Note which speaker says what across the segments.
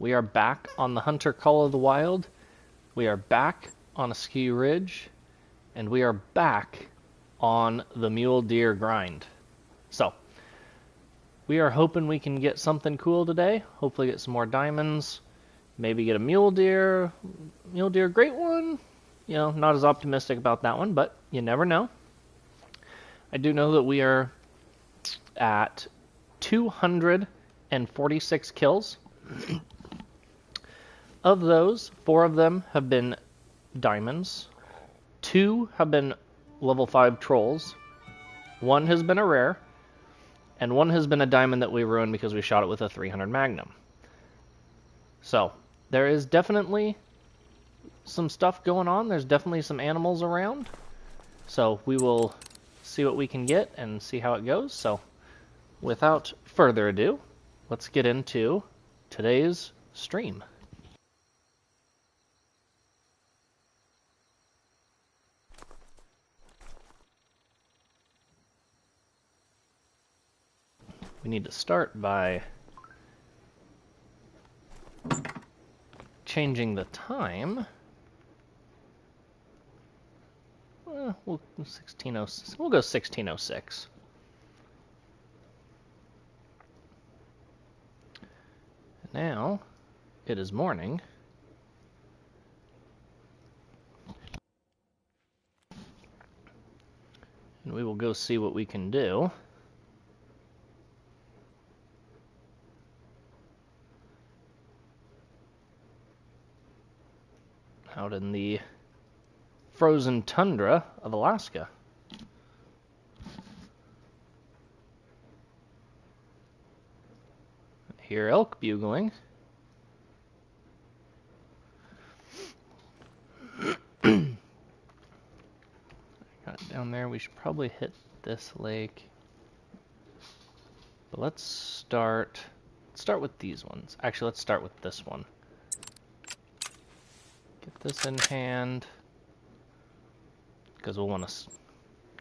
Speaker 1: We are back on the Hunter Call of the Wild. We are back on Askiy Ridge. And we are back on the mule deer grind. So, we are hoping we can get something cool today. Hopefully get some more diamonds. Maybe get a mule deer. Mule deer, great one. You know, not as optimistic about that one, but you never know. I do know that we are at 246 kills. Of those, 4 of them have been diamonds. 2 have been level 5 trolls. 1 has been a rare. And 1 has been a diamond that we ruined because we shot it with a 300 Magnum. So, there is definitely some stuff going on. There's definitely some animals around. So, we will see what we can get and see how it goes. So, without further ado, let's get into today's stream. We need to start by changing the time. We'll go 1606. Now it is morning. And we will go see what we can do. Out in the frozen tundra of Alaska. I hear elk bugling. Got it down there. We should probably hit this lake. But let's start with these ones. Actually, let's start with this one. Get this in hand, because we'll want to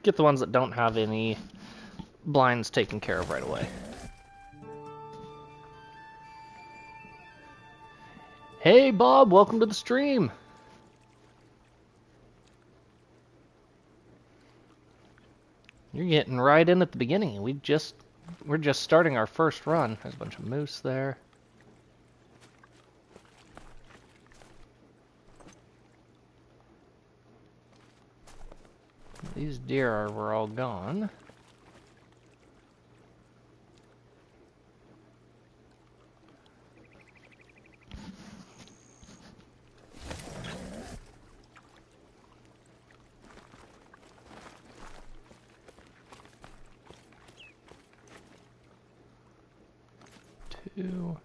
Speaker 1: get the ones that don't have any blinds taken care of right away. Hey Bob, welcome to the stream. You're getting right in at the beginning. We're just starting our first run. There's a bunch of moose there. These deer were all gone. Two.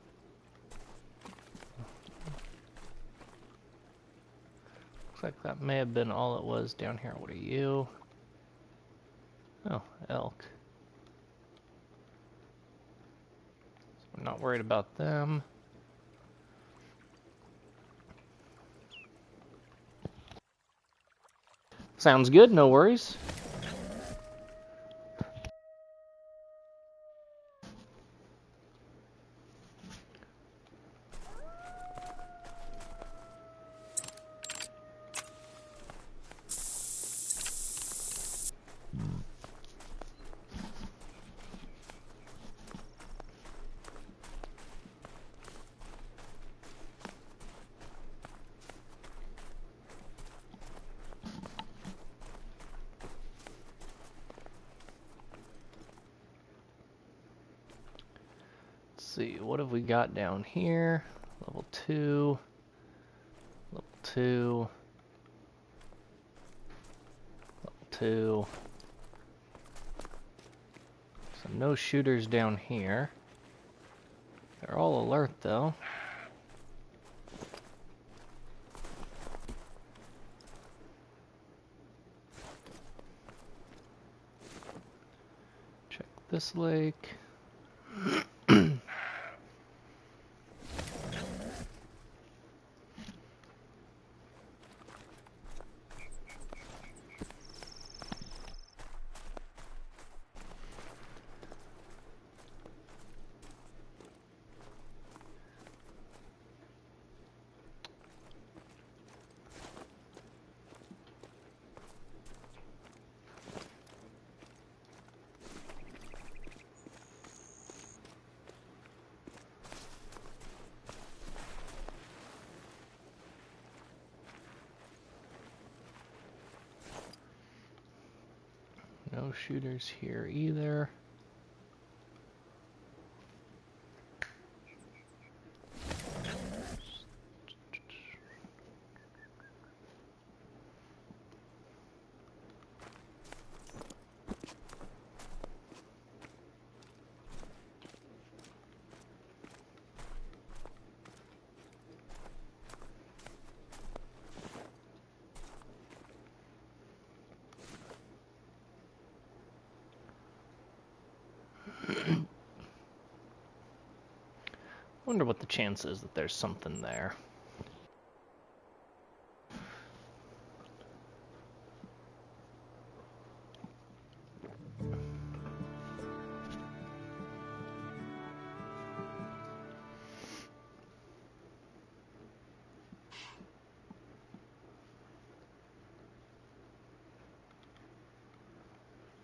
Speaker 1: Looks like that may have been all it was down here. What are you? Oh, elk. So I'm not worried about them. Sounds good, no worries. See, what have we got down here? Level 2, level 2, level 2. So no shooters down here. They're all alert though. Check this lake. shooters here either. Wonder what the chance is that there's something there.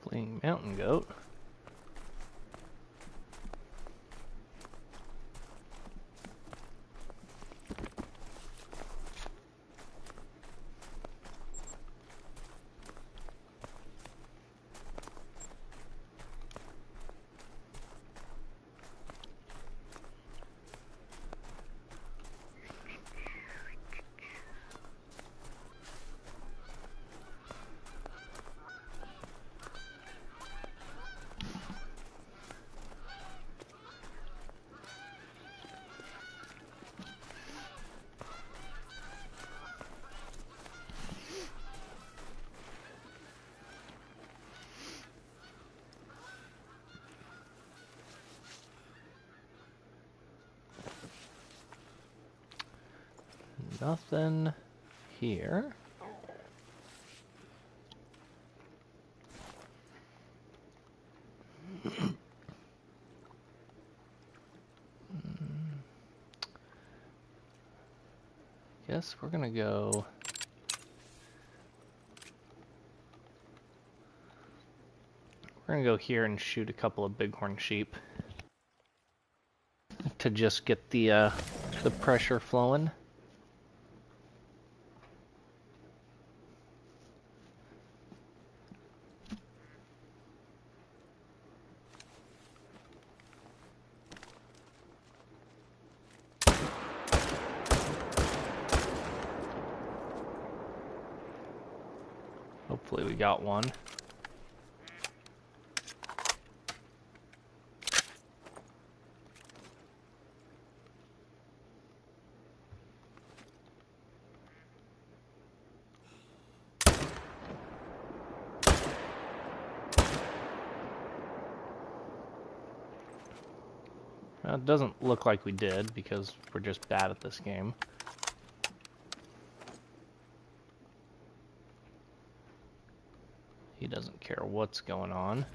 Speaker 1: Fleeing mountain goat. Nothing here. Guess we're gonna go. We're gonna go here and shoot a couple of bighorn sheep to just get the pressure flowing. Hopefully we got one. Well, it doesn't look like we did because we're just bad at this game. He doesn't care what's going on.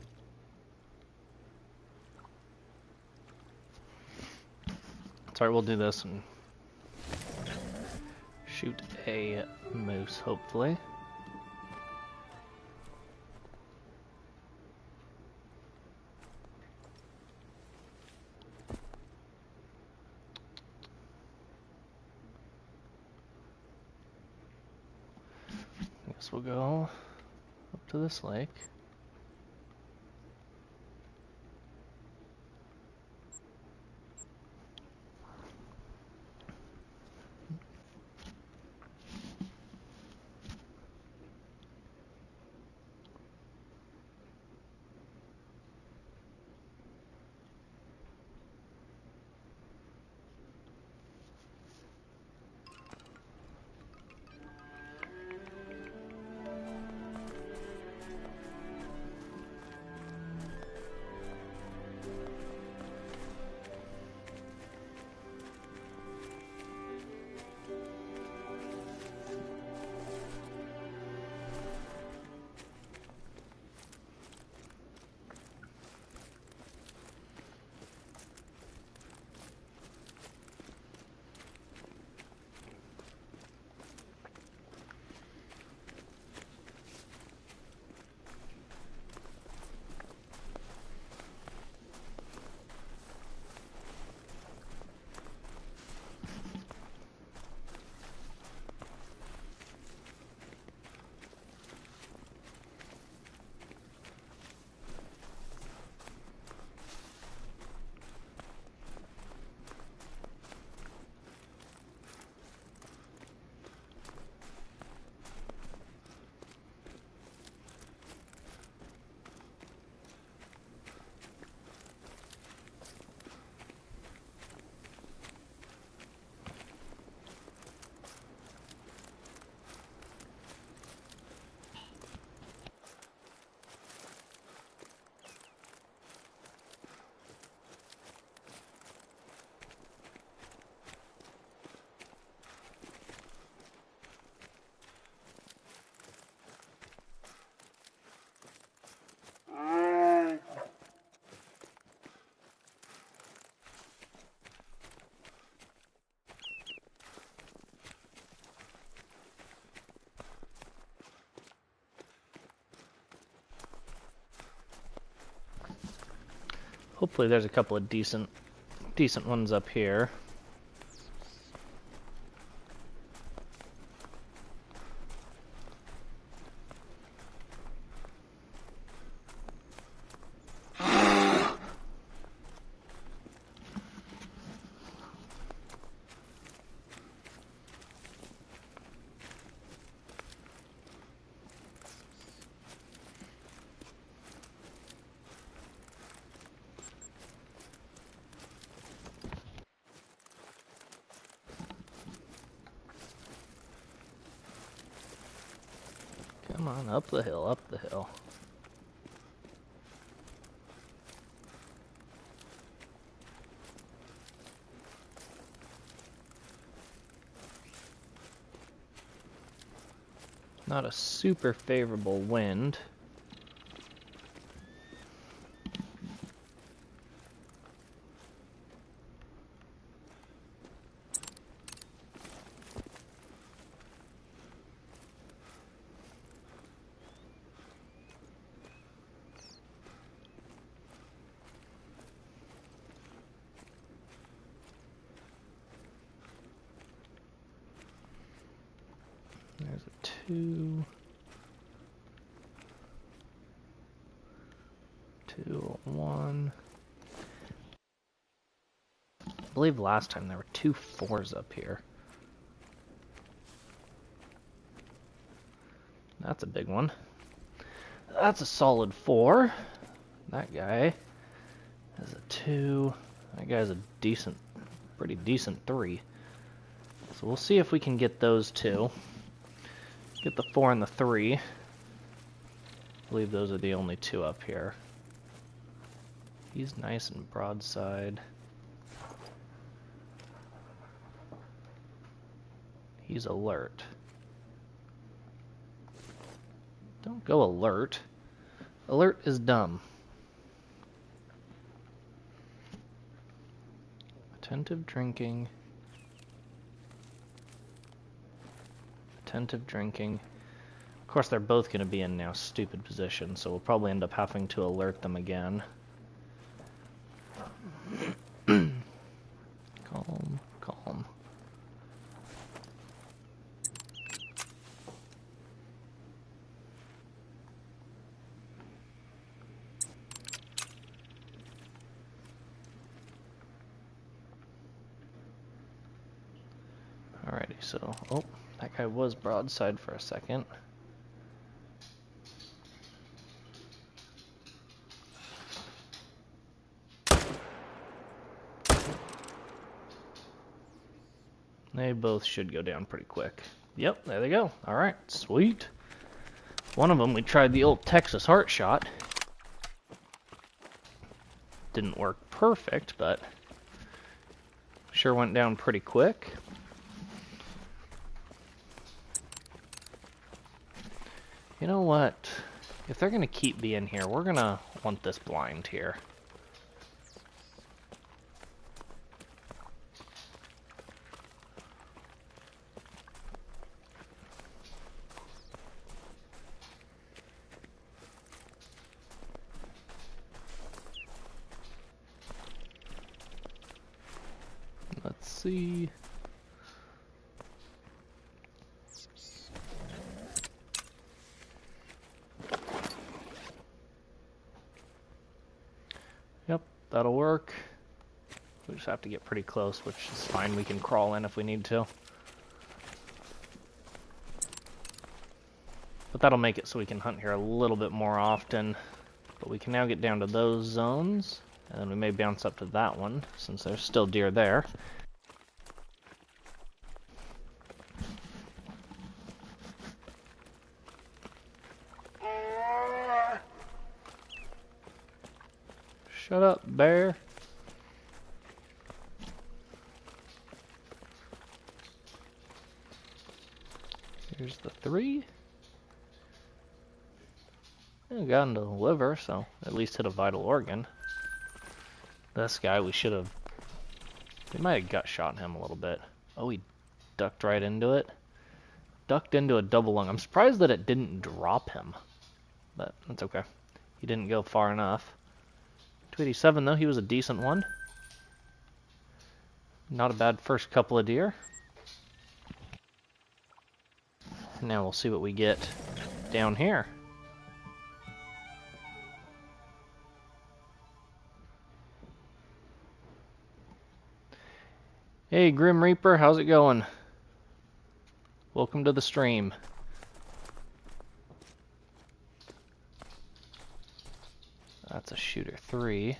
Speaker 1: Sorry, we'll do this and shoot a moose, hopefully. I guess we'll go up to this lake. Hopefully there's a couple of decent ones up here. Come on, up the hill, up the hill. Not a super favorable wind. There's a 2. 2, 1. I believe last time there were 2 4s up here. That's a big one. That's a solid 4. That guy is a 2. That guy's a decent, pretty decent 3. So we'll see if we can get those 2. Get the 4 and the 3. I believe those are the only 2 up here. He's nice and broadside. He's alert. Don't go alert. Alert is dumb. Attentive drinking. Attentive drinking. Of course, they're both going to be in now stupid positions, so we'll probably end up having to alert them again. Calm, calm. Alrighty, so, oh, that guy was broadside for a second. They both should go down pretty quick. Yep, there they go. Alright, sweet. One of them, we tried the old Texas heart shot. Didn't work perfect, but sure went down pretty quick. You know what? If they're going to keep being here, we're going to want this blind here. Let's see. Yep, that'll work. We just have to get pretty close, which is fine. We can crawl in if we need to. But that'll make it so we can hunt here a little bit more often. But we can now get down to those zones, and then we may bounce up to that one, since there's still deer there. Shut up, bear. Here's the 3. Got into the liver, so at least hit a vital organ. This guy, we might have gut shot him a little bit. Oh, he ducked right into it. Ducked into a double lung. I'm surprised that it didn't drop him, but that's okay. He didn't go far enough 287 though, he was a decent one. Not a bad first couple of deer. Now we'll see what we get down here. Hey Grim Reaper, how's it going? Welcome to the stream. That's a shooter 3.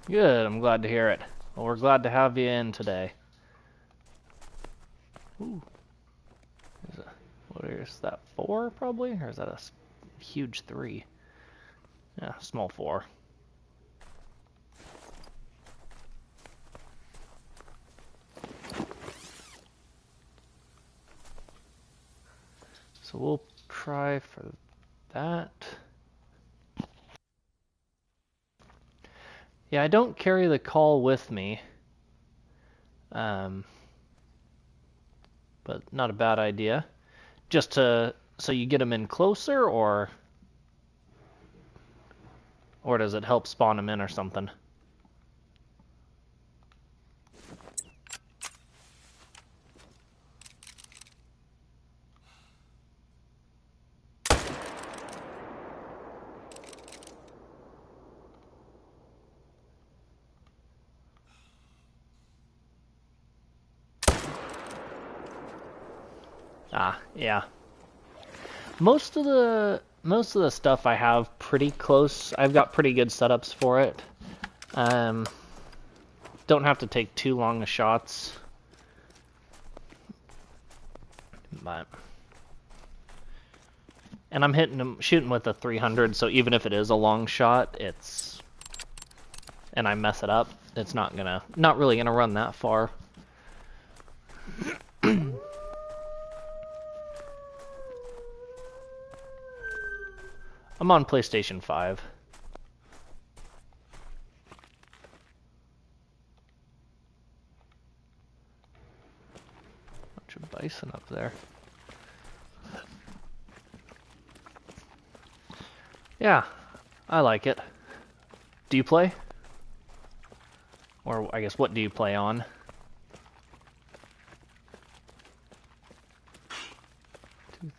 Speaker 1: Good, I'm glad to hear it. Well, we're glad to have you in today. Ooh. What is that, 4 probably? Or is that a huge 3? Yeah, small 4. So we'll try for that. Yeah, I don't carry the call with me. But not a bad idea. Just to, so you get them in closer, or does it help spawn them in or something? Ah, yeah. Most of the stuff I have pretty close. I've got pretty good setups for it. Don't have to take too long of shots. But and I'm shooting with a 300, so even if it is a long shot, and I mess it up, it's not really gonna run that far. I'm on PlayStation 5. Bunch of bison up there. Yeah, I like it. Do you play? Or I guess, what do you play on?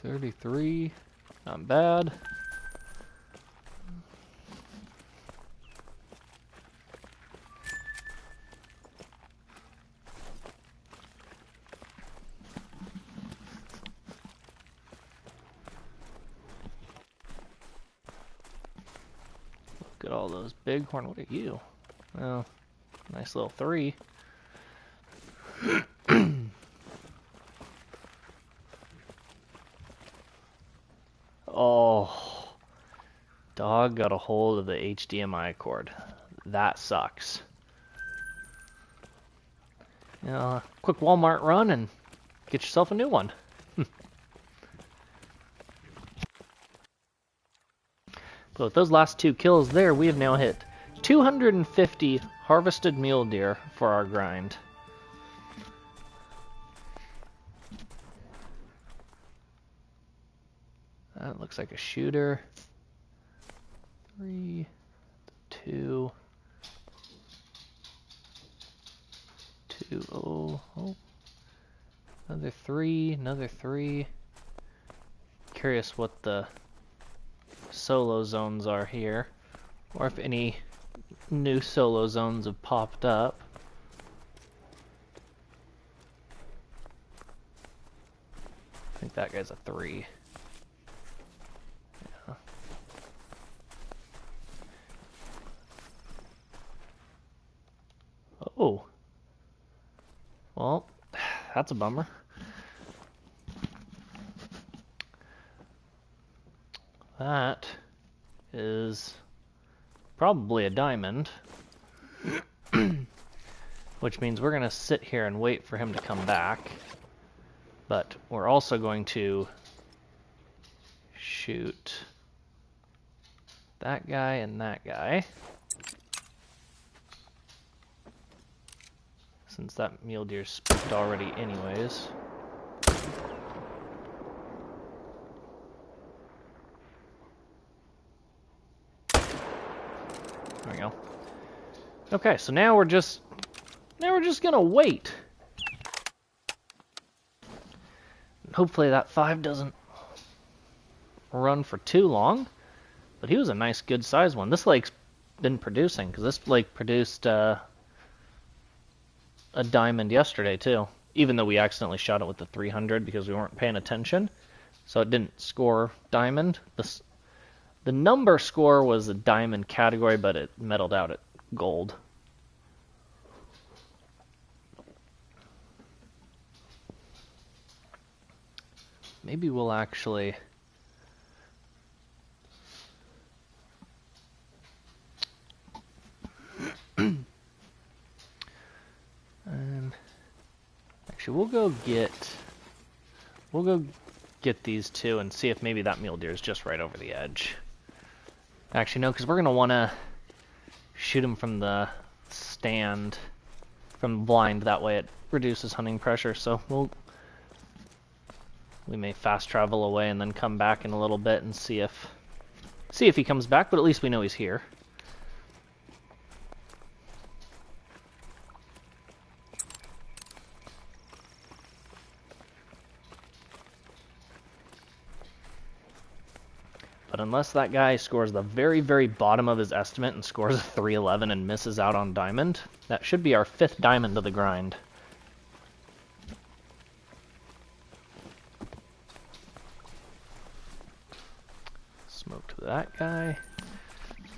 Speaker 1: .233, not bad. Look at all those bighorn. What are you? Well, nice little 3. Oh, dog got a hold of the HDMI cord. That sucks. You know, quick Walmart run and get yourself a new one. But with those last 2 kills there, we have now hit 250 harvested mule deer for our grind. That looks like a shooter. 3, 2, 2, oh. Another 3, another 3. Curious what the solo zones are here, or if any new solo zones have popped up. I think that guy's a 3. Yeah. Oh. Well, that's a bummer. That is probably a diamond, which means we're going to sit here and wait for him to come back. But we're also going to shoot that guy and that guy, since that mule deer's spooked already anyways. There we go. Okay, so now we're just gonna wait. Hopefully that 5 doesn't run for too long, but he was a nice, good sized one. This lake's been producing, because this lake produced a diamond yesterday too, even though we accidentally shot it with the 300 because we weren't paying attention, so it didn't score diamond. The number score was a diamond category, but it medaled out at gold. Maybe we'll actually... actually, we'll go get these two and see if maybe that mule deer is just right over the edge. Actually, no, because we're going to want to shoot him from the stand, from blind. That way it reduces hunting pressure. So we may fast travel away and then come back in a little bit and see if he comes back, but at least we know he's here. But unless that guy scores the very, very bottom of his estimate and scores a 311 and misses out on diamond, that should be our 5th diamond of the grind. Smoked that guy.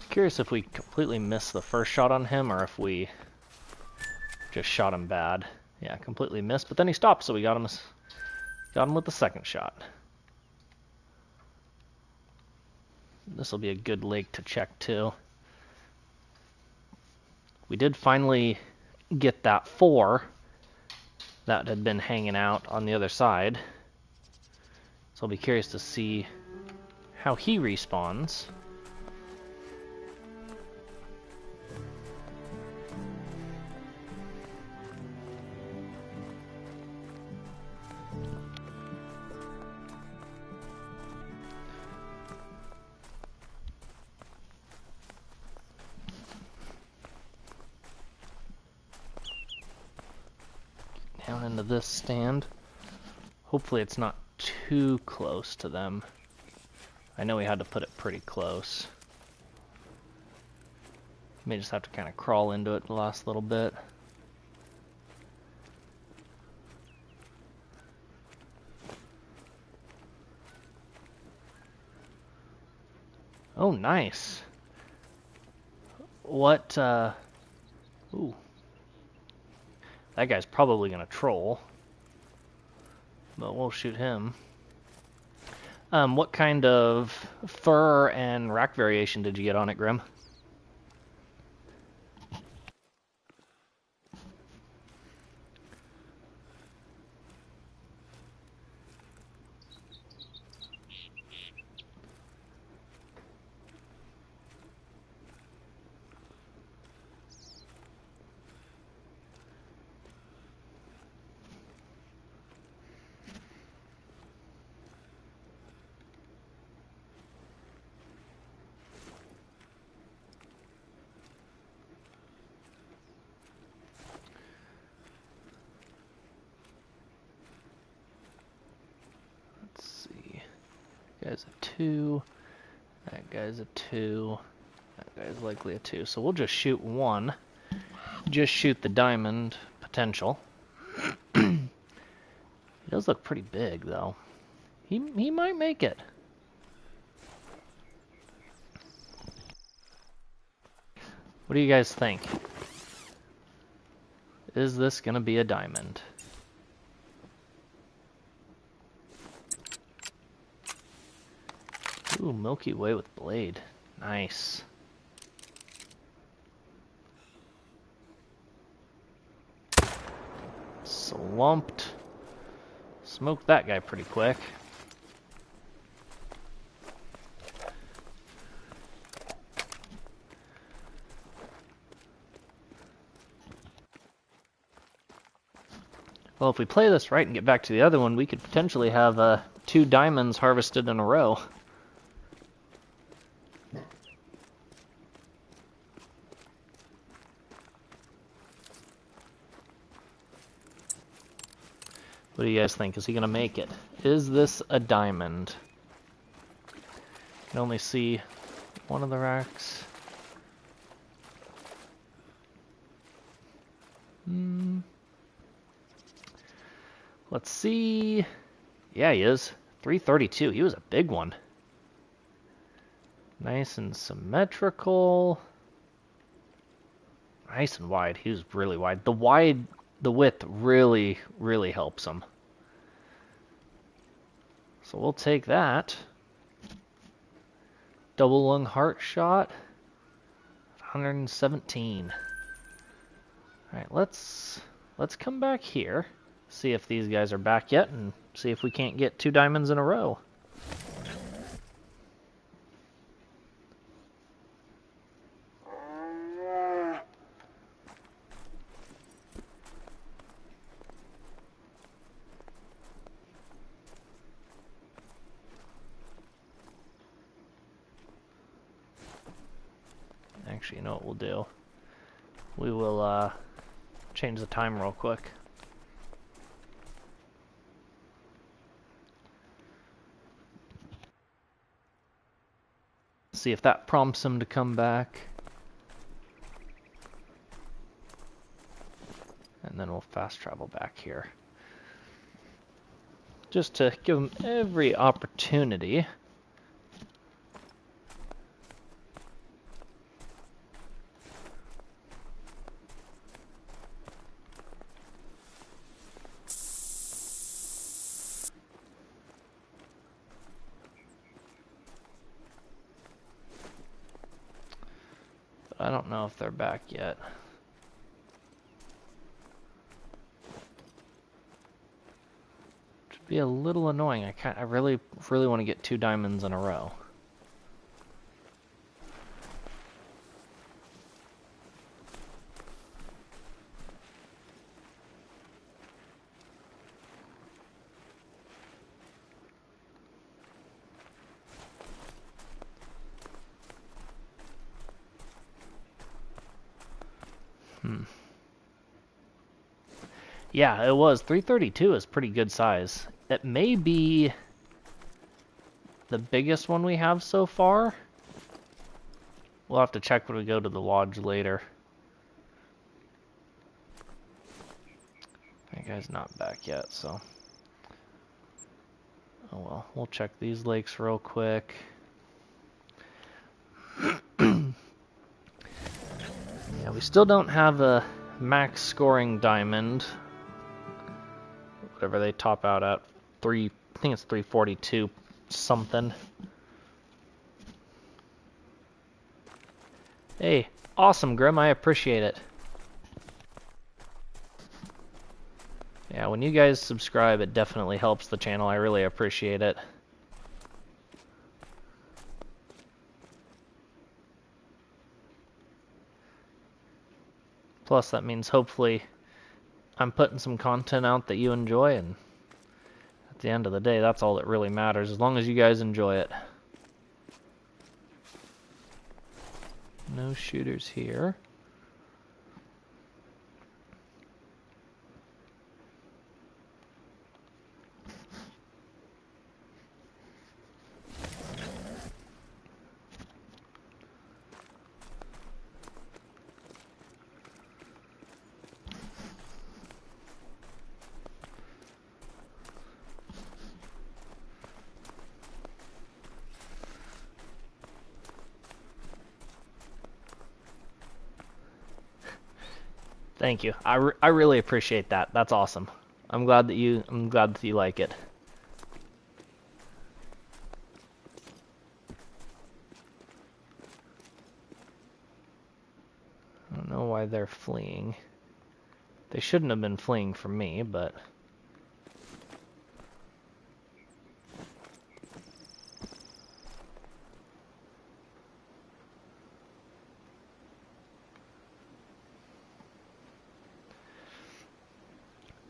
Speaker 1: Curious if we completely missed the first shot on him or if we just shot him bad. Yeah, completely missed, but then he stopped, so we got him with the second shot. This will be a good lake to check too. We did finally get that 4 that had been hanging out on the other side. So I'll be curious to see how he respawns. Down into this stand. Hopefully it's not too close to them. I know we had to put it pretty close. May just have to kind of crawl into it the last little bit. Oh, nice. What, ooh. That guy's probably gonna troll. But we'll shoot him. What kind of fur and rack variation did you get on it, Grim? Guy's a 2. That guy's a 2. That guy's likely a 2. So we'll just shoot one. Just shoot the diamond potential. He does look pretty big, though. He might make it. What do you guys think? Is this gonna be a diamond? Ooh, Milky Way with blade. Nice. Slumped. Smoked that guy pretty quick. Well, if we play this right and get back to the other one, we could potentially have 2 diamonds harvested in a row. What do you guys think? Is he going to make it? Is this a diamond? I can only see one of the racks. Let's see. Yeah, he is. 332. He was a big one. Nice and symmetrical. Nice and wide. He was really wide. The width really, really helps him. So we'll take that. Double lung heart shot. 117. Alright, let's come back here. See if these guys are back yet and see if we can't get 2 diamonds in a row. Actually, you know what we'll do? We will change the time real quick. See if that prompts him to come back. And then we'll fast travel back here. Just to give him every opportunity. I don't know if they're back yet. Should be a little annoying. I really want to get 2 diamonds in a row. Yeah, it was. 332 is pretty good size. It may be the biggest one we have so far. We'll have to check when we go to the lodge later. That guy's not back yet, so... Oh well, we'll check these lakes real quick. Yeah, we still don't have a max scoring diamond. Whatever they top out at. I think it's 342 something. Hey, awesome, Grim. I appreciate it. Yeah, when you guys subscribe, it definitely helps the channel. I really appreciate it. Plus, that means hopefully I'm putting some content out that you enjoy, and at the end of the day, that's all that really matters, as long as you guys enjoy it. No shooters here. Thank you. I really appreciate that. That's awesome. I'm glad that you like it. I don't know why they're fleeing. They shouldn't have been fleeing from me, but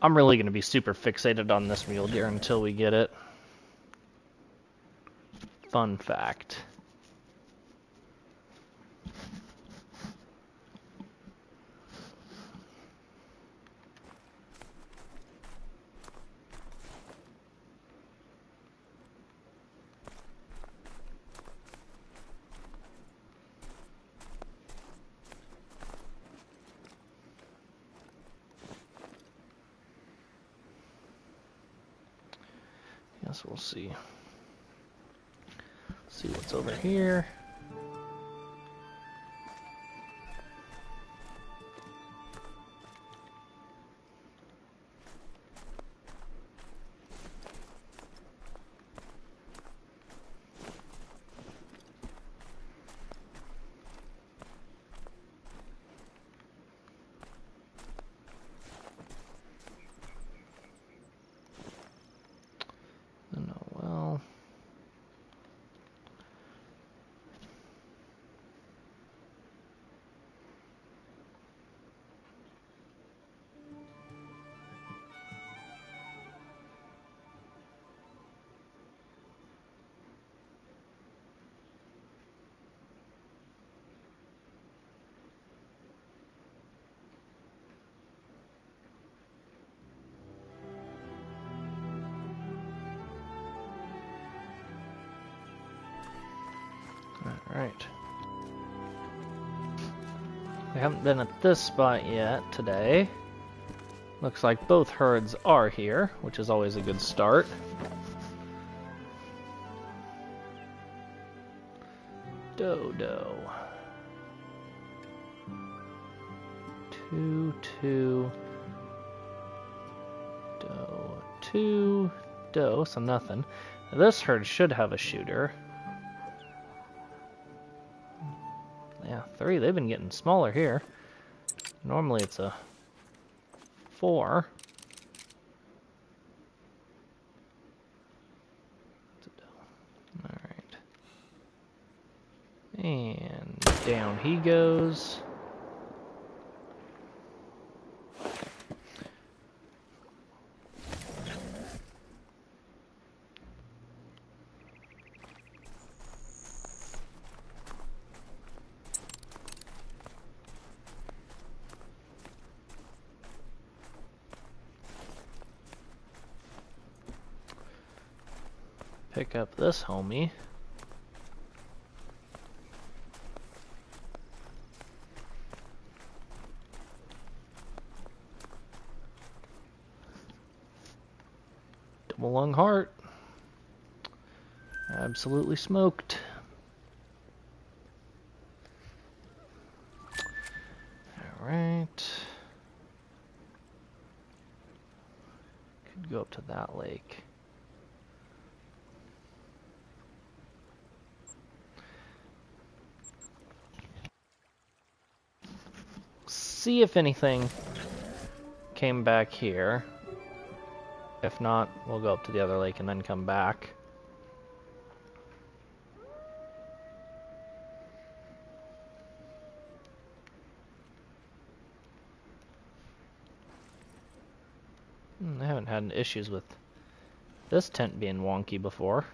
Speaker 1: I'm really going to be super fixated on this mule deer until we get it. Fun fact. Guess we'll see. See what's over here. Alright. We haven't been at this spot yet today. Looks like both herds are here, which is always a good start. Dodo. 2, 2. Doe. 2. Doe, so nothing. Now this herd should have a shooter. Yeah, 3. They've been getting smaller here. Normally it's a 4. Alright. And down he goes. Pick up this homie. Double lung heart. Absolutely smoked. Alright. Could go up to that lake. See if anything came back here. If not, we'll go up to the other lake and then come back. I haven't had issues with this tent being wonky before.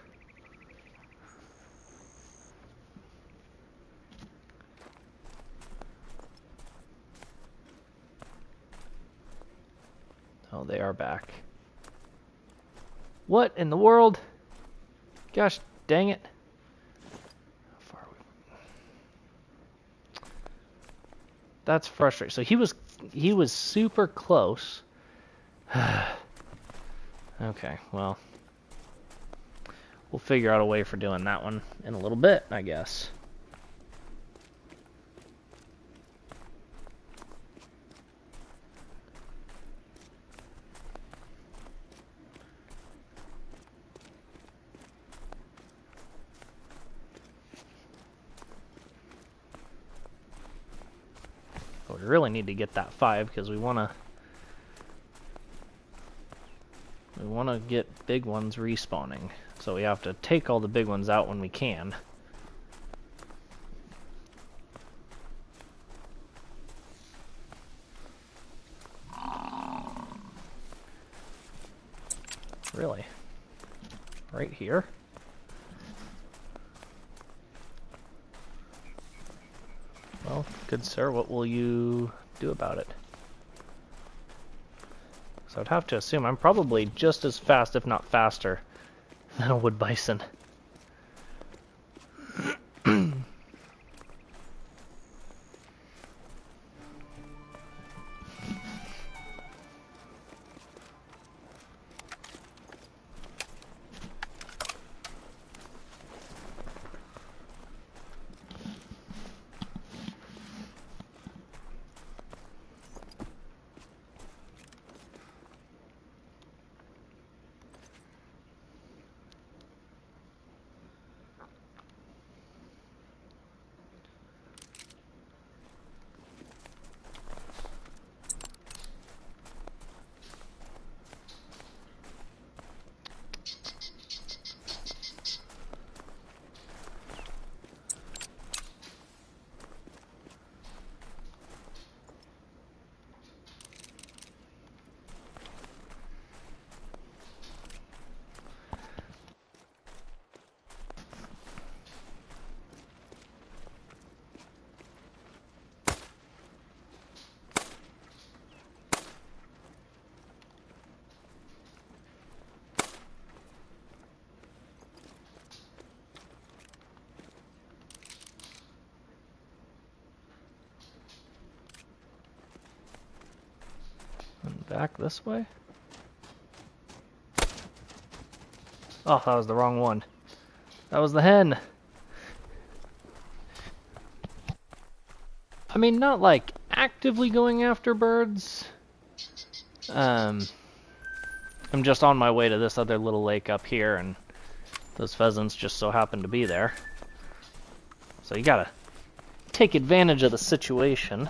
Speaker 1: Oh, they are back. What in the world? Gosh, dang it. How far are we? That's frustrating. So he was super close. Okay, well. We'll figure out a way for doing that one in a little bit, I guess. We really need to get that 5 because we want to get big ones respawning. So we have to take all the big ones out when we can. Really? Right here? Well, good sir, what will you do about it? So I'd have to assume I'm probably just as fast, if not faster, than a wood bison. And back this way? Oh, that was the wrong one. That was the hen. I mean, not like actively going after birds. I'm just on my way to this other little lake up here, and those pheasants just so happen to be there. So you gotta take advantage of the situation.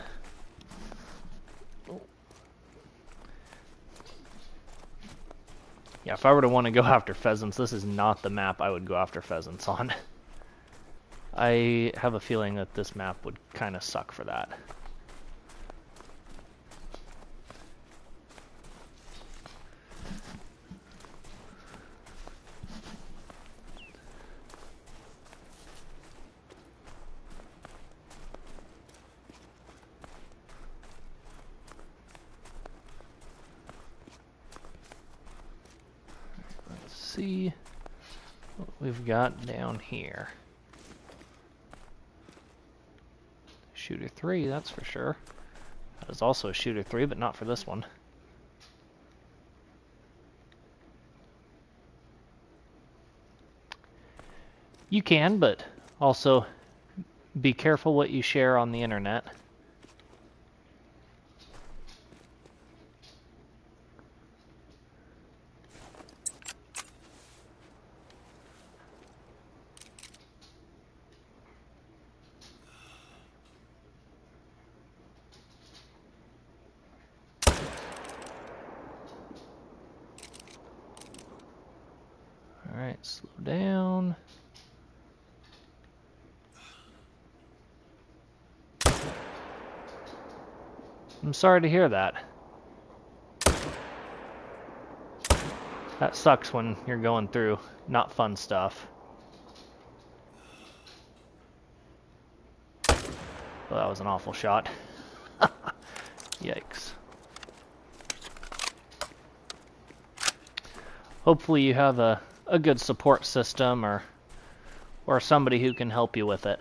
Speaker 1: Yeah, if I were to want to go after pheasants, this is not the map I would go after pheasants on. I have a feeling that this map would kind of suck for that. Let's see what we've got down here. Shooter 3, that's for sure. That is also a shooter 3, but not for this one. You can, but also be careful what you share on the internet. Alright, slow down. I'm sorry to hear that. That sucks when you're going through not fun stuff. Well, that was an awful shot. Yikes. Hopefully you have a good support system or somebody who can help you with it.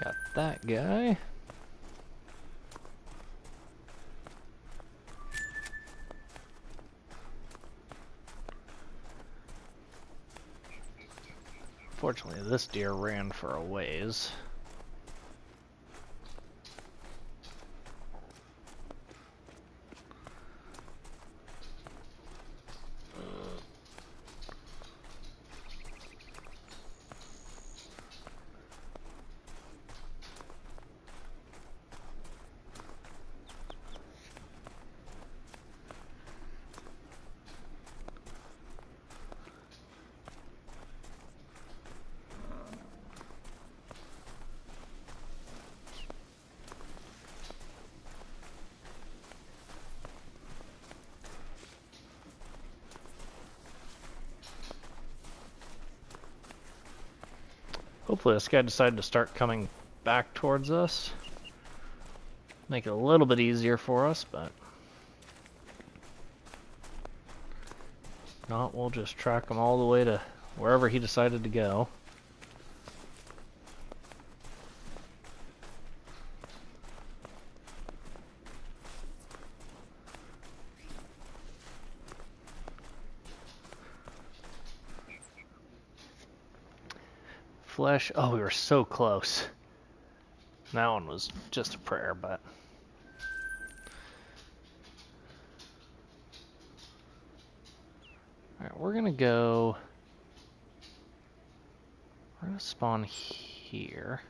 Speaker 1: Got that guy. Fortunately, this deer ran for a ways. Hopefully this guy decided to start coming back towards us. Make it a little bit easier for us, but if not, we'll just track him all the way to wherever he decided to go. Flesh. Oh, we were so close. That one was just a prayer, but alright, we're gonna go. We're gonna spawn here.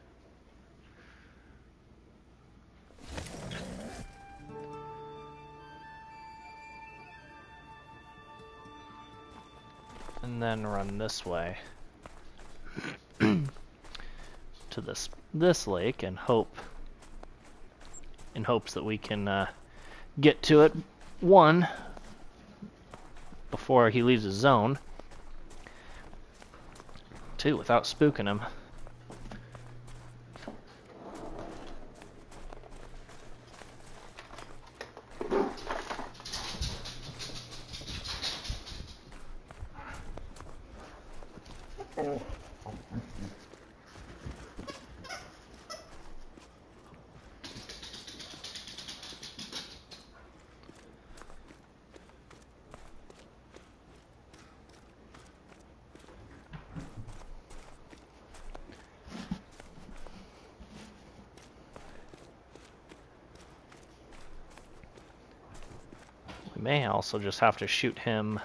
Speaker 1: And then run this way to this lake and in hopes that we can get to it, one, before he leaves his zone, two, without spooking him. We may also just have to shoot him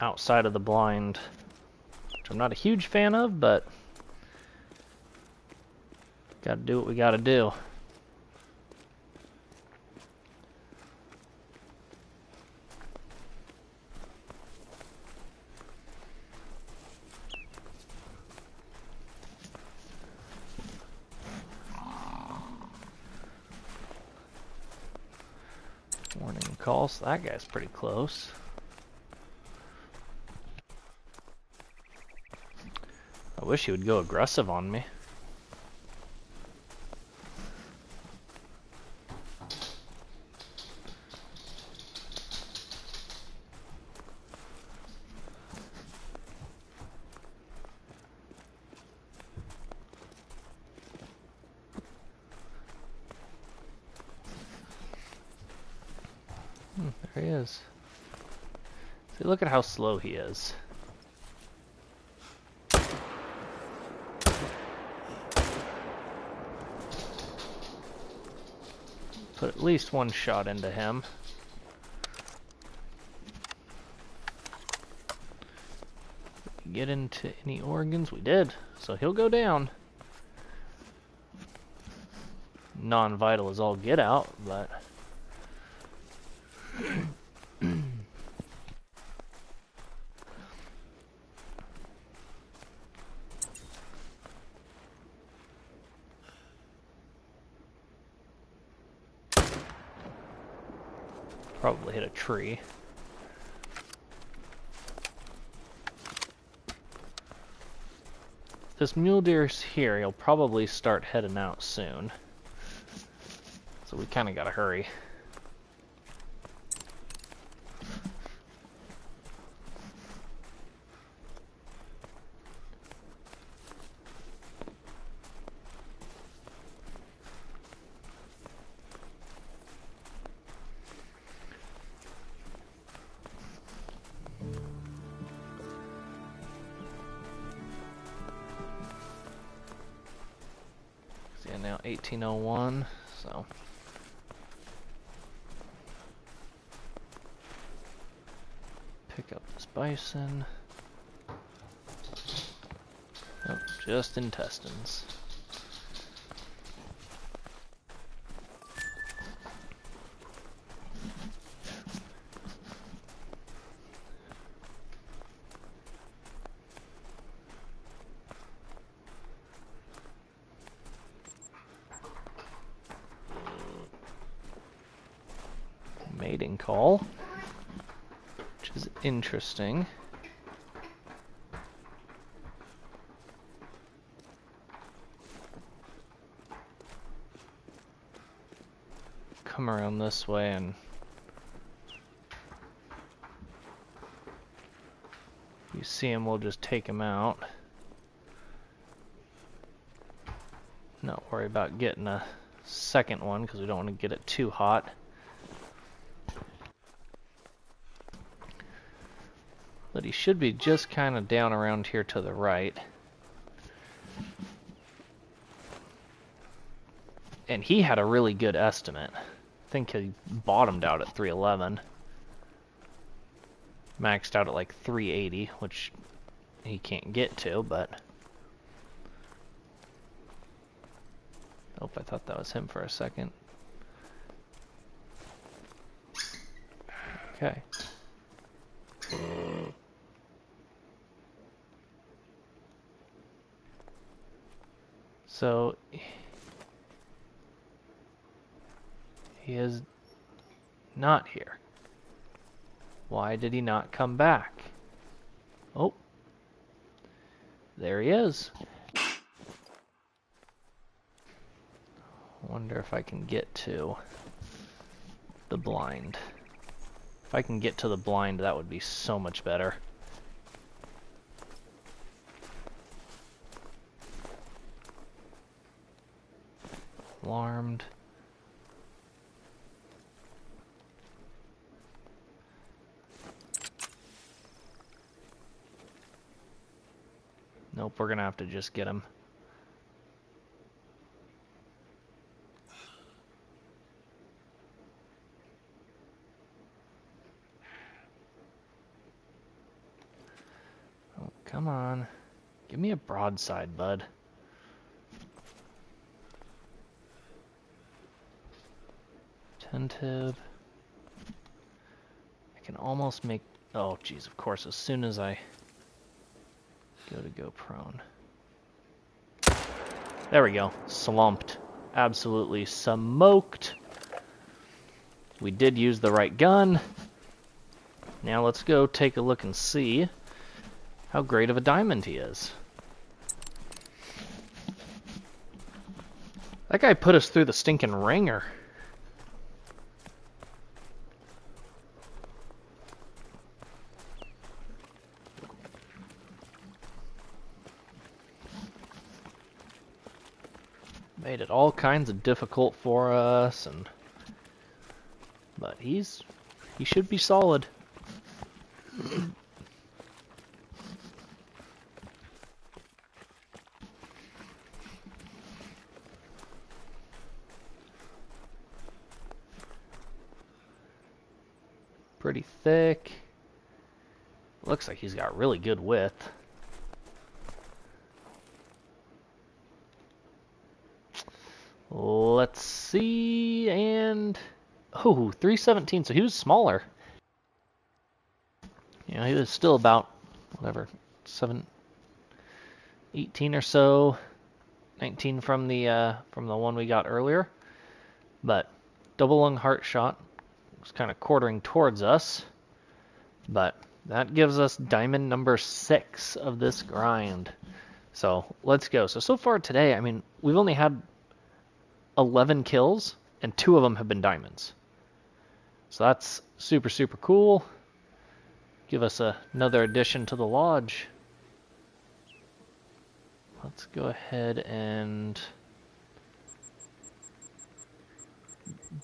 Speaker 1: outside of the blind, which I'm not a huge fan of, but gotta do what we gotta do. Warning calls. That guy's pretty close. I wish he would go aggressive on me. There he is. See, look at how slow he is. Put at least one shot into him. Get into any organs? We did. So he'll go down. Non-vital is all get out, but probably hit a tree. If this mule deer's here, he'll probably start heading out soon. So we kind of gotta hurry. 1801, so. Pick up this bison. Oh, just intestines. Mating call, which is interesting. Come around this way and you see him, we'll just take him out. Not worry about getting a second one because we don't want to get it too hot. But he should be just kind of down around here to the right. And he had a really good estimate. I think he bottomed out at 311. Maxed out at like 380, which he can't get to, but... Oh, I thought that was him for a second. Okay. So he is not here. Why did he not come back? Oh, there he is. Wonder if I can get to the blind. If I can get to the blind, that would be so much better. Alarmed. Nope, we're gonna have to just get him. Oh, come on. Give me a broadside, bud. Attentive. I can almost make... Oh, geez, of course, as soon as I go prone. There we go. Slumped. Absolutely smoked. We did use the right gun. Now let's go take a look and see how great of a diamond he is. That guy put us through the stinking ringer. Made it all kinds of difficult for us, but he should be solid. Pretty thick. Looks like he's got really good width. Let's see, and... Oh, 317, so he was smaller. Yeah, he was still about, whatever, 18 or so. 19 from the one we got earlier. But double lung heart shot was kind of quartering towards us. But that gives us diamond number 6 of this grind. So let's go. So far today, I mean, we've only had 11 kills, and 2 of them have been diamonds. So that's super, super cool. Give us another addition to the lodge. Let's go ahead and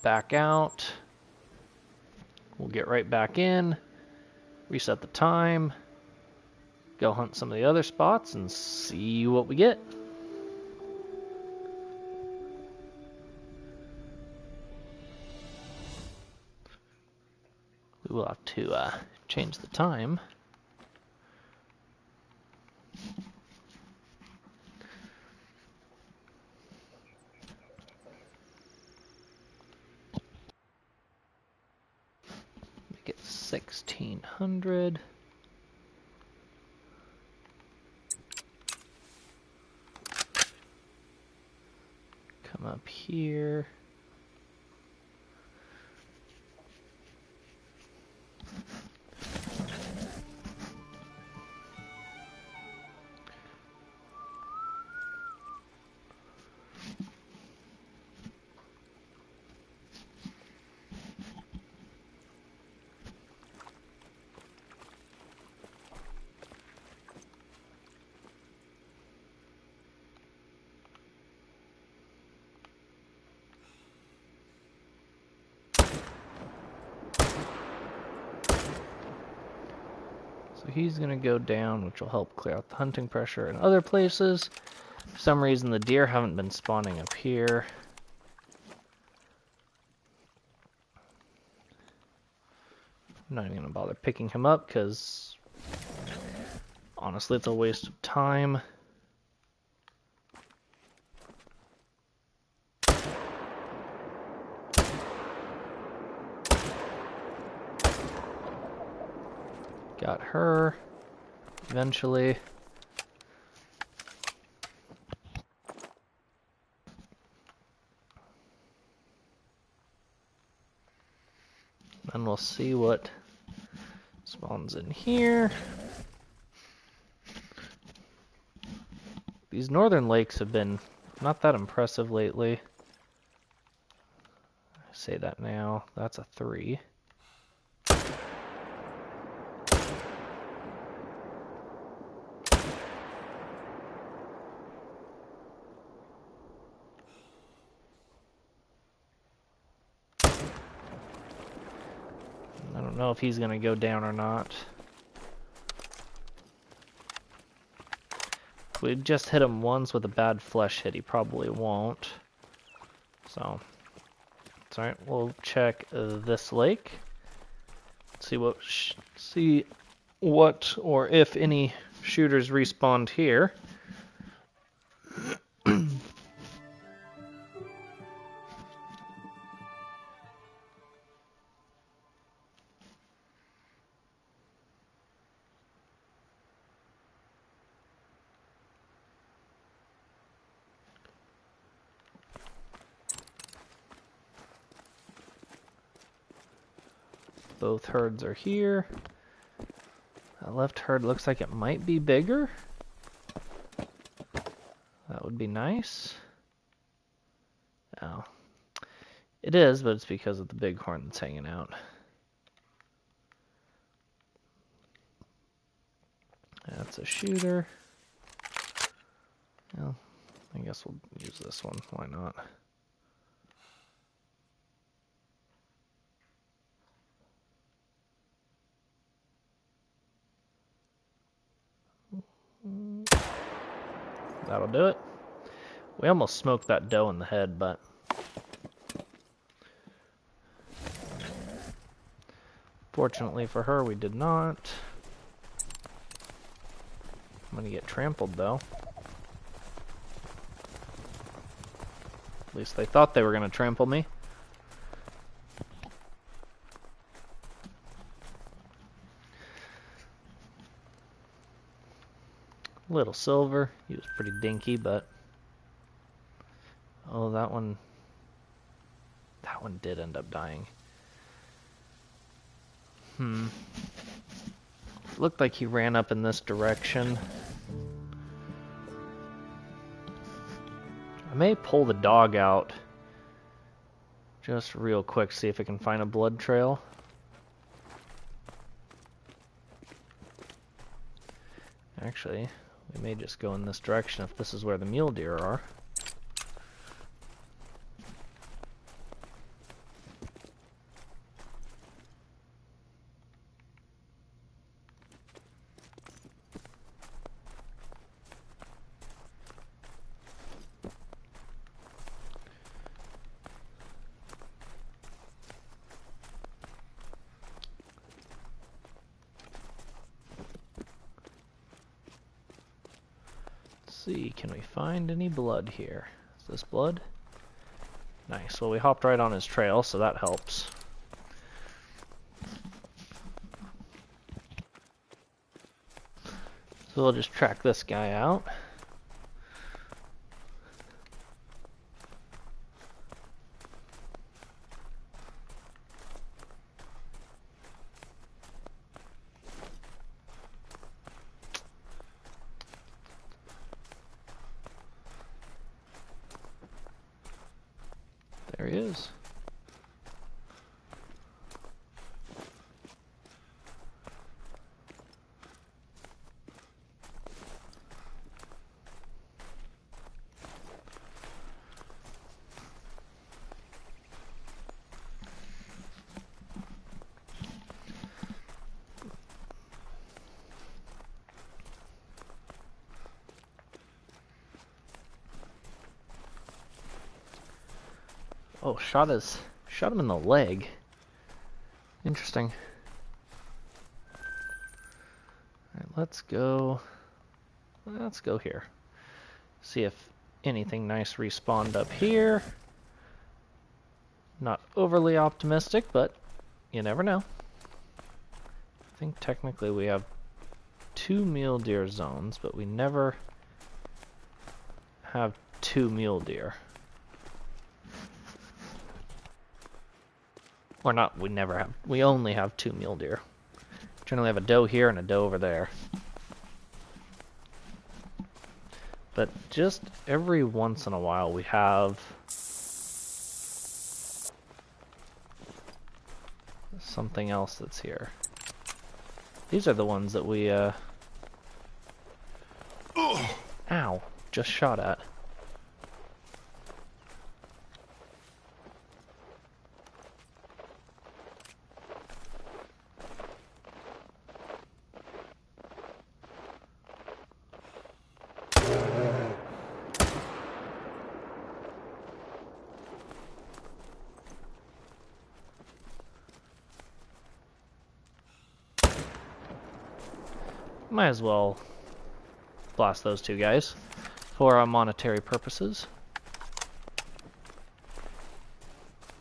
Speaker 1: back out. We'll get right back in, reset the time, go hunt some of the other spots and see what we get. We will have to change the time. Make it 1600. Come up here. So he's going to go down, which will help clear out the hunting pressure in other places. For some reason, the deer haven't been spawning up here. I'm not even going to bother picking him up because, honestly, it's a waste of time. Got her, eventually. Then we'll see what spawns in here. These northern lakes have been not that impressive lately. I say that now. That's a 3. I don't know if he's going to go down or not. If we just hit him once with a bad flesh hit, he probably won't. So, it's alright. We'll check this lake. See what or if any shooters respawned here. Both herds are here. That left herd looks like it might be bigger. That would be nice. Oh. It is, but it's because of the bighorn that's hanging out. That's a shooter. Well, I guess we'll use this one. Why not? That'll do it. We almost smoked that doe in the head, but fortunately for her, we did not. I'm gonna get trampled, though. At least they thought they were gonna trample me. Little silver. He was pretty dinky, but oh, that one did end up dying. Looked like he ran up in this direction. I may pull the dog out just real quick, see if I can find a blood trail. Actually, we may just go in this direction if this is where the mule deer are. see, can we find any blood here? Is this blood? Nice. Well, we hopped right on his trail, so that helps. So we'll just track this guy out. There he is. Oh, shot him in the leg. Interesting. Alright, let's go here. See if anything nice respawned up here. Not overly optimistic, but you never know. I think technically we have 2 mule deer zones, but we never have 2 mule deer. Or not, we only have 2 mule deer. Generally have a doe here and a doe over there. But just every once in a while we have something else that's here. These are the ones that we, ow, just shot at. Might as well blast those 2 guys for monetary purposes.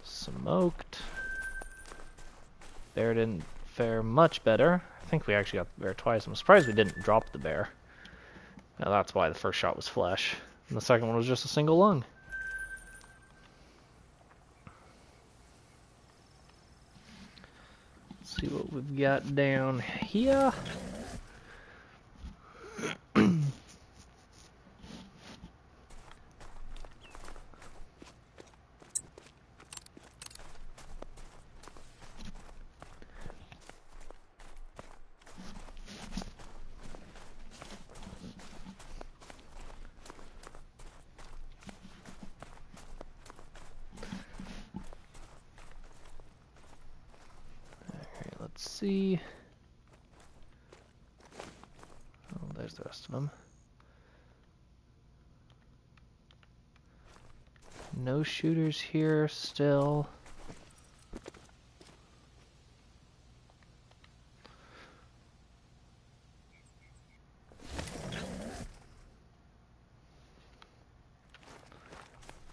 Speaker 1: Smoked. Bear didn't fare much better. I think we actually got the bear twice. I'm surprised we didn't drop the bear. Now that's why the first shot was flesh, and the second one was just a single lung. Let's see what we've got down here. Let's see. Oh, there's the rest of them. No shooters here still.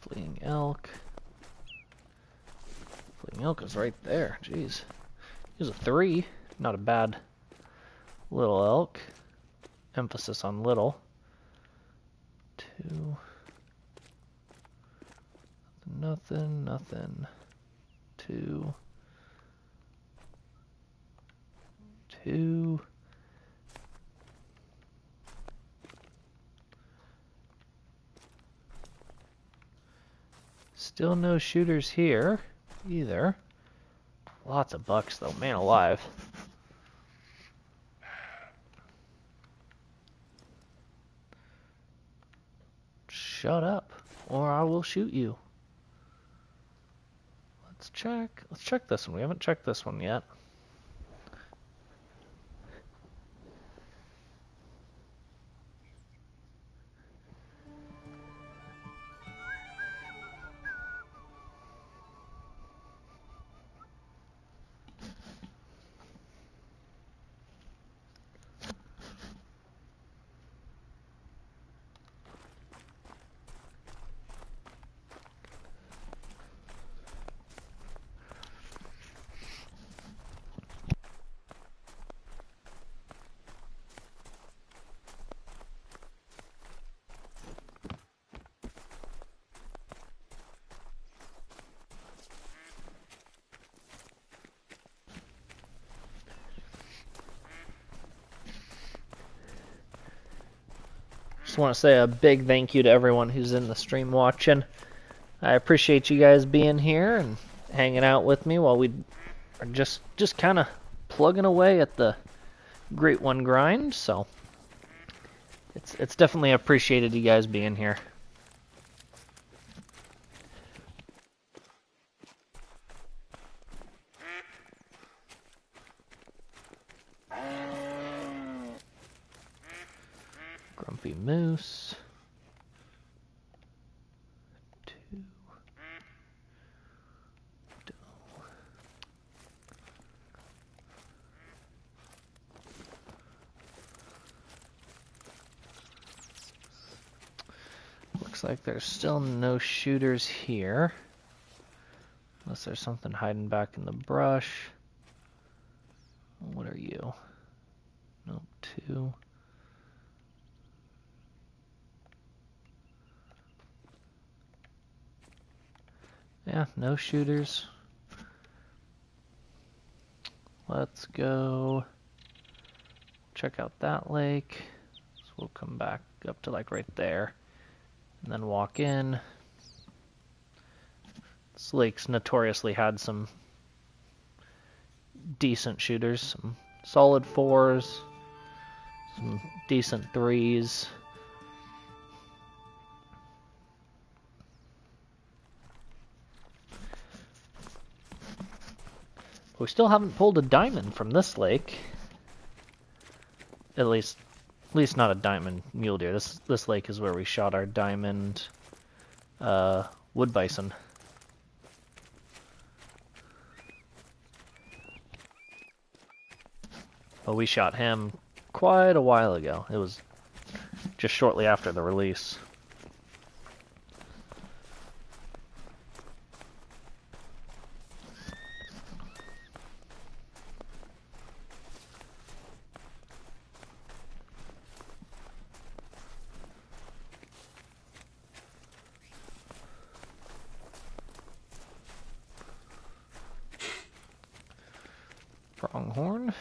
Speaker 1: Fleeing elk. Fleeing elk is right there. Jeez. Here's a 3. Not a bad little elk. Emphasis on little. 2. Nothing, nothing. 2. 2. Still no shooters here either. Lots of bucks though, man alive. Shut up, or I will shoot you. Let's check this one. We haven't checked this one yet. Just want to say a big thank you to everyone who's in the stream watching. I appreciate you guys being here and hanging out with me while we are just kind of plugging away at the Great One grind. So it's definitely appreciated you guys being here. Grumpy Moose. 2. Looks like there's still no shooters here. Unless there's something hiding back in the brush. What are you? Nope, 2. Yeah, no shooters. Let's go check out that lake. So we'll come back up to like right there and then walk in. This lake's notoriously had some decent shooters, some solid 4s, some decent 3s. We still haven't pulled a diamond from this lake. At least not a diamond mule deer. This lake is where we shot our diamond wood bison. But we shot him quite a while ago. It was just shortly after the release. Pronghorn.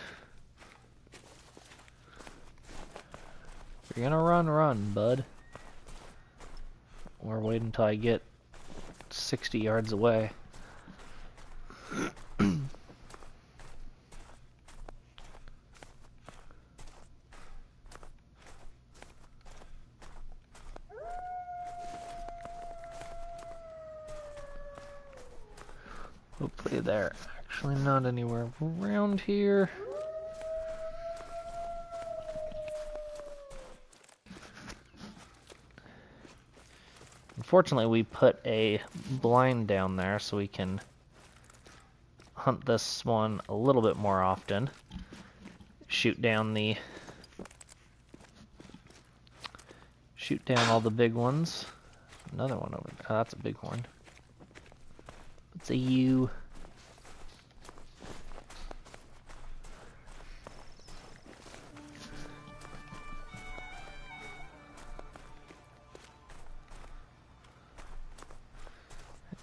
Speaker 1: If you're gonna run, bud. Or wait until I get 60 yards away. Hopefully they're actually not anywhere around here. Unfortunately, we put a blind down there so we can hunt this one a little bit more often. Shoot down all the big ones. Another one over there. Oh, that's a bighorn. It's a ewe.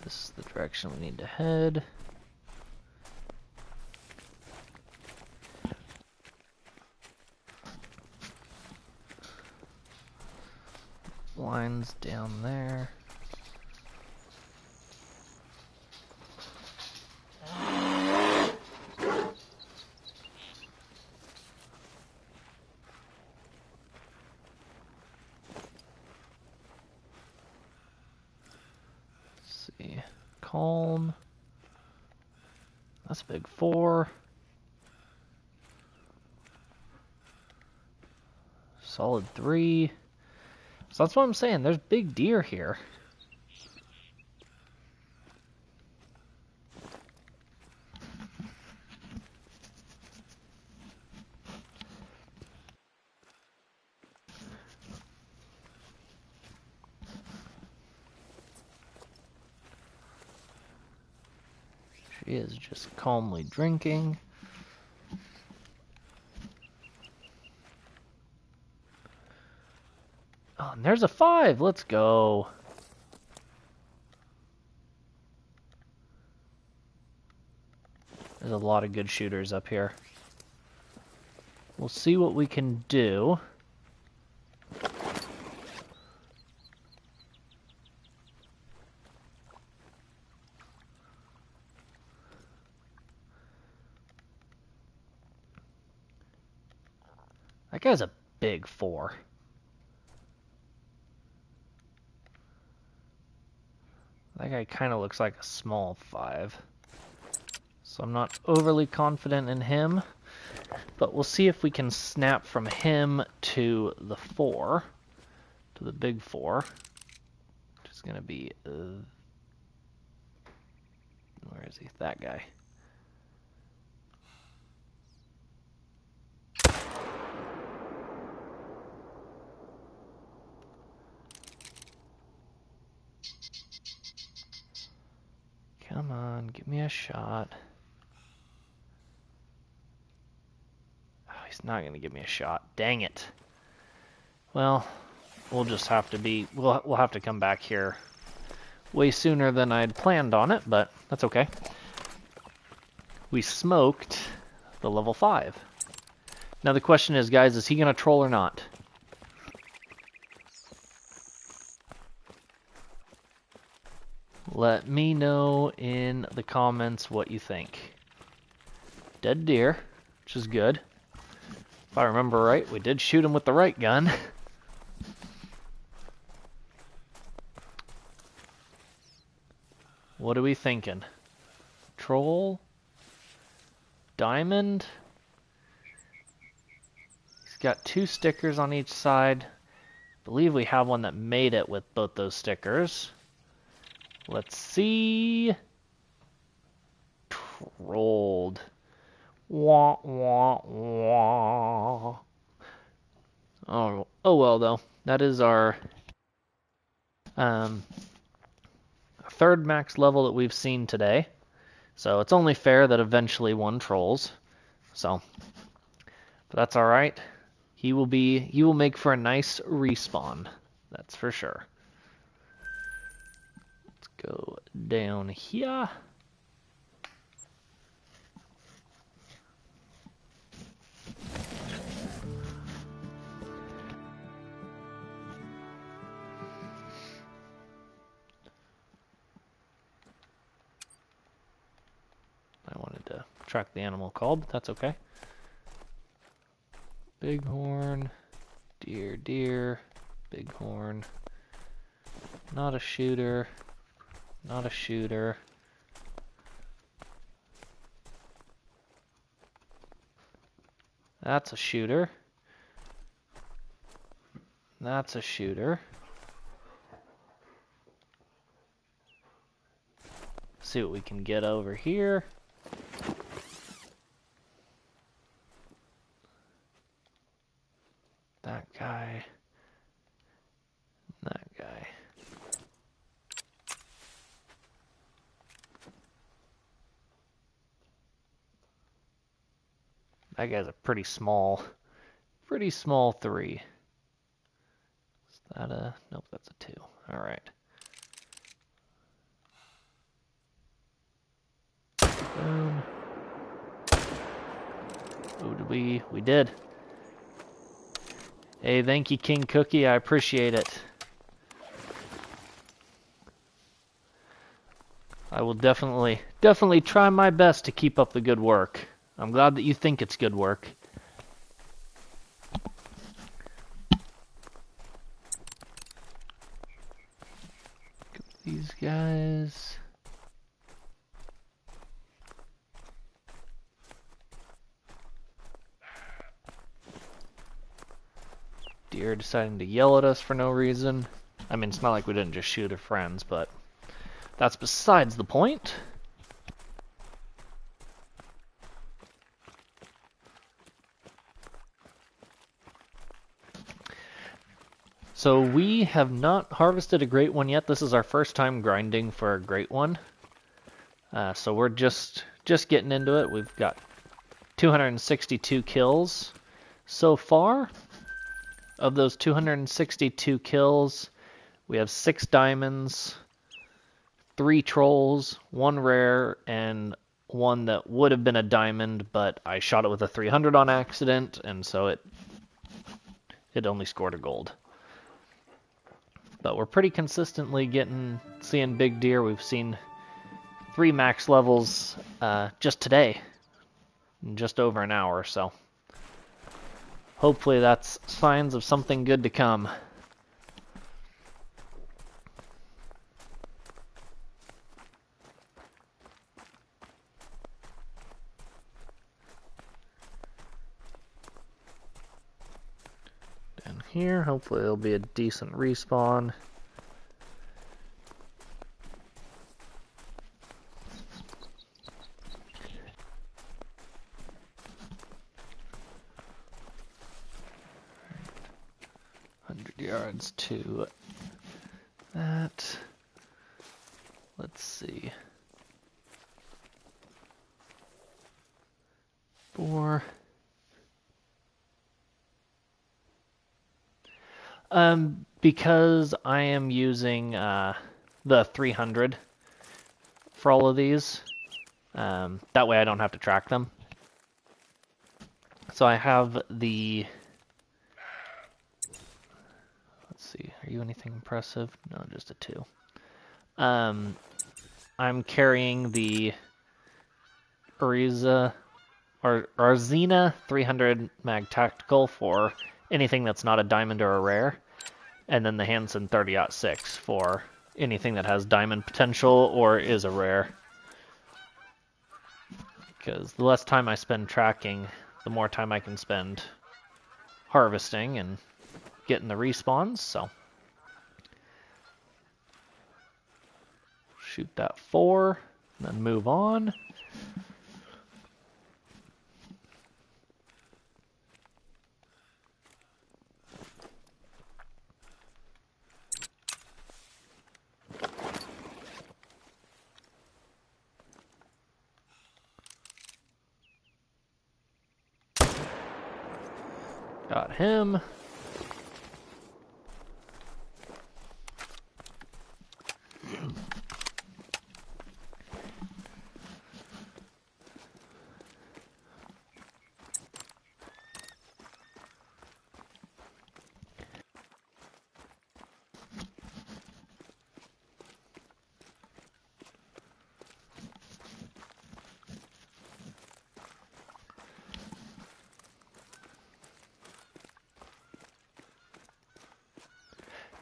Speaker 1: This is the direction we need to head. Lines down there. Calm. That's a big 4. Solid 3. So that's what I'm saying. There's big deer here. She is just calmly drinking. Oh, and there's a 5. Let's go. There's a lot of good shooters up here. We'll see what we can do. That guy's a big 4. That guy kind of looks like a small 5. So I'm not overly confident in him. But we'll see if we can snap from him to the 4. To the big 4. Which is going to be... where is he? That guy. Come on, give me a shot. Oh, he's not going to give me a shot. Dang it. Well, we'll just have to be... We'll have to come back here way sooner than I'd planned on it, but that's okay. We smoked the level 5. Now the question is, guys, is he going to troll or not? Let me know in the comments what you think. Dead deer, which is good. If I remember right, we did shoot him with the right gun. What are we thinking? Troll? Diamond? He's got 2 stickers on each side. I believe we have one that made it with both those stickers. Let's see. Trolled. Wah, wah, wah. Oh well, though. That is our 3rd max level that we've seen today. So it's only fair that eventually one trolls. So, but that's all right. He will make for a nice respawn. That's for sure. Let's go down here. I wanted to track the animal called, but that's okay. Bighorn, deer, deer, bighorn. Not a shooter. Not a shooter. That's a shooter. That's a shooter. See what we can get over here. That guy. That guy. That guy's a pretty small 3. Is that a... Nope, that's a 2. All right. Boom. Oh, did we? We did. Hey, thank you, King Cookie. I appreciate it. I will definitely try my best to keep up the good work. I'm glad that you think it's good work. These guys. Deer deciding to yell at us for no reason. I mean, it's not like we didn't just shoot our friends, but that's besides the point. So we have not harvested a great one yet. This is our first time grinding for a great one. So we're just getting into it. We've got 262 kills so far. Of those 262 kills, we have 6 diamonds, 3 trolls, 1 rare, and 1 that would have been a diamond, but I shot it with a 300 on accident, and so it only scored a gold. But we're pretty consistently seeing big deer. We've seen 3 max levels just today, in just over an hour, so Hopefully that's signs of something good to come. Down here, hopefully it'll be a decent respawn. Yards to that. Let's see. 4. Because I am using the 300 for all of these, that way I don't have to track them. So I have the... See, are you anything impressive? No, just a 2. I'm carrying the Arzina 300 mag tactical for anything that's not a diamond or a rare, and then the Hansen 30-06 for anything that has diamond potential or is a rare. Because the less time I spend tracking, the more time I can spend harvesting and getting the respawns, so shoot that 4, and then move on. Got him.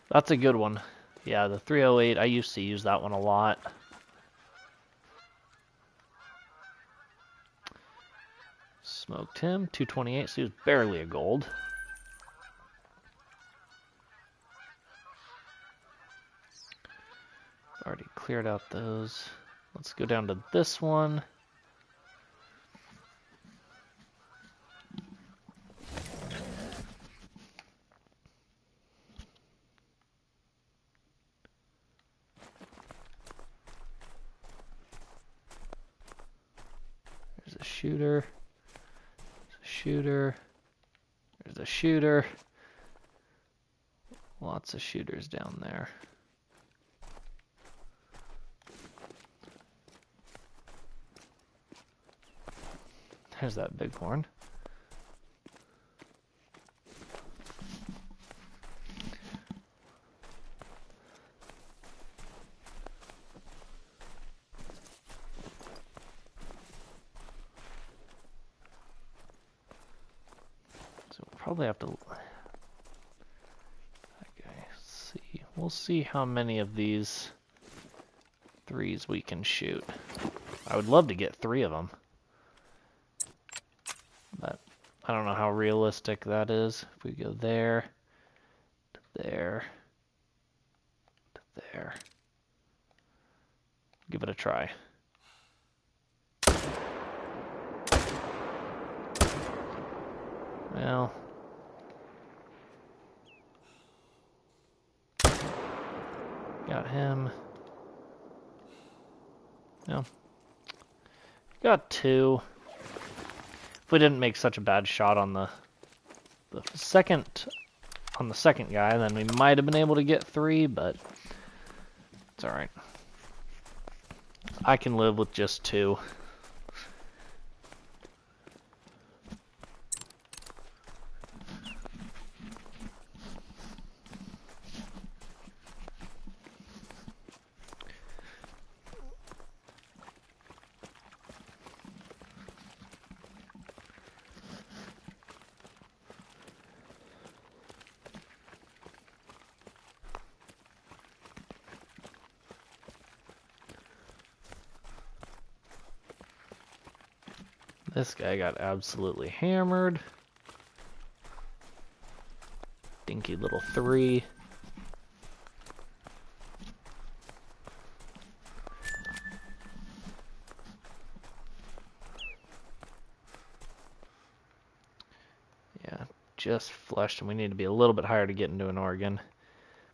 Speaker 1: That's a good one. Yeah, the 308, I used to use that one a lot. Smoked him, 228, so he was barely a gold. Already cleared out those. Let's go down to this one. There's a shooter. There's a shooter. There's a shooter. Lots of shooters down there. There's that bighorn. So we'll probably have to... Okay, see. We'll see how many of these 3s we can shoot. I would love to get 3 of them. But I don't know how realistic that is. If we go there, to there, to there. Give it a try. Well, got him. No. Got 2. If we didn't make such a bad shot on the second guy, then we might have been able to get 3, but it's alright. I can live with just 2. This guy got absolutely hammered. Dinky little 3. Yeah, just flushed, and we need to be a little bit higher to get into an organ.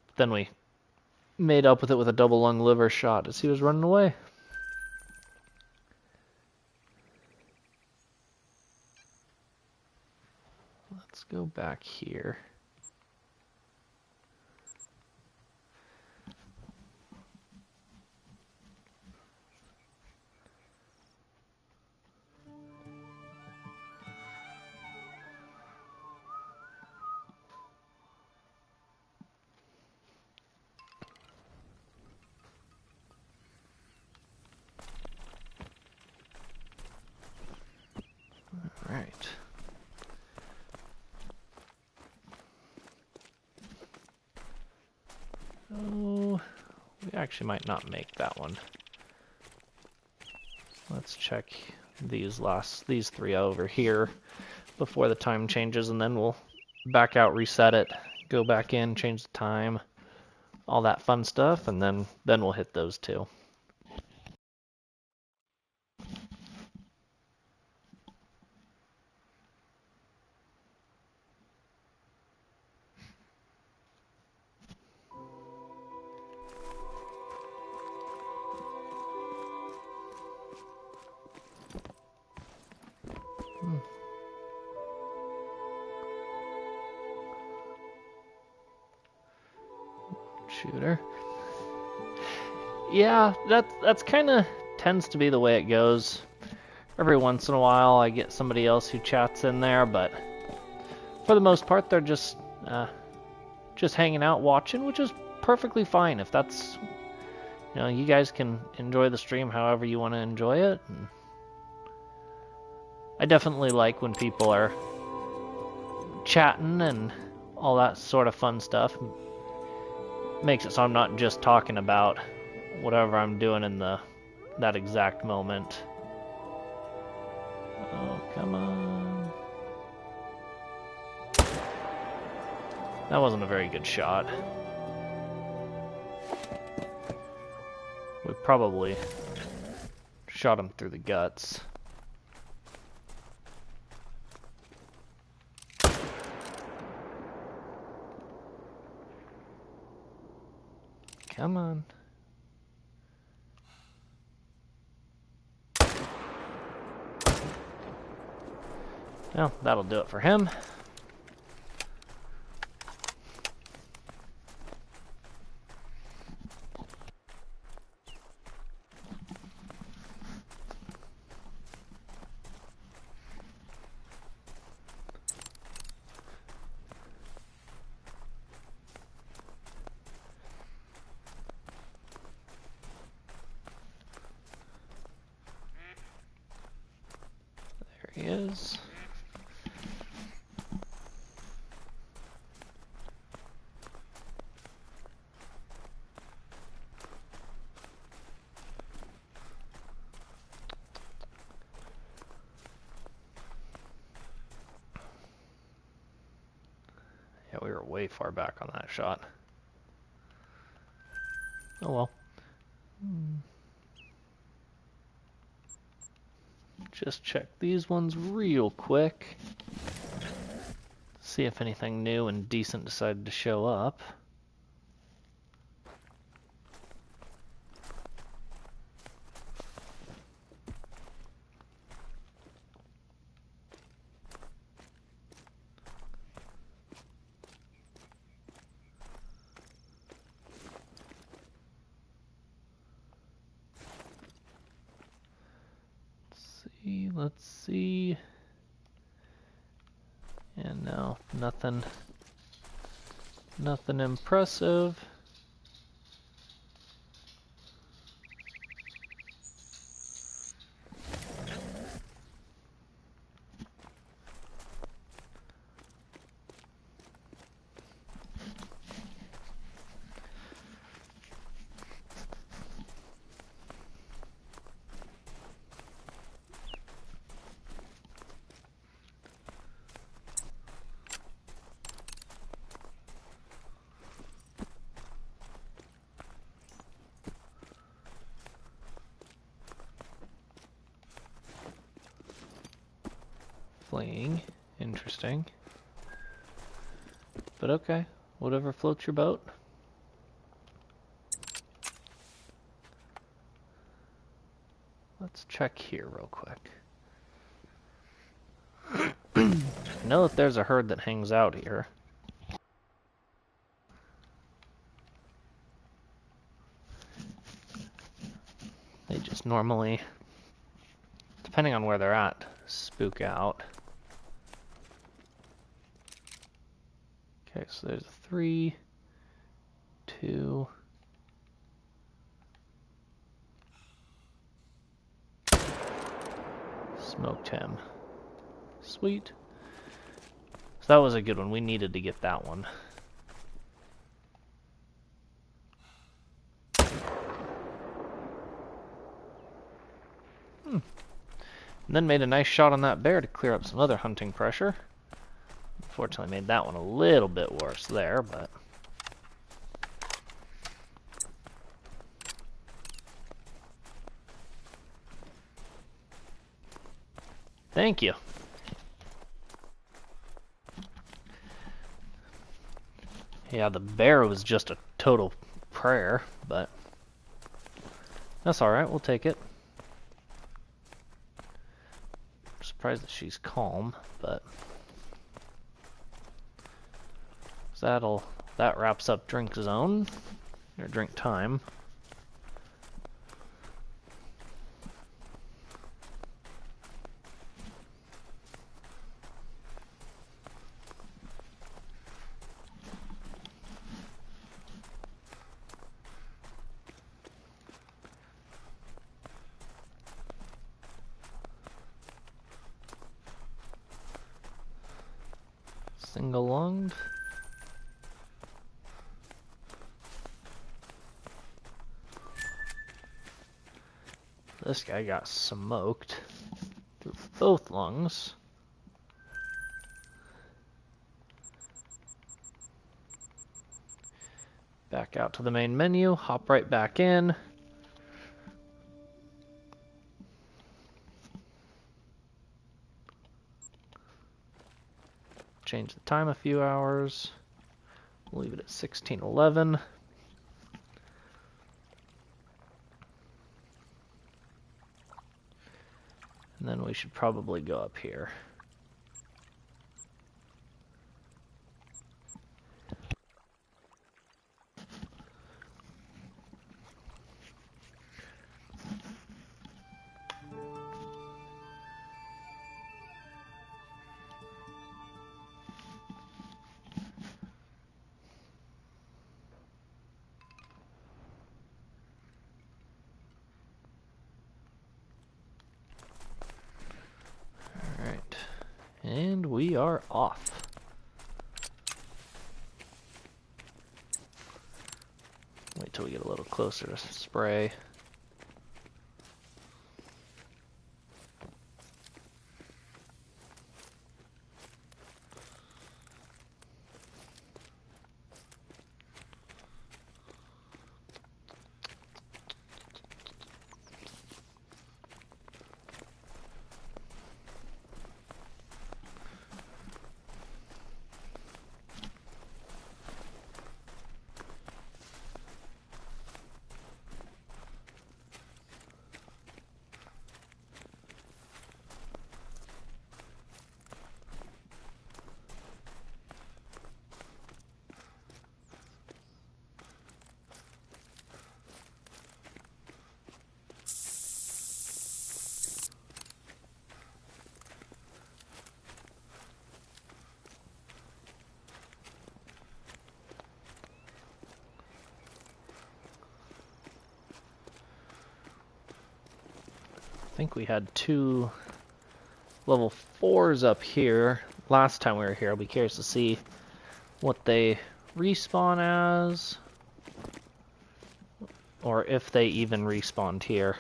Speaker 1: But then we made up with it with a double lung liver shot as he was running away. Let's go back here. All right. Oh, we actually might not make that one. Let's check these 3 over here before the time changes, and then we'll back out, reset it, go back in, change the time, all that fun stuff, and then we'll hit those 2. Shooter. Yeah, that's kind of tends to be the way it goes. Every once in a while I get somebody else who chats in there, but for the most part they're just hanging out watching, which is perfectly fine. If that's, you guys can enjoy the stream however you want to enjoy it. And I definitely like when people are chatting and all that sort of fun stuff. Makes it so I'm not just talking about whatever I'm doing in that exact moment. Oh, come on. That wasn't a very good shot. We probably shot him through the guts. Come on. Well, that'll do it for him. There he is. Yeah, we were way far back on that shot. Oh well. Just check these ones real quick. See if anything new and decent decided to show up. Let's see. And no, nothing impressive. clinging. Interesting. But okay, whatever floats your boat. Let's check here real quick. I know that there's a herd that hangs out here. They just normally, depending on where they're at, spook out. Okay, so there's 3, 2. Smoked him. Sweet. So that was a good one. We needed to get that one. And then made a nice shot on that bear to clear up some other hunting pressure. Unfortunately made that one a little bit worse there, but... Thank you. Yeah, the bear was just a total prayer, but that's alright, we'll take it. I'm surprised that she's calm, but that wraps up drink zone, or drink time. Single lunged. This guy got smoked through both lungs. Back out to the main menu, hop right back in. Change the time a few hours. We'll leave it at 16:11. And then we should probably go up here. And we are off. Wait till we get a little closer to spray. I think we had 2 level 4s up here last time we were here. I'll be curious to see what they respawn as, or if they even respawned here.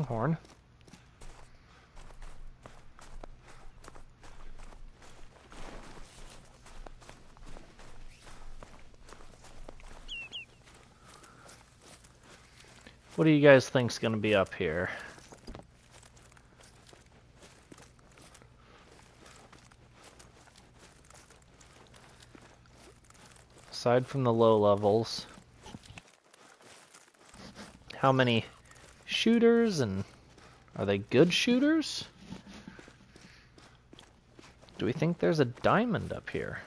Speaker 1: pronghorn. What do you guys think's gonna be up here? Aside from the low levels, how many shooters, and are they good shooters? Do we think there's a diamond up here?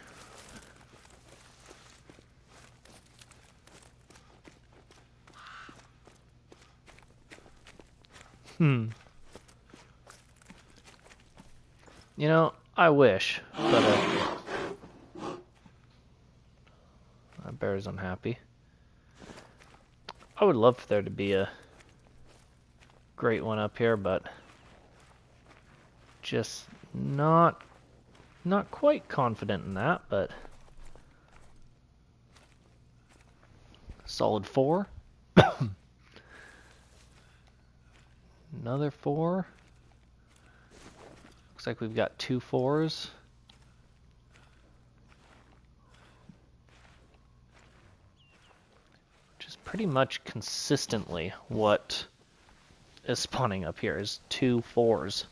Speaker 1: You know, I wish, but my bear's unhappy. I would love for there to be a great one up here, but just not quite confident in that, but solid 4. Another 4. Looks like we've got 2 4s. Which is pretty much consistently what is spawning up here, is 2 4s.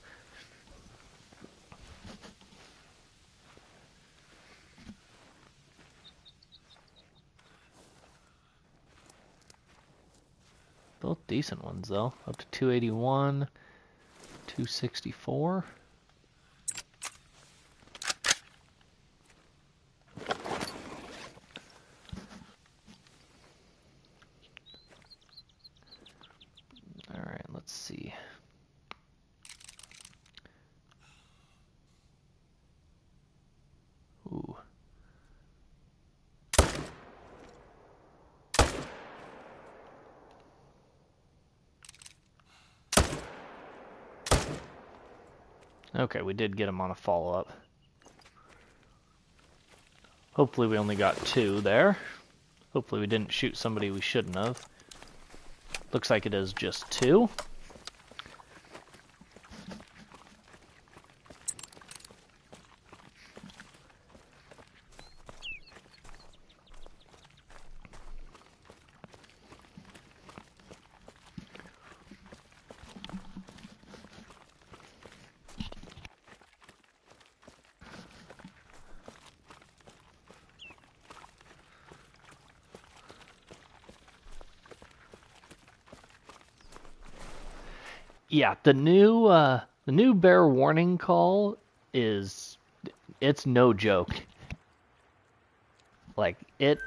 Speaker 1: Both decent ones, though. Up to 281, 264. Alright, let's see. Ooh. Okay, we did get him on a follow-up. Hopefully we only got 2 there. Hopefully we didn't shoot somebody we shouldn't have. Looks like it is just 2. Yeah, the new bear warning call it's no joke. Like it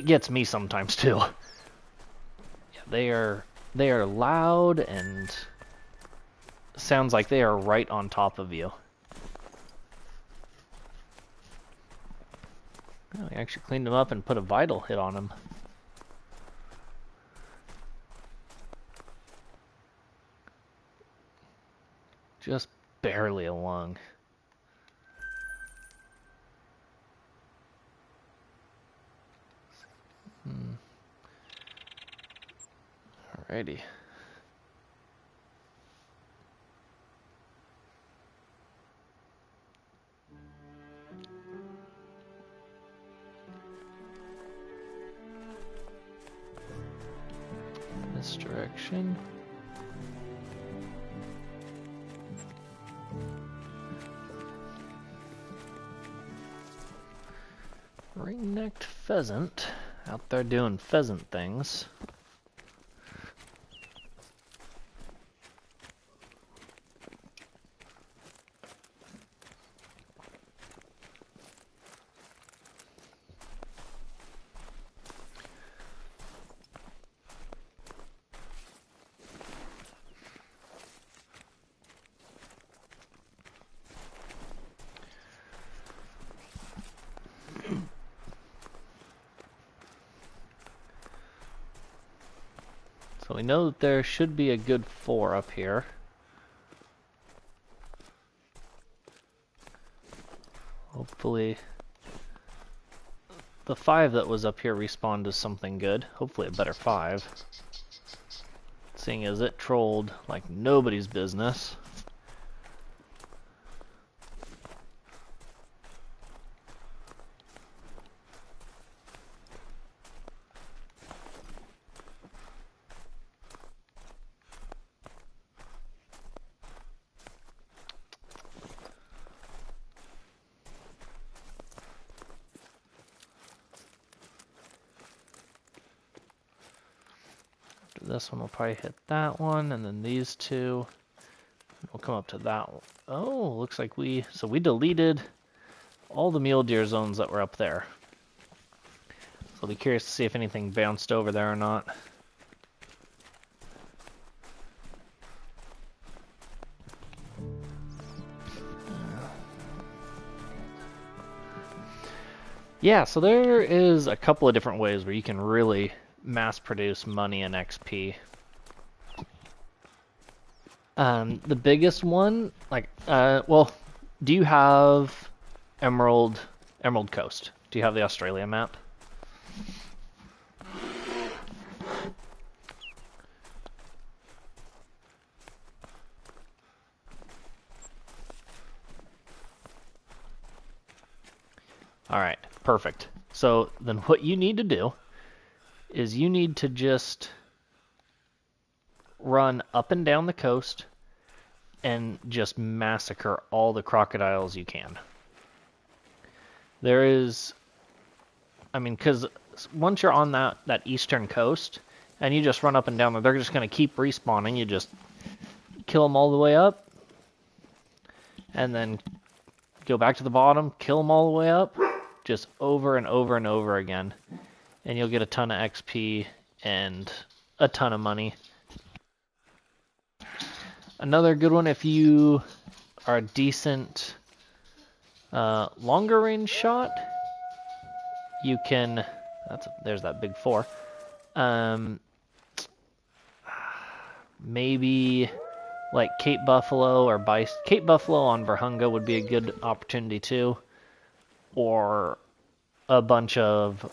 Speaker 1: gets me sometimes too. Yeah, they are loud and sounds like they are right on top of you. Oh, I actually cleaned them up and put a vital hit on them. Just barely a lung. Alrighty. This direction. Ring-necked pheasant out there doing pheasant things. So we know that there should be a good 4 up here. Hopefully the 5 that was up here respawned to something good. Hopefully a better 5. seeing as it trolled like nobody's business. This one will probably hit that one, and then these two will come up to that one. Oh, looks like we deleted all the mule deer zones that were up there. So I'll be curious to see if anything bounced over there or not. Yeah, so there is a couple of different ways where you can really mass produce money and XP. The biggest one, like, well, do you have Emerald Coast? Do you have the Australia map? All right, perfect. So then what you need to do is you need to just run up and down the coast and just massacre all the crocodiles you can. There is, I mean, because once you're on that eastern coast and you just run up and down there, they're just going to keep respawning. You just kill them all the way up and then go back to the bottom, kill them all the way up, just over and over and over again. And you'll get a ton of XP and a ton of money. Another good one, if you are a decent longer range shot, you can, there's that big 4. Maybe like Cape Buffalo or Cape Buffalo on Virunga would be a good opportunity too. Or a bunch of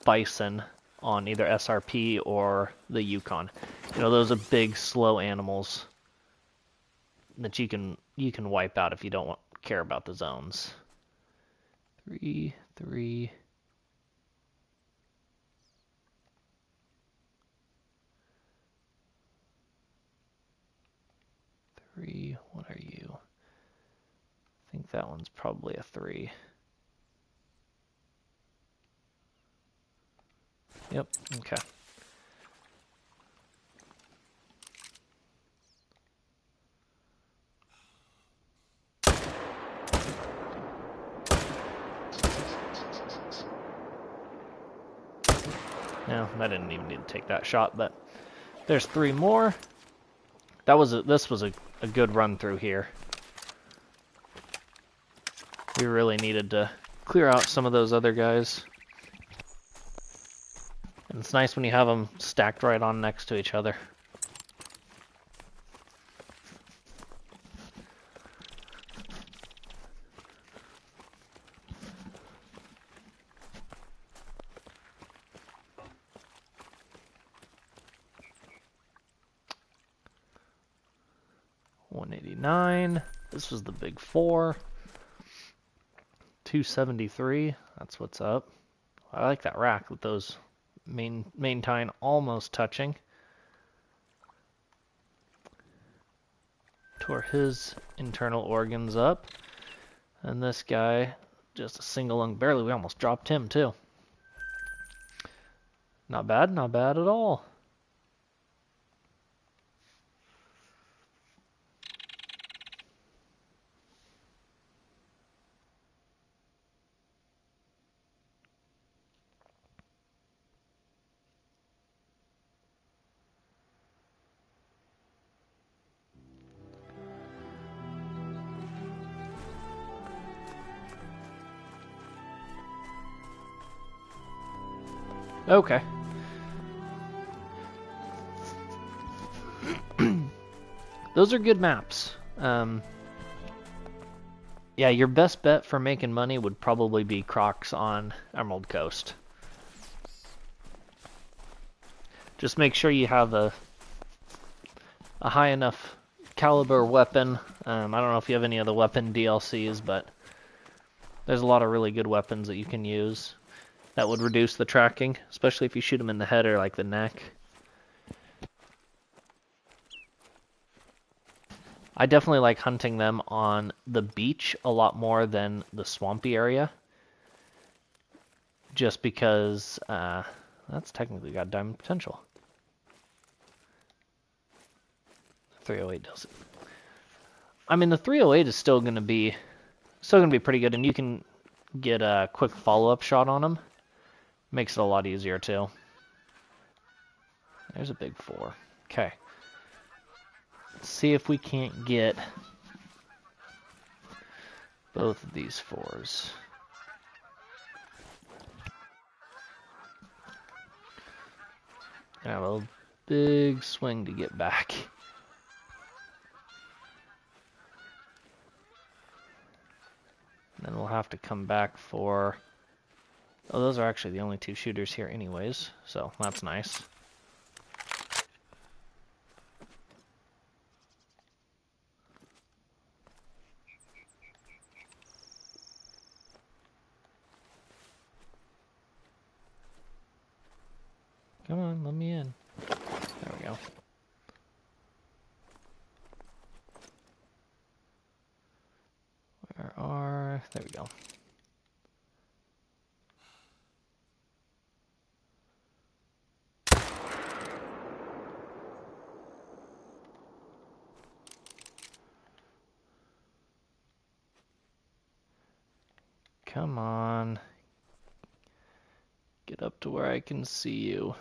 Speaker 1: bison on either SRP or the Yukon. You know, those are big, slow animals that you can wipe out if you don't care about the zones. 3, 3. What are you? I think that one's probably a 3. Yep, okay. No, I didn't even need to take that shot, but there's 3 more. This was a good run through here. We really needed to clear out some of those other guys. And it's nice when you have them stacked right on next to each other. $189. This was the big 4. $273. That's what's up. I like that rack with those main tine almost touching. Tore his internal organs up. And this guy, just a single lung, barely. We almost dropped him too. Not bad at all. Okay. Those are good maps. Yeah, your best bet for making money would probably be Crocs on Emerald Coast. Just make sure you have a high enough caliber weapon. I don't know if you have any other weapon DLCs, but there's a lot of really good weapons that you can use that would reduce the tracking, especially if you shoot them in the head or like the neck. I definitely like hunting them on the beach a lot more than the swampy area. Just because that's technically got diamond potential. 308 does it. I mean, the 308 is still gonna be pretty good, and you can get a quick follow-up shot on them. Makes it a lot easier too. There's a big 4. Okay. Let's see if we can't get both of these 4s. I have a big swing to get back. Then we'll have to come back for... Oh, those are actually the only 2 shooters here anyways, so that's nice. Come on, let me in. There we go. There we go. Come on. Get up to where I can see you.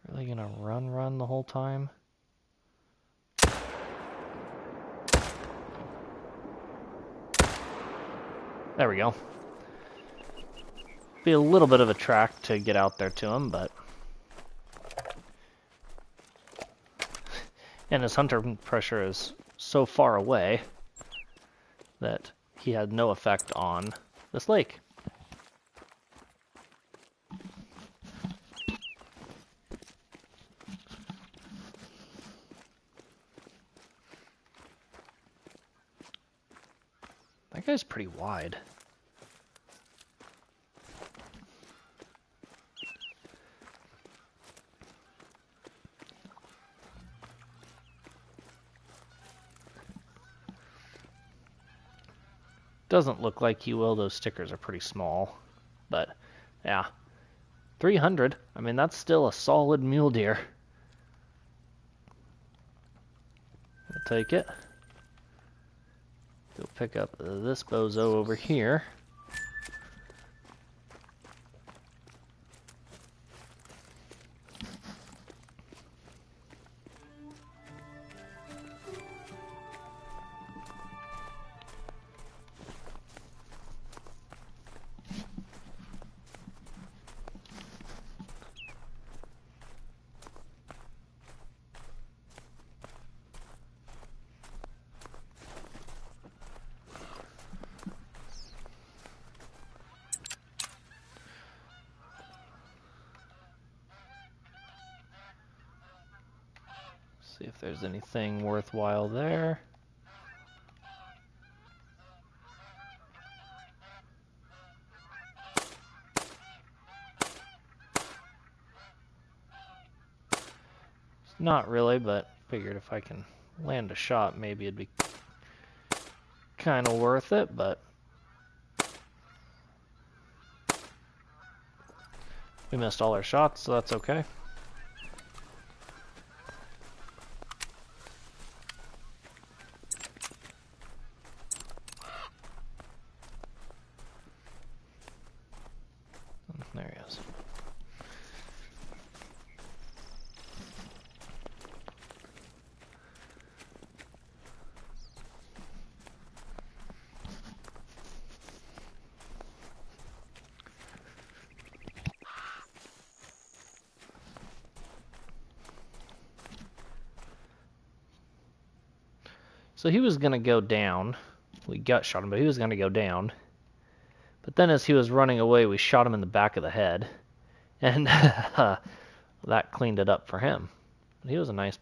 Speaker 1: Really gonna run the whole time? There we go. Be a little bit of a track to get out there to him, but... And his hunter pressure is so far away that he had no effect on this lake. That guy's pretty wide. Doesn't look like he will. Those stickers are pretty small. But, yeah. 300. I mean, that's still a solid mule deer. We'll take it. Go pick up this bozo over here. See if there's anything worthwhile there. Not really, but figured if I can land a shot, maybe it'd be kind of worth it, but we missed all our shots, so that's okay. There he is. So he was going to go down. We gut shot him, but he was going to go down. But then as he was running away, we shot him in the back of the head. And that cleaned it up for him. He was a nice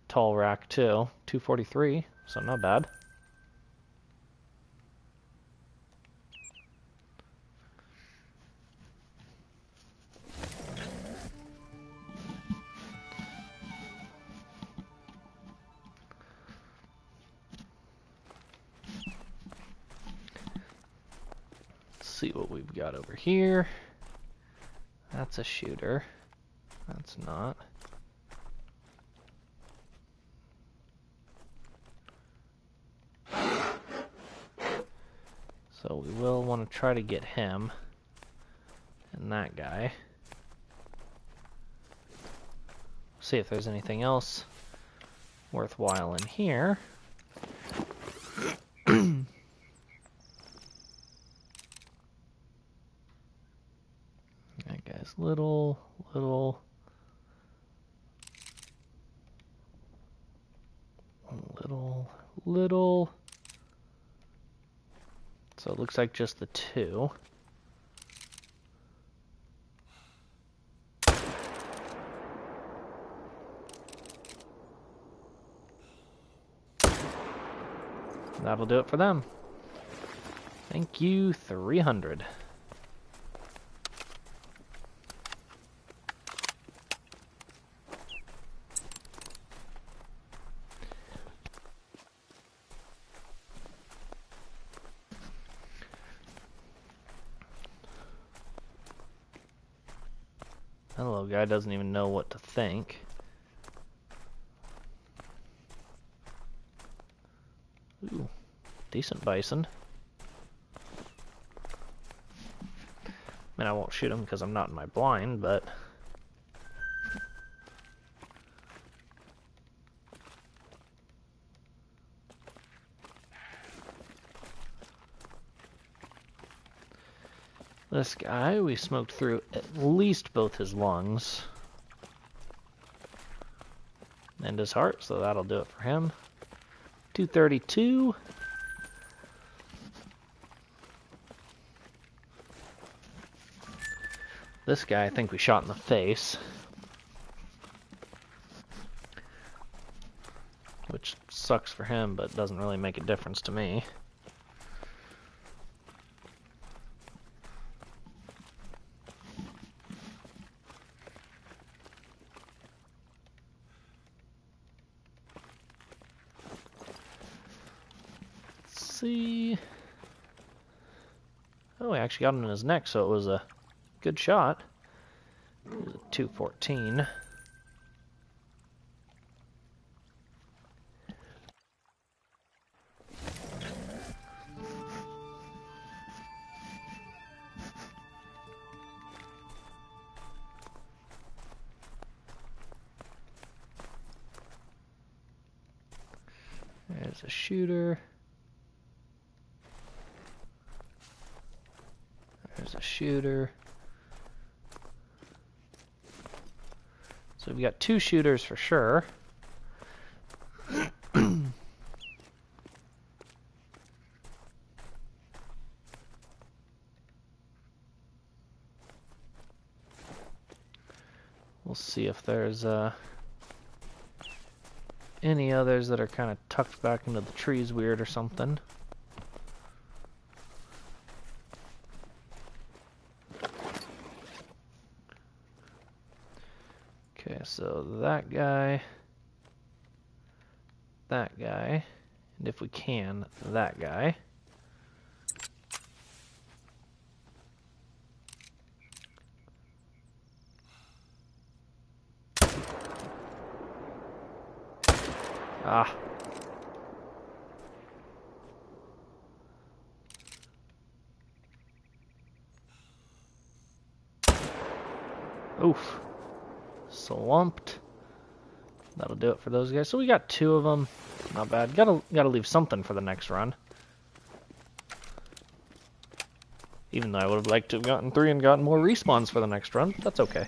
Speaker 1: tall rack too. 243, so not bad. See what we've got over here. That's a shooter. That's not. So we will want to try to get him and that guy. See if there's anything else worthwhile in here. That guy's little. So it looks like just the two. That'll do it for them. Thank you, 300. That little guy doesn't even know what to think. Ooh, decent bison. I mean, I won't shoot him because I'm not in my blind, but... This guy, we smoked through at least both his lungs. And his heart, so that'll do it for him. 232. This guy, I think we shot in the face. Which sucks for him, but doesn't really make a difference to me. See. Oh, we actually got him in his neck, so it was a good shot. It was a 214. There's a shooter. There's a shooter. So we've got two shooters for sure. We'll see if there's any others that are kind of tucked back into the trees weird or something. Okay, so that guy, and if we can, that guy. Ah. Oof. Slumped. That'll do it for those guys. So we got two of them. Not bad. Gotta leave something for the next run. Even though I would have liked to have gotten 3 and gotten more respawns for the next run. That's okay.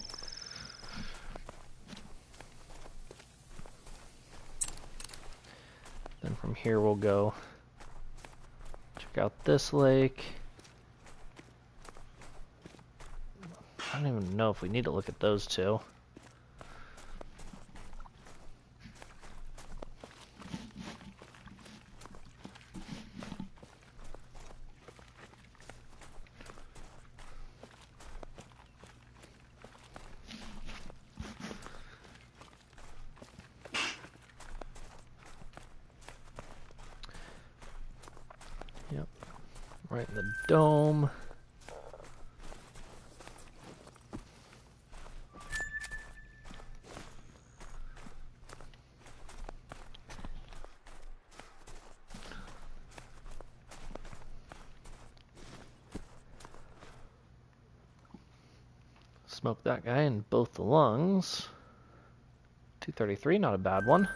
Speaker 1: Then from here we'll go check out this lake. I don't even know if we need to look at those two. Yep. Right in the dome. Smoke that guy in both the lungs. 233, not a bad one.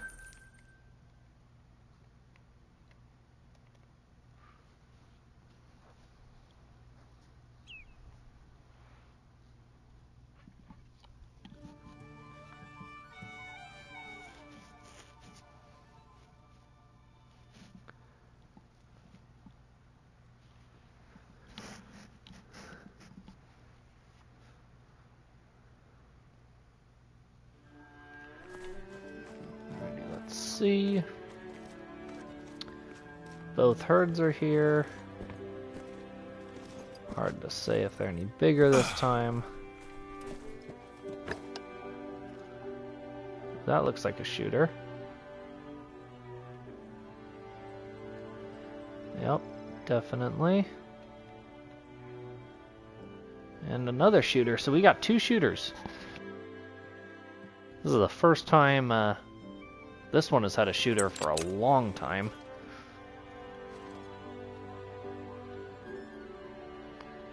Speaker 1: Alrighty, let's see. Both herds are here. Hard to say if they're any bigger this time. That looks like a shooter. Yep, definitely. And another shooter, so we got 2 shooters. This is the first time this one has had a shooter for a long time.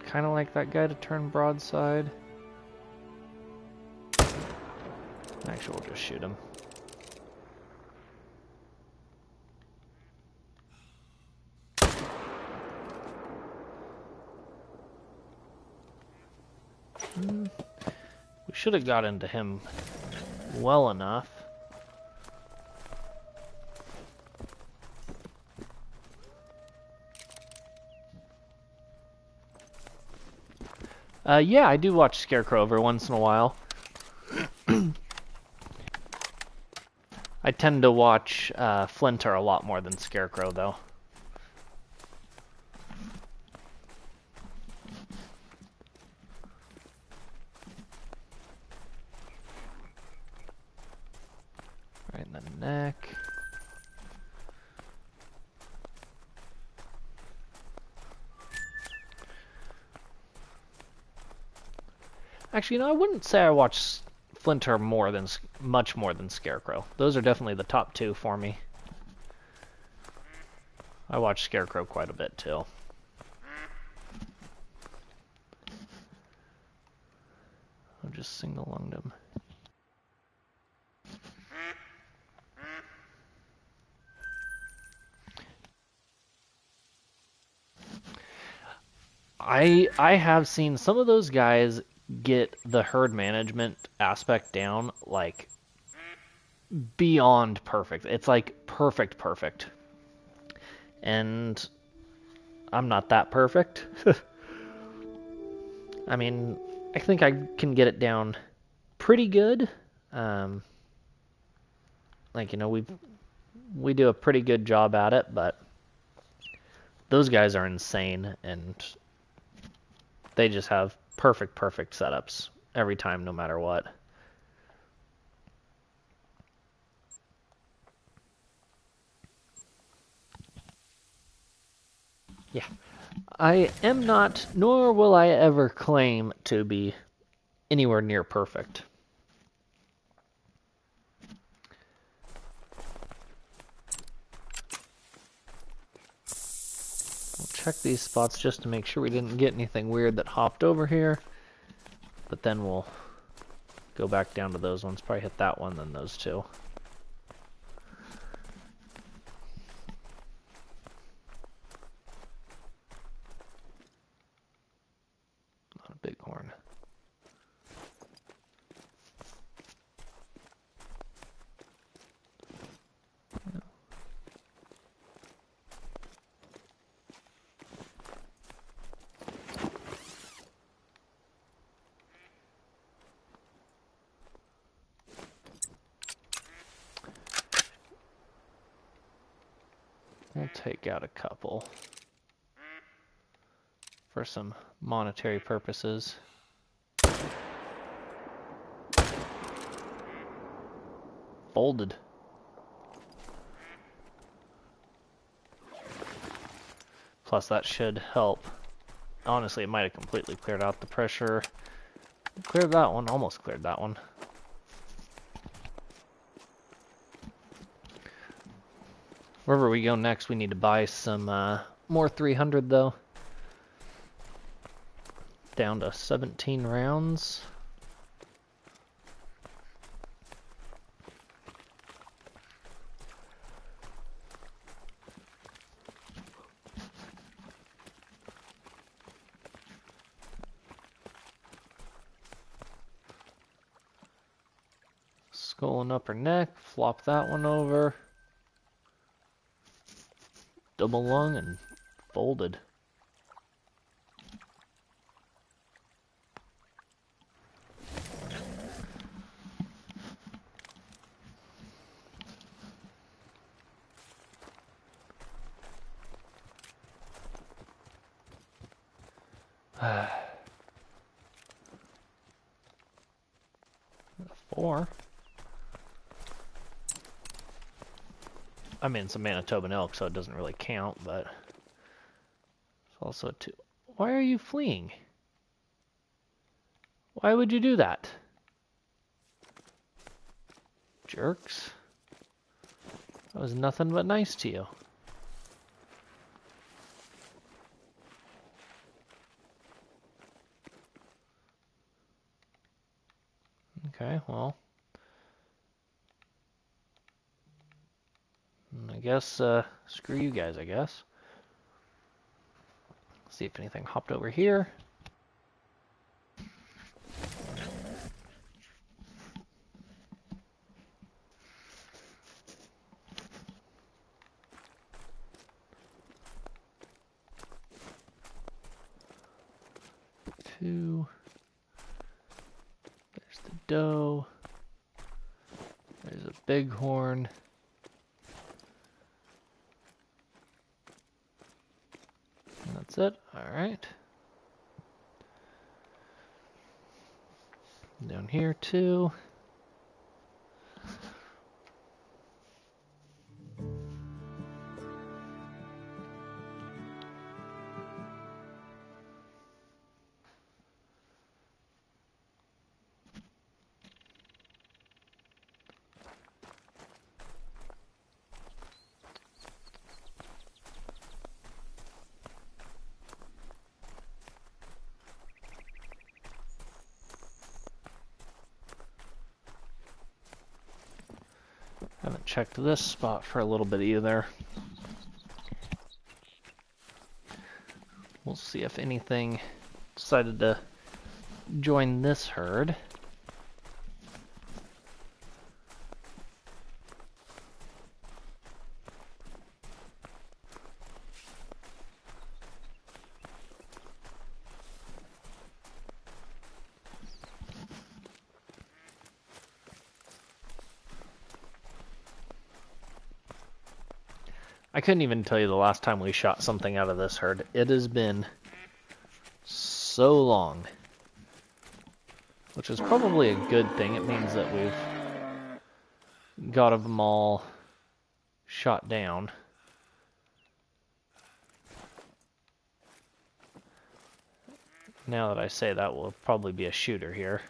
Speaker 1: Kind of like that guy to turn broadside. Actually, we'll just shoot him. We should have got into him well enough. Yeah, I do watch Scarecrow every once in a while. I tend to watch Flinter a lot more than Scarecrow, though. Right in the neck. Actually, you know, I wouldn't say I watch Flinter much more than Scarecrow. Those are definitely the top 2 for me. I watch Scarecrow quite a bit too. I'll just single-lunged him. I have seen some of those guys get the herd management aspect down like beyond perfect. It's like perfect. And I'm not that perfect. I mean, I think I can get it down pretty good. Like, you know, we do a pretty good job at it, but those guys are insane, and they just have perfect setups every time, no matter what. Yeah. I am not, nor will I ever claim to be anywhere near perfect. We'll check these spots just to make sure we didn't get anything weird that hopped over here. But then we'll go back down to those ones. Probably hit that one, then those 2. Not a bighorn. We'll take out a couple for some monetary purposes. Folded. Plus that should help. Honestly, it might have completely cleared out the pressure. Cleared that one, almost cleared that one. Wherever we go next, we need to buy some more 300 though. Down to 17 rounds. Skull and upper neck, flop that one over. Double lung and folded. Four. I mean, it's a Manitoban elk, so it doesn't really count, but it's also a 2. Why are you fleeing? Why would you do that? Jerks. I was nothing but nice to you. Okay, well. I guess, screw you guys, I guess. See if anything hopped over here. Two. There's the doe. There's a bighorn. And that's it. Alright. Down here too. Haven't checked this spot for a little bit either. We'll see if anything decided to join this herd. I couldn't even tell you the last time we shot something out of this herd. It has been so long. Which is probably a good thing. It means that we've got them all shot down. Now that I say that, we'll probably be a shooter here.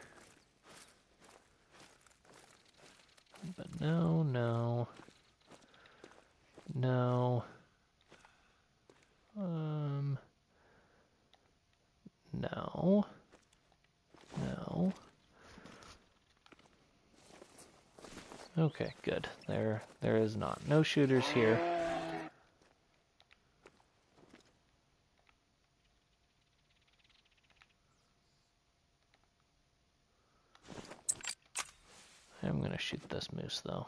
Speaker 1: But no, no. No. No. No. Okay, good. There is not. No shooters here. I'm gonna shoot this moose though.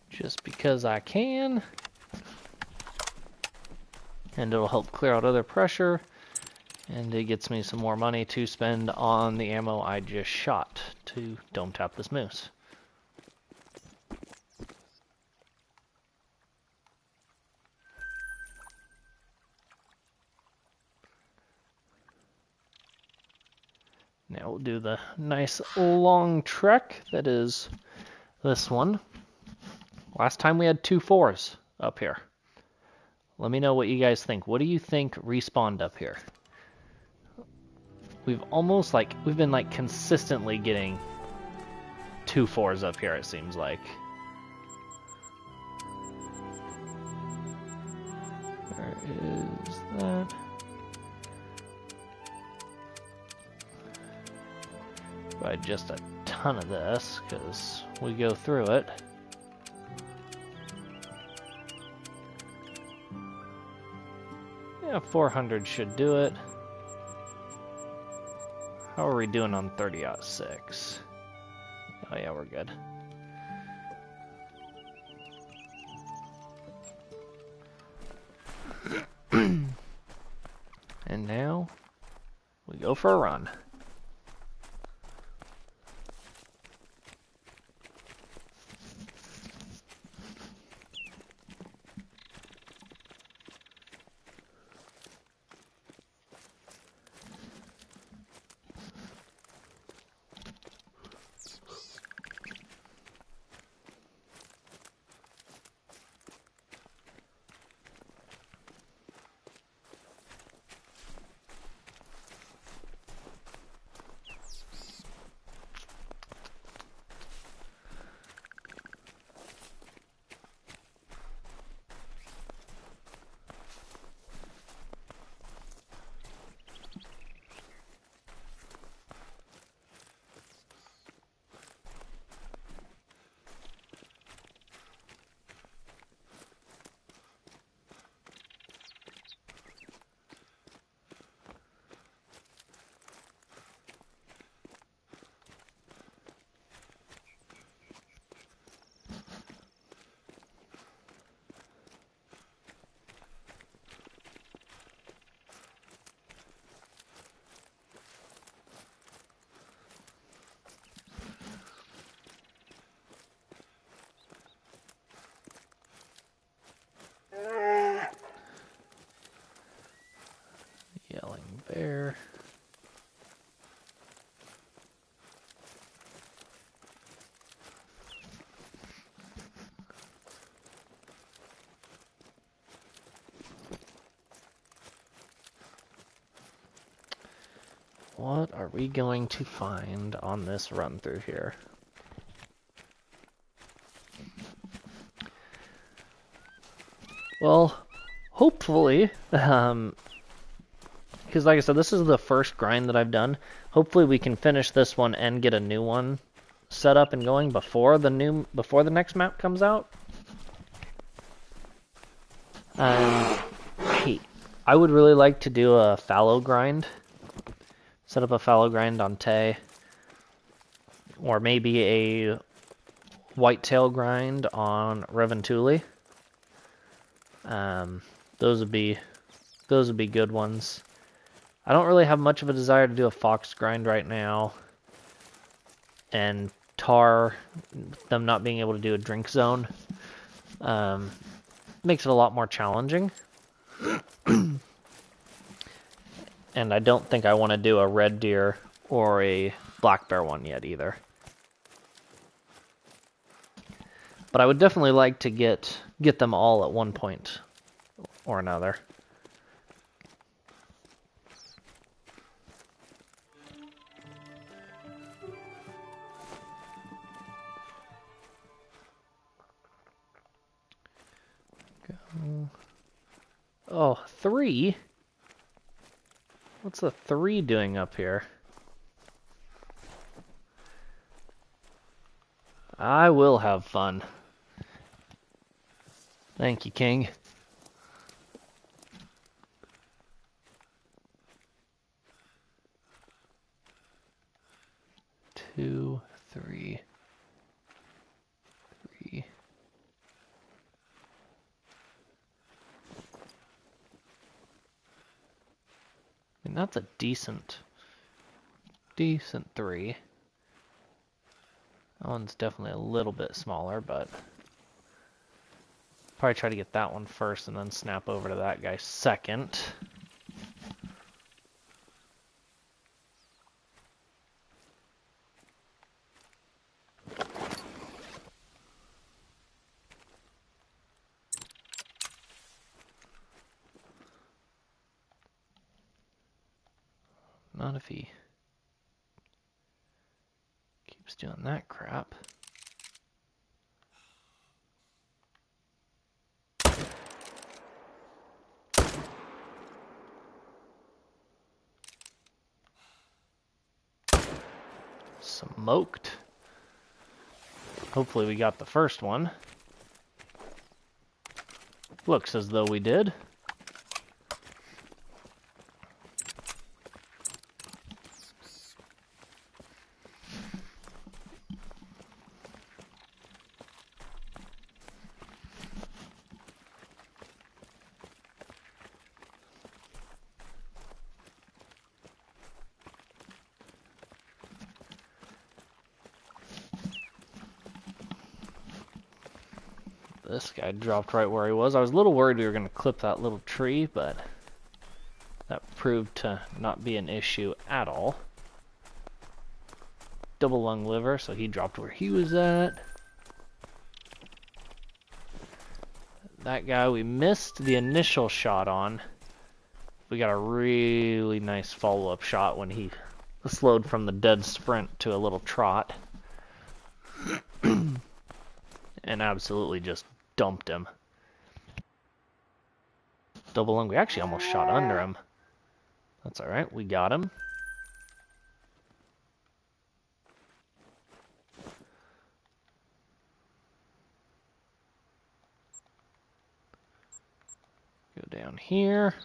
Speaker 1: Just because I can. And it'll help clear out other pressure. And it gets me some more money to spend on the ammo I just shot to dome tap this moose. Now we'll do the nice long trek that is this one. Last time we had 2 4s up here. Let me know what you guys think. What do you think respawned up here? We've been like consistently getting 2 4s up here, it seems like. Where is that? Buy just a ton of this because we go through it. Yeah, 400 should do it. How are we doing on 30-06? Oh yeah, we're good. And now we go for a run. Yelling bear. What are we going to find on this run through here? Well, hopefully, because like I said, this is the first grind that I've done. Hopefully we can finish this one and get a new one set up and going before the next map comes out. Hey, I would really like to do a fallow grind. Set up a fallow grind on Tay. Or maybe a whitetail grind on Reventuli. Those would be good ones. I don't really have much of a desire to do a fox grind right now. And tar, them not being able to do a drink zone, makes it a lot more challenging. And I don't think I want to do a red deer or a black bear one yet either. But I would definitely like to get them all at one point or another. Go. Oh, 3? What's the 3 doing up here? I will have fun. Thank you, King. Two, three. And that's a decent 3. That one's definitely a little bit smaller, but probably try to get that one first and then snap over to that guy second. Not if he keeps doing that crap. Smoked. Hopefully we got the first one. Looks as though we did. This guy dropped right where he was. I was a little worried we were going to clip that little tree, but that proved to not be an issue at all. Double lung liver, so he dropped where he was at. That guy we missed the initial shot on. We got a really nice follow-up shot when he slowed from the dead sprint to a little trot. And absolutely just dumped him. Double lung, we actually almost shot under him. That's alright, we got him. Go down here.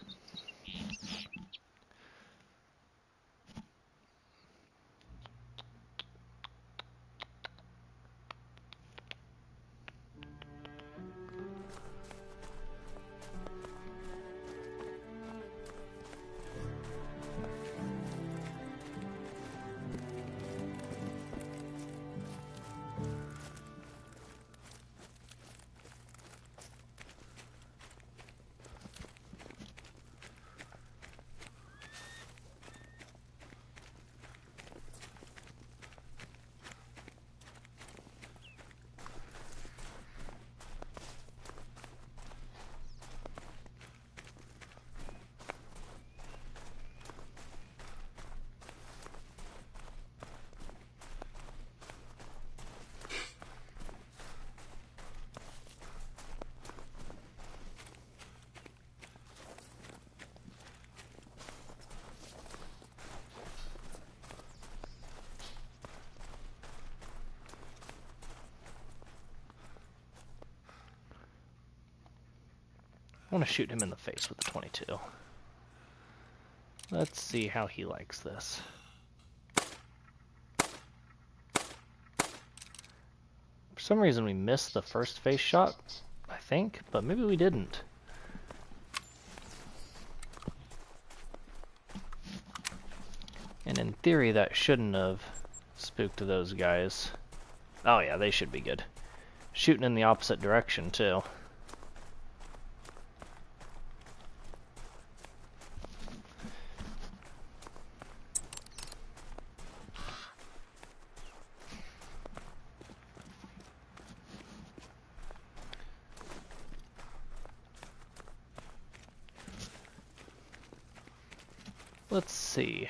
Speaker 1: I want to shoot him in the face with the 22. Let's see how he likes this. For some reason we missed the first face shot, I think, but maybe we didn't. And in theory that shouldn't have spooked those guys. Oh yeah, they should be good. Shooting in the opposite direction too. Let's see.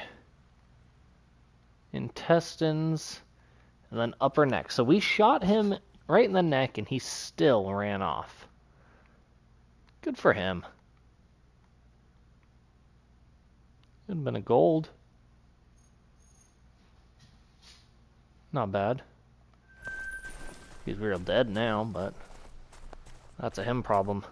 Speaker 1: Intestines, and then upper neck. So we shot him right in the neck, and he still ran off. Good for him. Could have been a gold. Not bad. He's real dead now, but that's a him problem.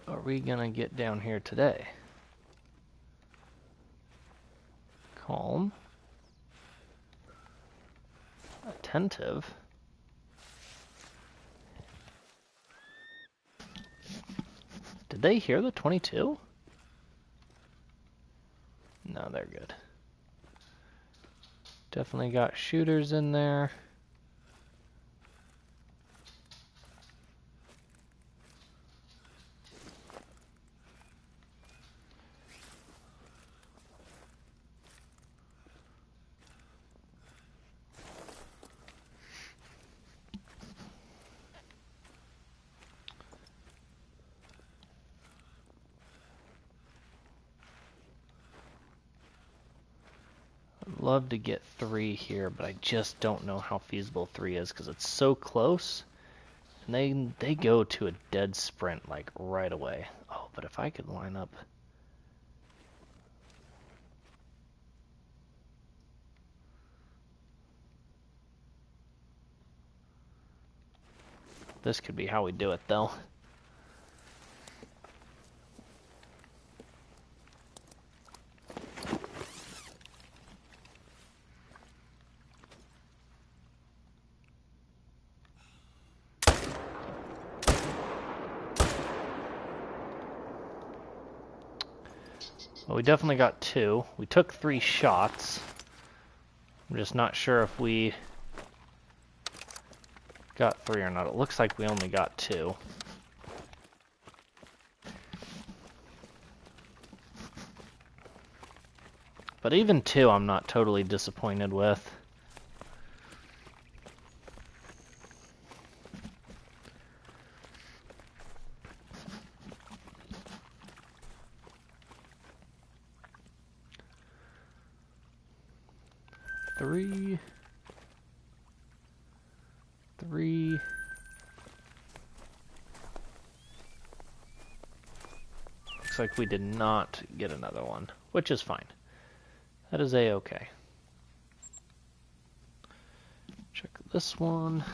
Speaker 1: What are we gonna get down here today? Calm. Attentive. Did they hear the 22? No, they're good. Definitely got shooters in there. Love to get 3 here, but I just don't know how feasible 3 is because it's so close, and they go to a dead sprint like right away. Oh, but if I could line up. This could be how we do it though. Well, we definitely got 2. We took 3 shots. I'm just not sure if we got 3 or not. It looks like we only got 2. But even 2 I'm not totally disappointed with. Three. Looks like we did not get another one, which is fine. That is a-okay. Check this one.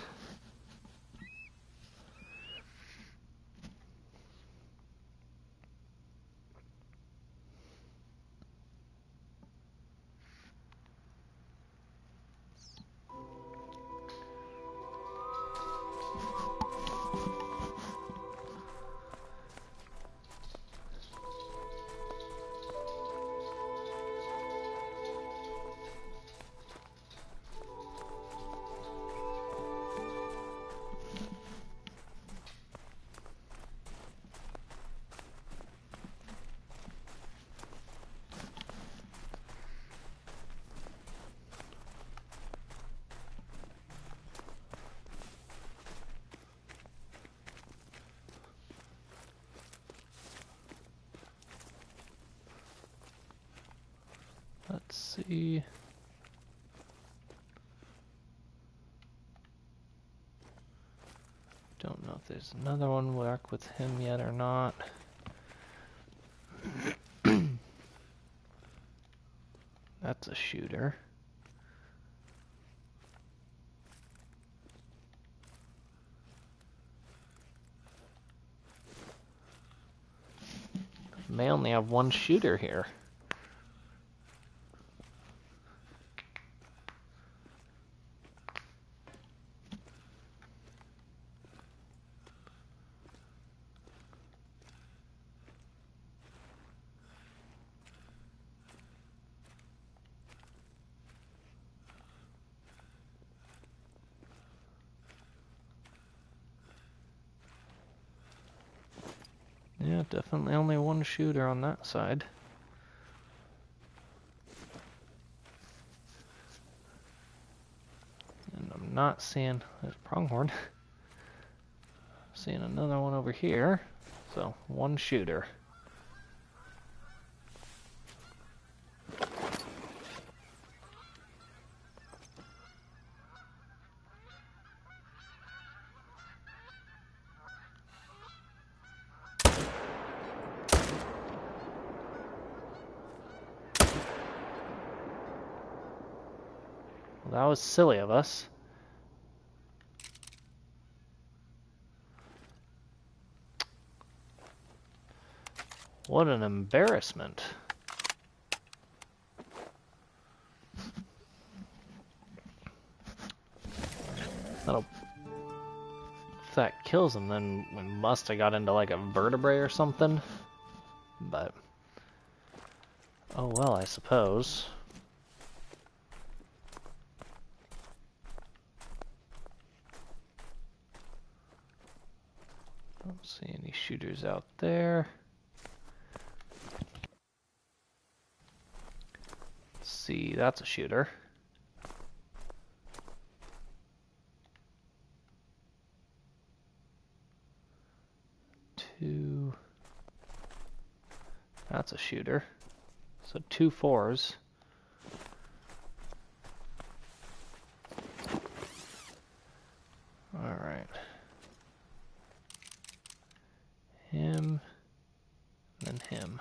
Speaker 1: Let's see. Don't know if there's another one back with him yet or not. That's a shooter. May only have one shooter here. Yeah, definitely only one shooter on that side. And I'm not seeing, there's pronghorn. Seeing another one over here. So, one shooter. Well, that was silly of us. What an embarrassment. That'll... If that kills him, then we must have got into like a vertebrae or something. But... oh well, I suppose. Don't see any shooters out there. Let's see, that's a shooter. Two. That's a shooter. So 2 4s. All right. Him, and then him.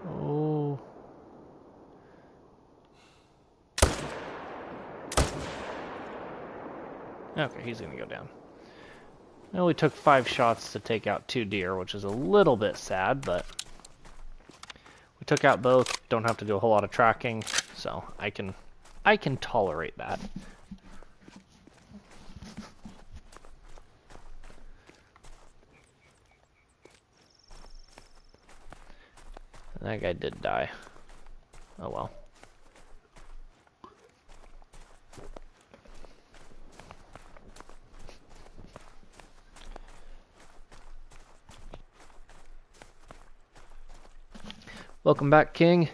Speaker 1: Oh. Okay, he's gonna go down. It only took 5 shots to take out 2 deer, which is a little bit sad, but we took out both. Don't have to do a whole lot of tracking, so I can tolerate that. And that guy did die. Oh well. Welcome back, King.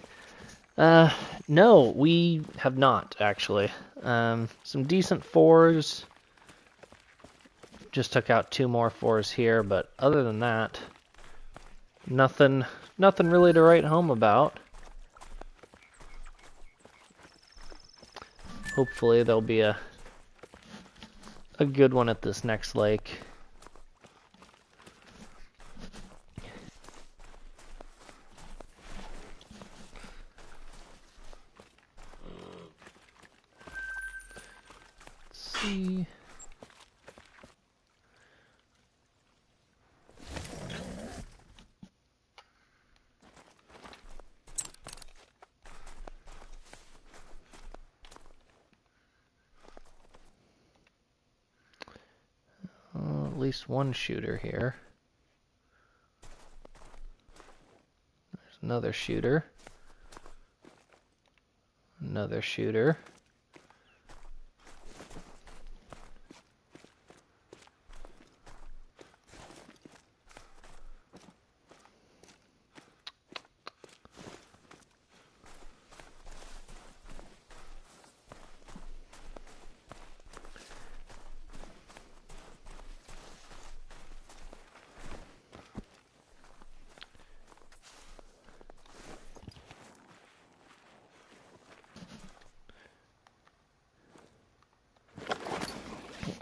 Speaker 1: No, we have not, actually. Some decent 4s. Just took out 2 more 4s here, but other than that, nothing really to write home about. Hopefully there'll be a good one at this next lake. See. At least one shooter here. There's another shooter. Another shooter.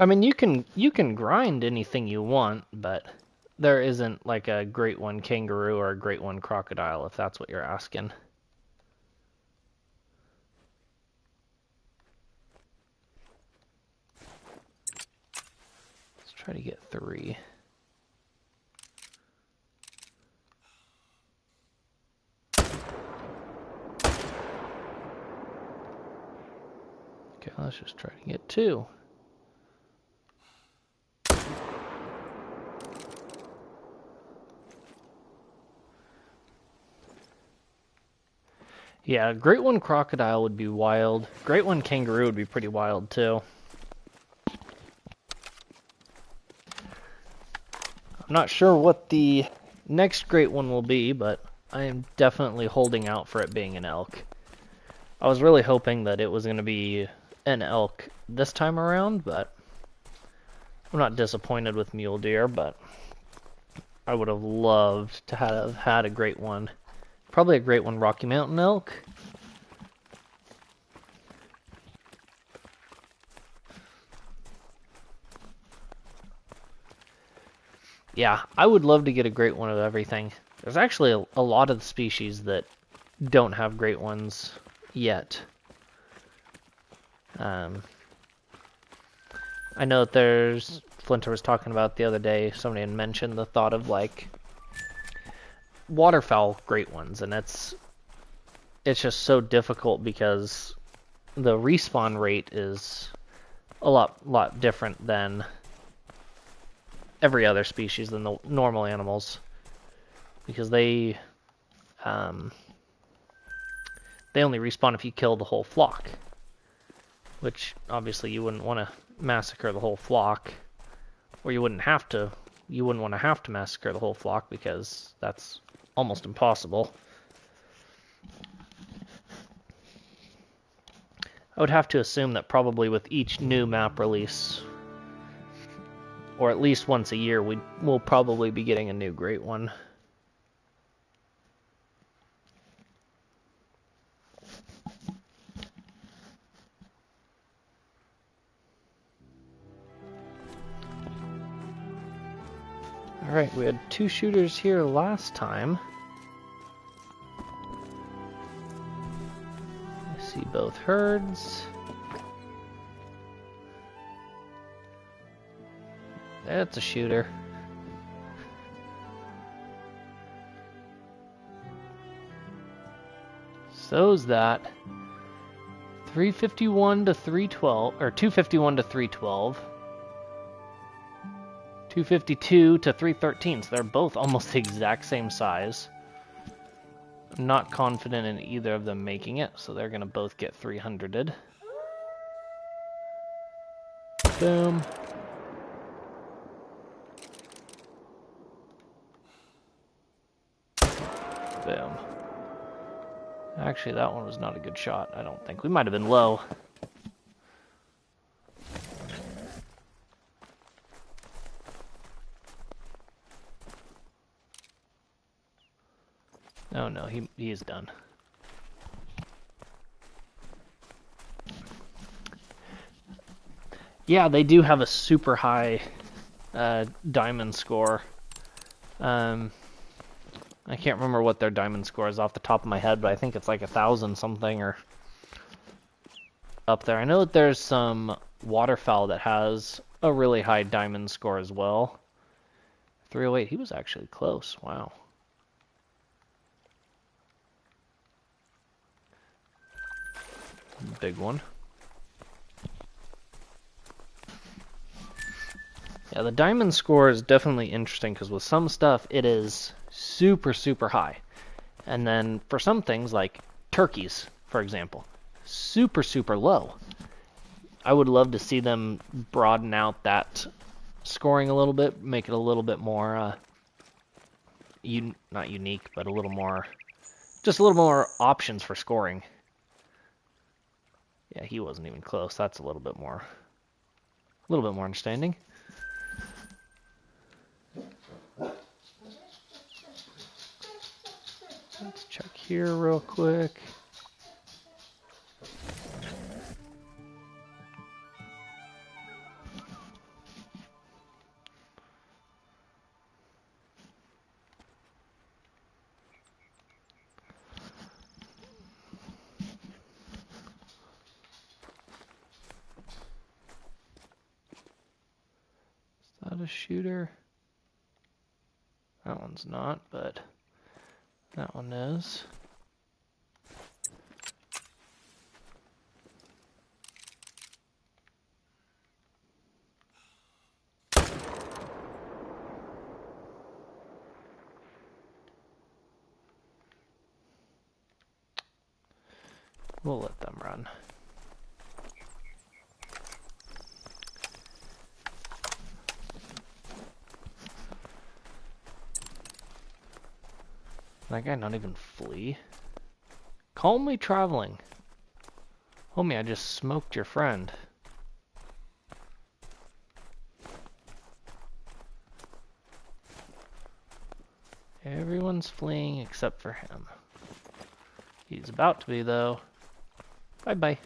Speaker 1: I mean, you can grind anything you want, but there isn't like a great one kangaroo or a great one crocodile, if that's what you're asking. Let's try to get 3. Okay, let's just try to get 2. Yeah, great one crocodile would be wild. Great one kangaroo would be pretty wild too. I'm not sure what the next great one will be, but I am definitely holding out for it being an elk. I was really hoping that it was going to be an elk this time around, but I'm not disappointed with mule deer, but I would have loved to have had a great one. Probably a great one Rocky Mountain elk. Yeah, I would love to get a great one of everything. There's actually a lot of the species that don't have great ones yet. I know that there's, Flinter was talking about the other day, somebody had mentioned the thought of like waterfowl great ones, and it's just so difficult because the respawn rate is a lot different than every other species than the normal animals, because they only respawn if you kill the whole flock, which obviously you wouldn't want to massacre the whole flock, or you wouldn't want to have to massacre the whole flock because that's almost impossible. I would have to assume that probably with each new map release, or at least once a year, we'll probably be getting a new great one. Alright, we had 2 shooters here last time. I see both herds. That's a shooter. So's that. 351 to 312, or 251 to 312. 252 to 313, so they're both almost the exact same size. I'm not confident in either of them making it, so they're going to both get 300'd. Boom. Boom. Actually, that one was not a good shot, I don't think. We might have been low. Oh no, he is done. Yeah, they do have a super high diamond score. I can't remember what their diamond score is off the top of my head, but I think it's like 1,000 something or up there. I know that there's some waterfowl that has a really high diamond score as well. 308, he was actually close. Wow. Big one. Yeah, the diamond score is definitely interesting because with some stuff it is super high. And then for some things like turkeys, for example, super low. I would love to see them broaden out that scoring a little bit, make it a little bit more not unique, but a little more, just a little more options for scoring. Yeah, he wasn't even close. That's a little bit more understanding. Let's check here real quick. Is that a shooter? That one's not, but that one is. We'll let them run. That guy not even flee? Calmly traveling. Homie, I just smoked your friend. Everyone's fleeing except for him. He's about to be, though. Bye-bye.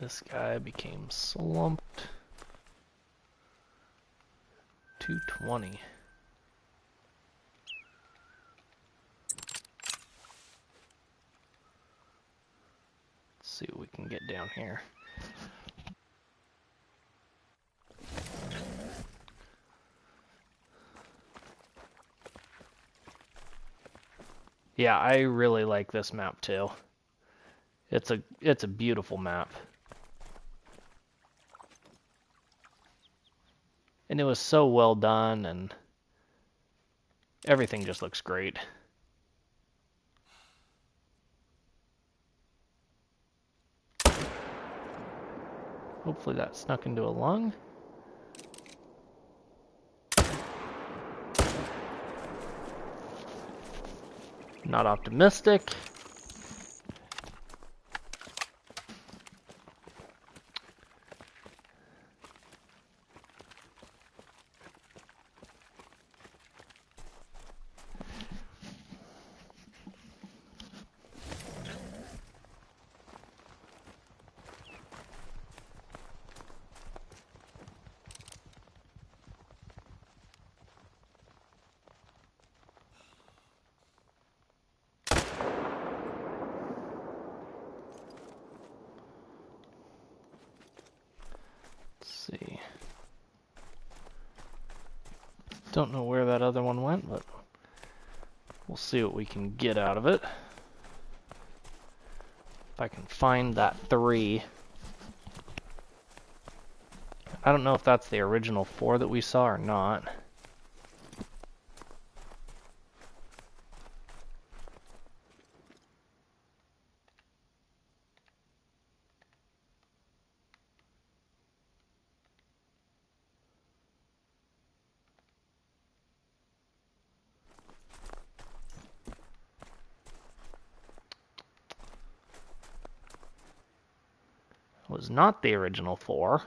Speaker 1: This guy became slumped. 220. Let's see what we can get down here. Yeah, I really like this map too. It's a beautiful map. And it was so well done, and everything just looks great. Hopefully that snuck into a lung. Not optimistic. See. Don't know where that other one went, but we'll see what we can get out of it. If I can find that 3. I don't know if that's the original 4 that we saw or not. Was not the original 4.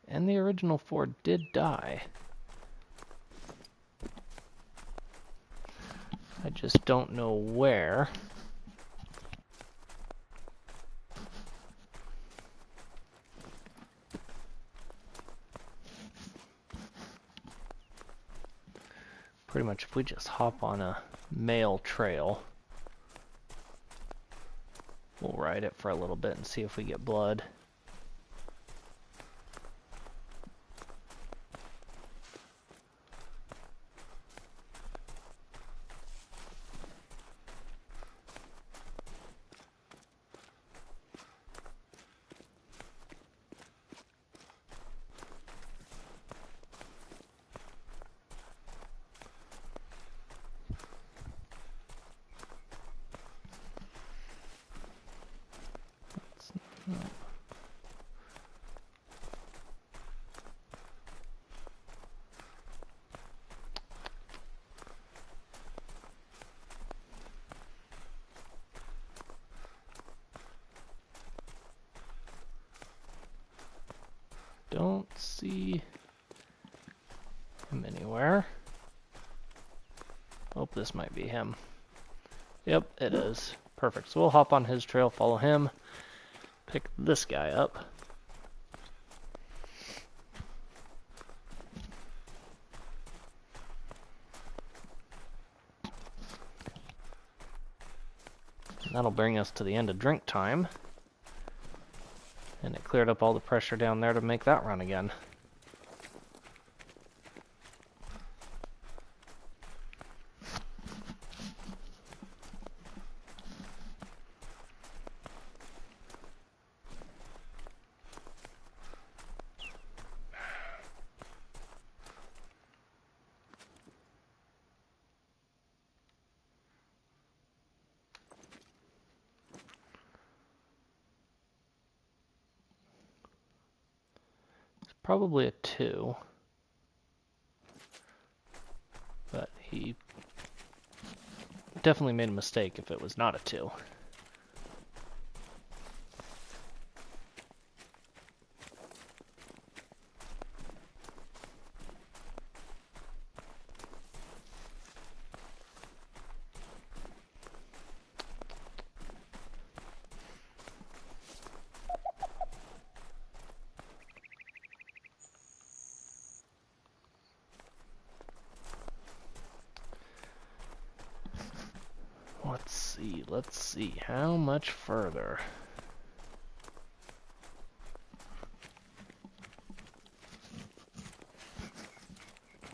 Speaker 1: And the original 4 did die. I just don't know where. Pretty much if we just hop on a mail trail, we'll ride it for a little bit and see if we get blood. Don't see him anywhere. Oh, this might be him. Yep, it is. Perfect. So we'll hop on his trail, follow him, pick this guy up. And that'll bring us to the end of drink time. And it cleared up all the pressure down there to make that run again. Probably a 2, but he definitely made a mistake if it was not a 2. let's see. How much further?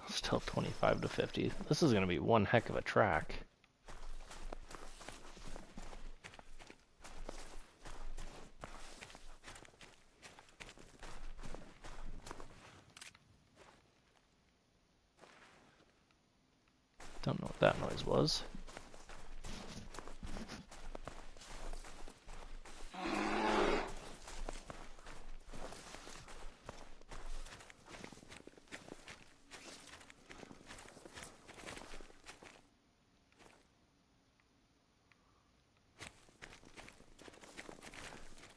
Speaker 1: Still 25 to 50. This is going to be one heck of a track. Don't know what that noise was.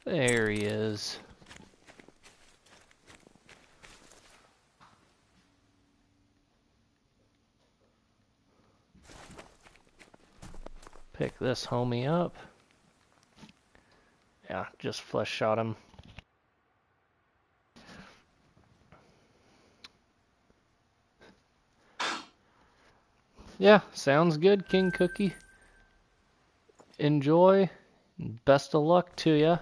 Speaker 1: There he is. Pick this homie up. Yeah, just flesh shot him. Yeah, sounds good, King Cookie. Enjoy. Best of luck to you.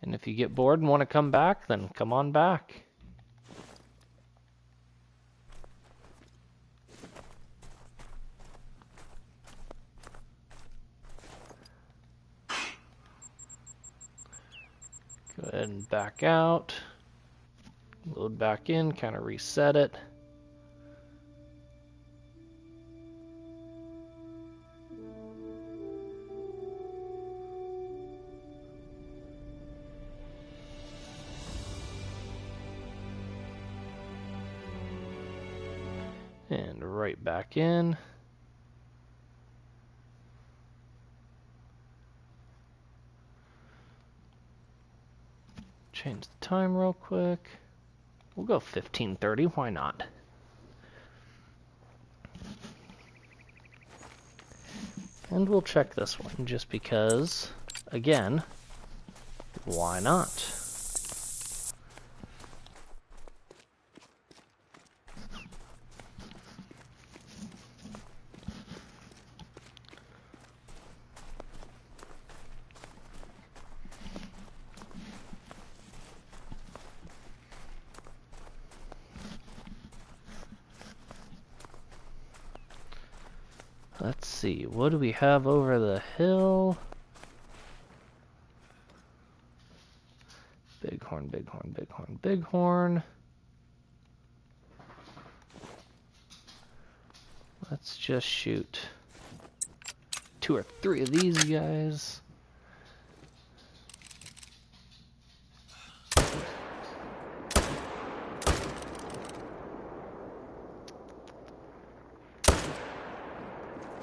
Speaker 1: And if you get bored and want to come back, then come on back. Go ahead and back out. Load back in, kind of reset it. And right back in. Change the time real quick. We'll go 15:30, why not? And we'll check this one just because, again, why not? Let's see, what do we have over the hill? Bighorn, bighorn, bighorn, bighorn. Let's just shoot 2 or 3 of these guys.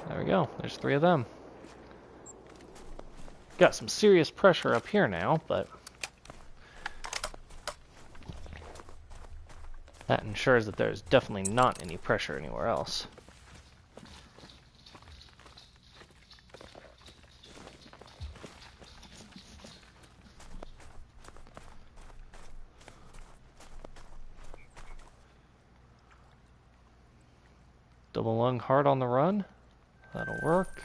Speaker 1: There we go, there's 3 of them. Got some serious pressure up here now, but that ensures that there's definitely not any pressure anywhere else. Double lung hard on the run. That'll work.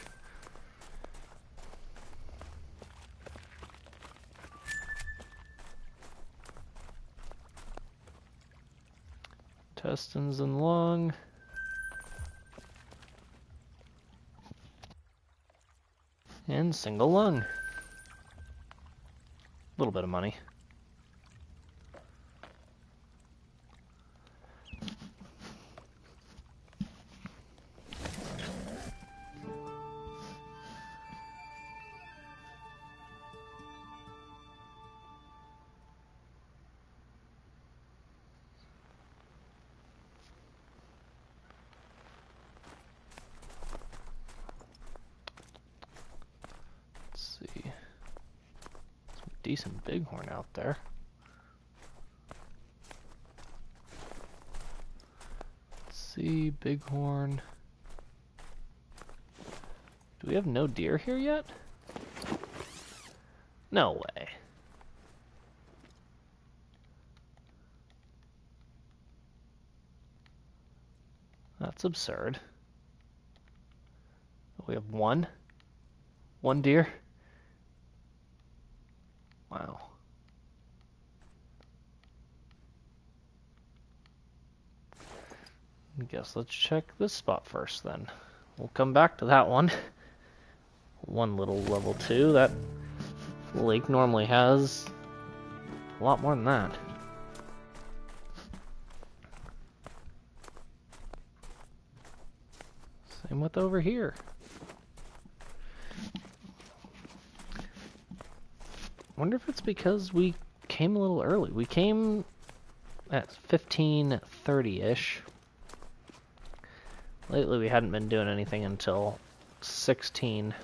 Speaker 1: Intestines and lung. And single lung. A little bit of money. Decent bighorn out there. Let's see, bighorn. Do we have no deer here yet? No way. That's absurd. We have 1. One deer? Wow. I guess let's check this spot first then. We'll come back to that one. One little level 2. That lake normally has a lot more than that. Same with over here. Wonder if it's because we came a little early. We came at 15:30-ish. Lately we hadn't been doing anything until 16.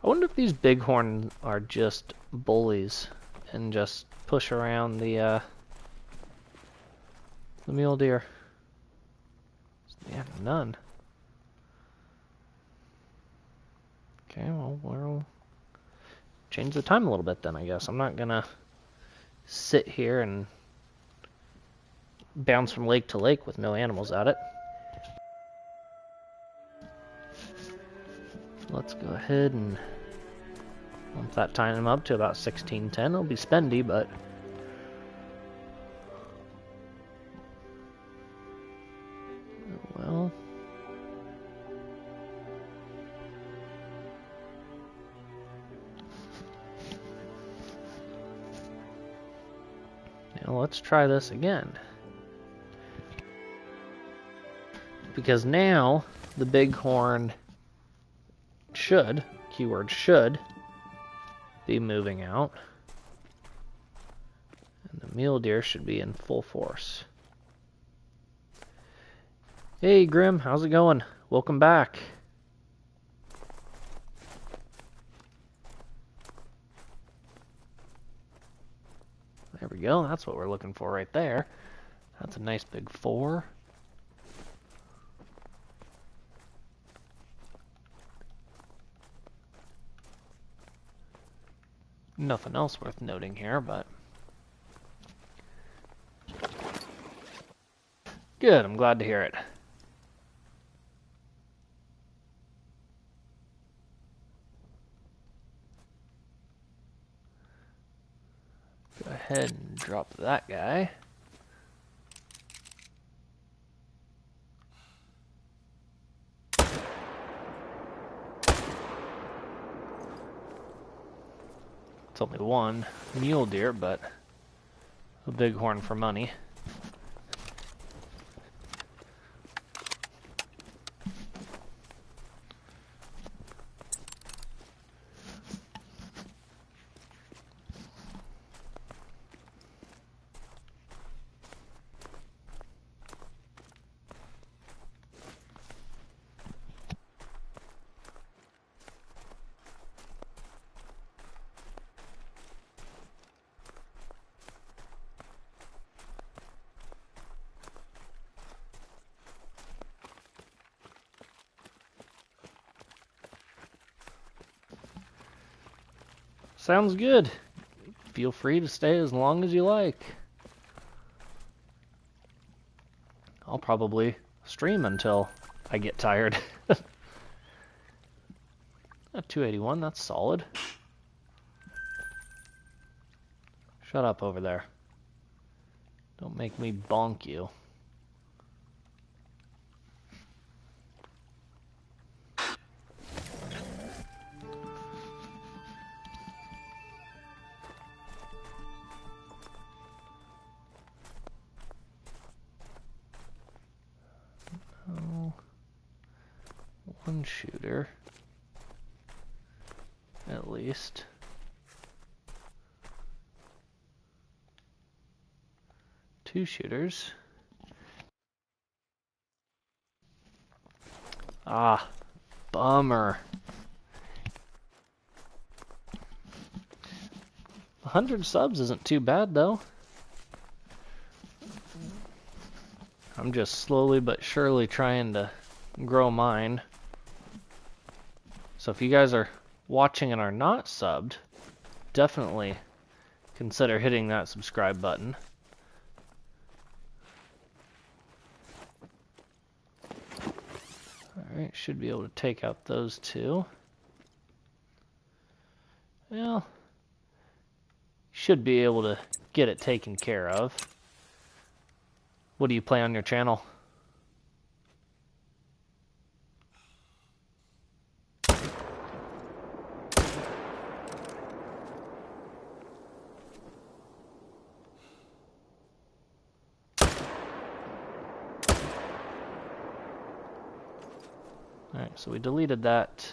Speaker 1: I wonder if these bighorn are just bullies and just push around the mule deer. Yeah, none. Okay, well, we'll change the time a little bit then, I guess. I'm not gonna sit here and bounce from lake to lake with no animals at it. Let's go ahead and bump that time up to about 16:10. It'll be spendy, but well, now let's try this again. Because now the bighorn should, keyword should, be moving out. And the mule deer should be in full force. Hey Grim, how's it going? Welcome back. There we go, that's what we're looking for right there. That's a nice big 4. Nothing else worth noting here, but good, I'm glad to hear it. Go ahead and drop that guy. It's only one mule deer, but a bighorn for money. Sounds good. Feel free to stay as long as you like. I'll probably stream until I get tired. At 281, that's solid. Shut up over there. Don't make me bonk you. One shooter, at least. Two shooters. Ah, bummer. 100 subs isn't too bad though. I'm just slowly but surely trying to grow mine. So if you guys are watching and are not subbed, definitely consider hitting that subscribe button. Alright, should be able to take out those two. Well, should be able to get it taken care of. What do you play on your channel? Alright, so we deleted that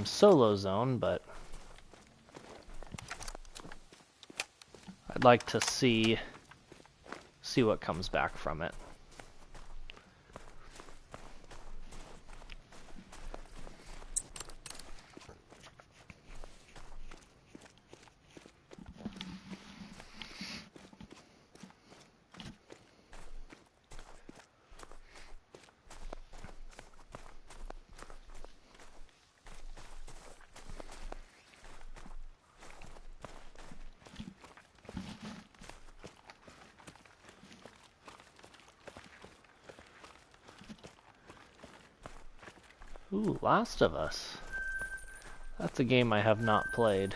Speaker 1: solo zone, but I'd like to see what comes back from it. Ooh, Last of Us. That's a game I have not played.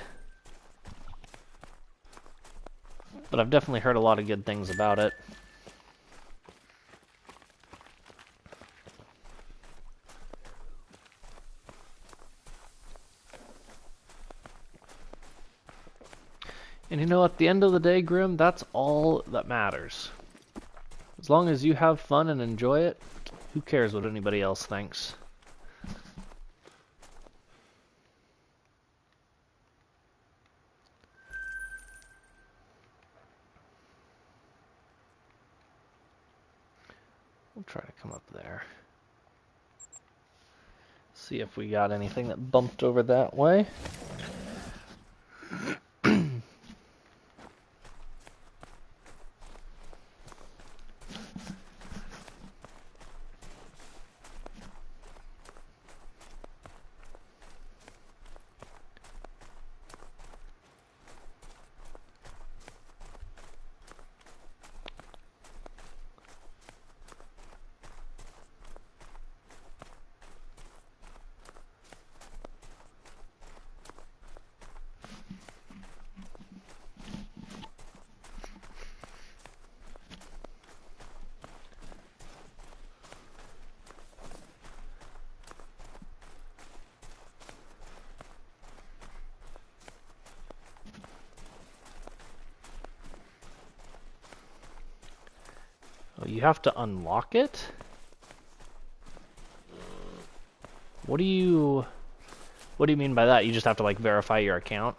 Speaker 1: But I've definitely heard a lot of good things about it. And you know, at the end of the day, Grim, that's all that matters. As long as you have fun and enjoy it, who cares what anybody else thinks? We'll try to come up there. See if we got anything that bumped over that way. Oh, you have to unlock it? What do you mean by that? You just have to like verify your account?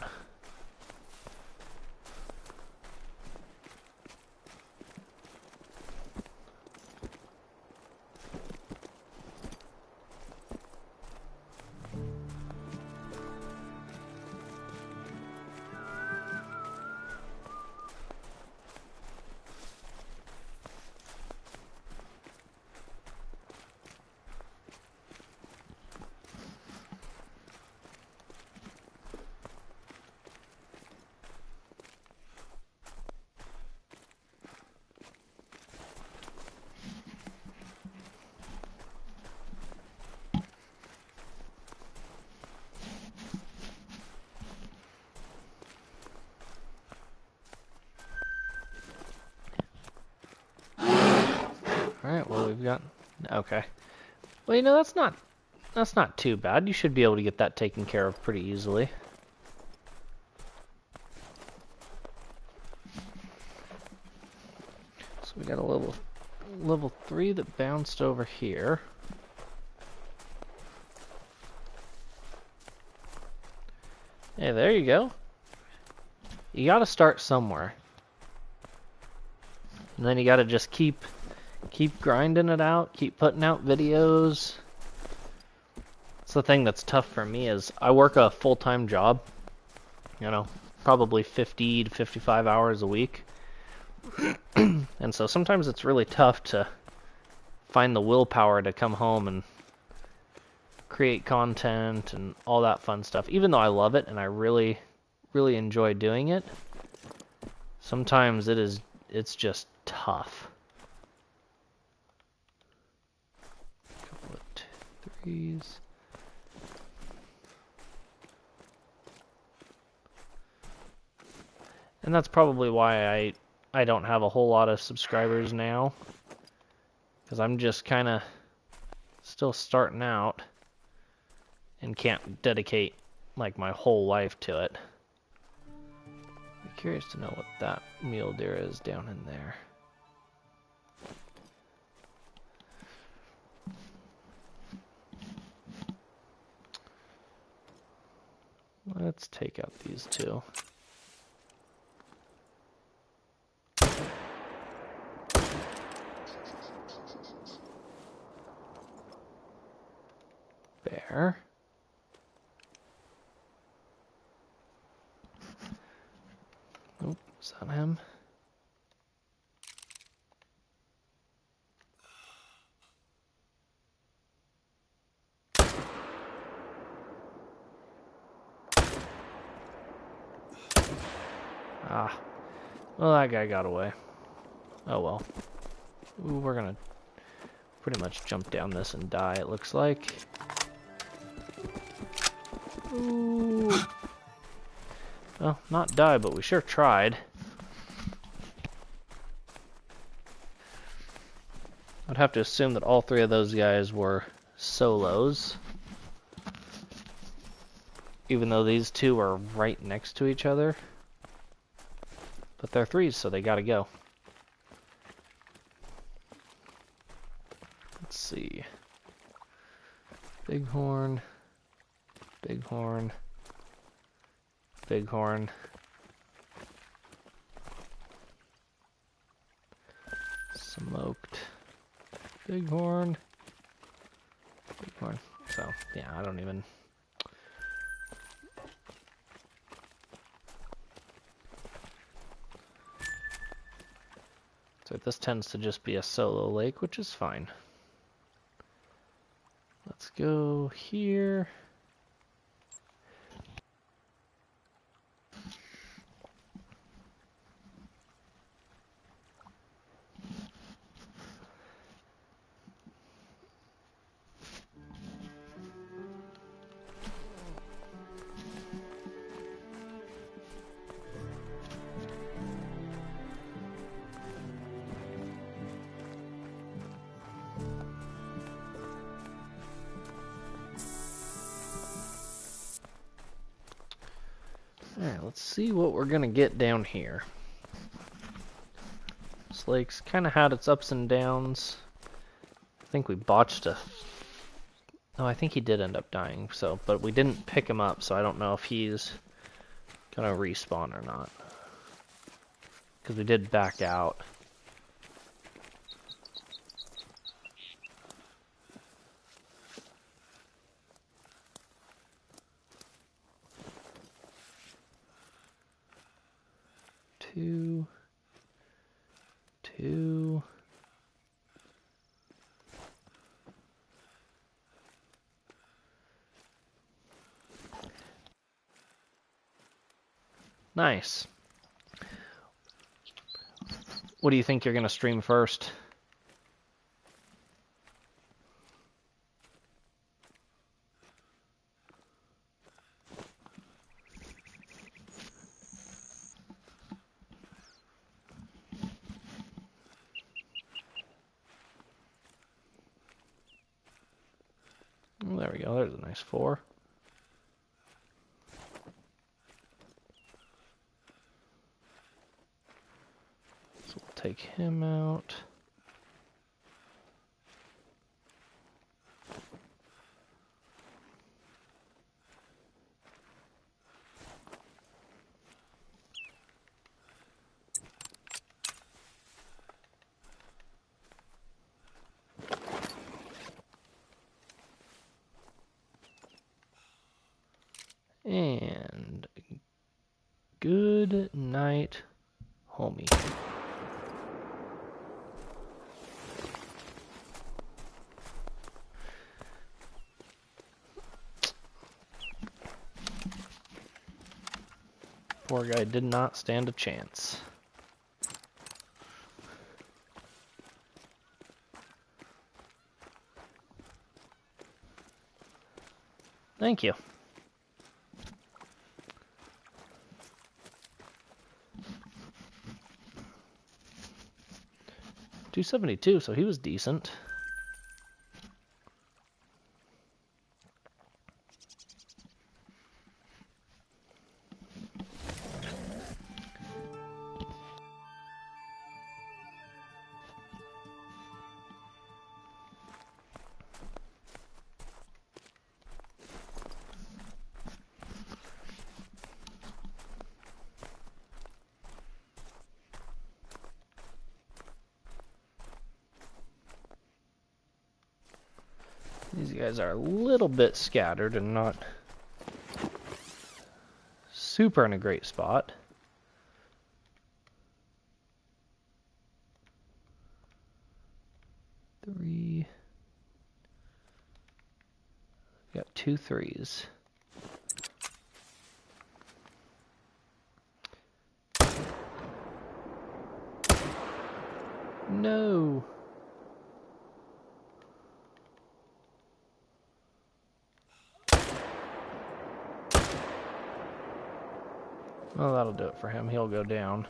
Speaker 1: Alright, well we've got... Okay. Well, you know, that's not too bad. You should be able to get that taken care of pretty easily. So we got a level 3 that bounced over here. Hey, there you go. You gotta start somewhere. And then you gotta just keep grinding it out, keep putting out videos. It's the thing that's tough for me is I work a full-time job, you know, probably 50 to 55 hours a week. And so sometimes it's really tough to find the willpower to come home and create content and all that fun stuff. Even though I love it and I really, really enjoy doing it, sometimes it's just tough. trees. And that's probably why I don't have a whole lot of subscribers now. Because I'm just kind of still starting out and can't dedicate like my whole life to it. I'm curious to know what that mule deer is down in there. Let's take out these two. Bear. Oh, is that him? Ah. Well, that guy got away. Oh well. Ooh, we're gonna pretty much jump down this and die, it looks like. Ooh. Well, not die, but we sure tried. I'd have to assume that all three of those guys were solos. Even though these two are right next to each other. But they're threes, so they gotta go. Let's see. Bighorn. Bighorn. Bighorn. Smoked. Bighorn. Bighorn. So, yeah, I don't even... So this tends to just be a solo lake, which is fine. Let's go here. Alright, let's see what we're gonna get down here. This lake's kind of had its ups and downs. I think we botched a... No, I think he did end up dying, so, but we didn't pick him up, so I don't know if he's gonna respawn or not. Because we did back out. Two. Nice. What do you think you're going to stream first? Oh, there we go. There's a nice 4. So we'll take him out. And good night, homie. Poor guy did not stand a chance. Thank you. $272, so he was decent. These guys are a little bit scattered and not super in a great spot. Three. Got 2 3s. No. Well, that'll do it for him. He'll go down.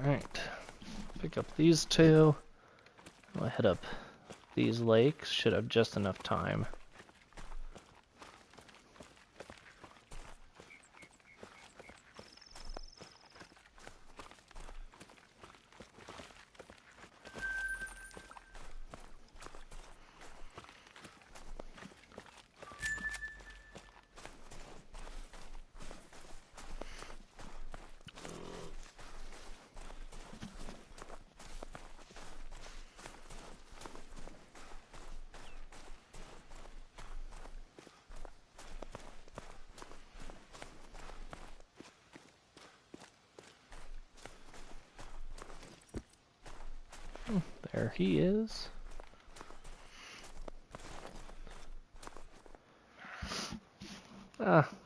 Speaker 1: Alright. Pick up these 2. I'll head up these lakes. Should have just enough time. There he is.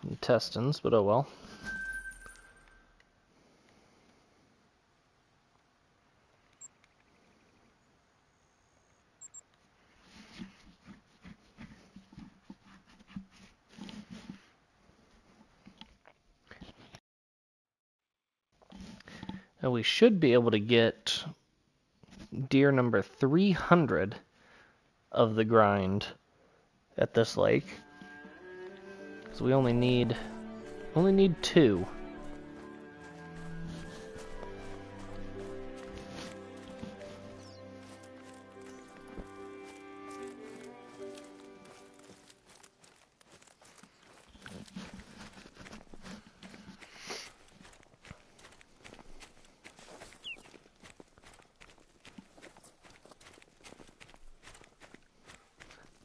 Speaker 1: Intestines, but oh well. And we should be able to get deer number 300 of the grind at this lake. So we only need 2.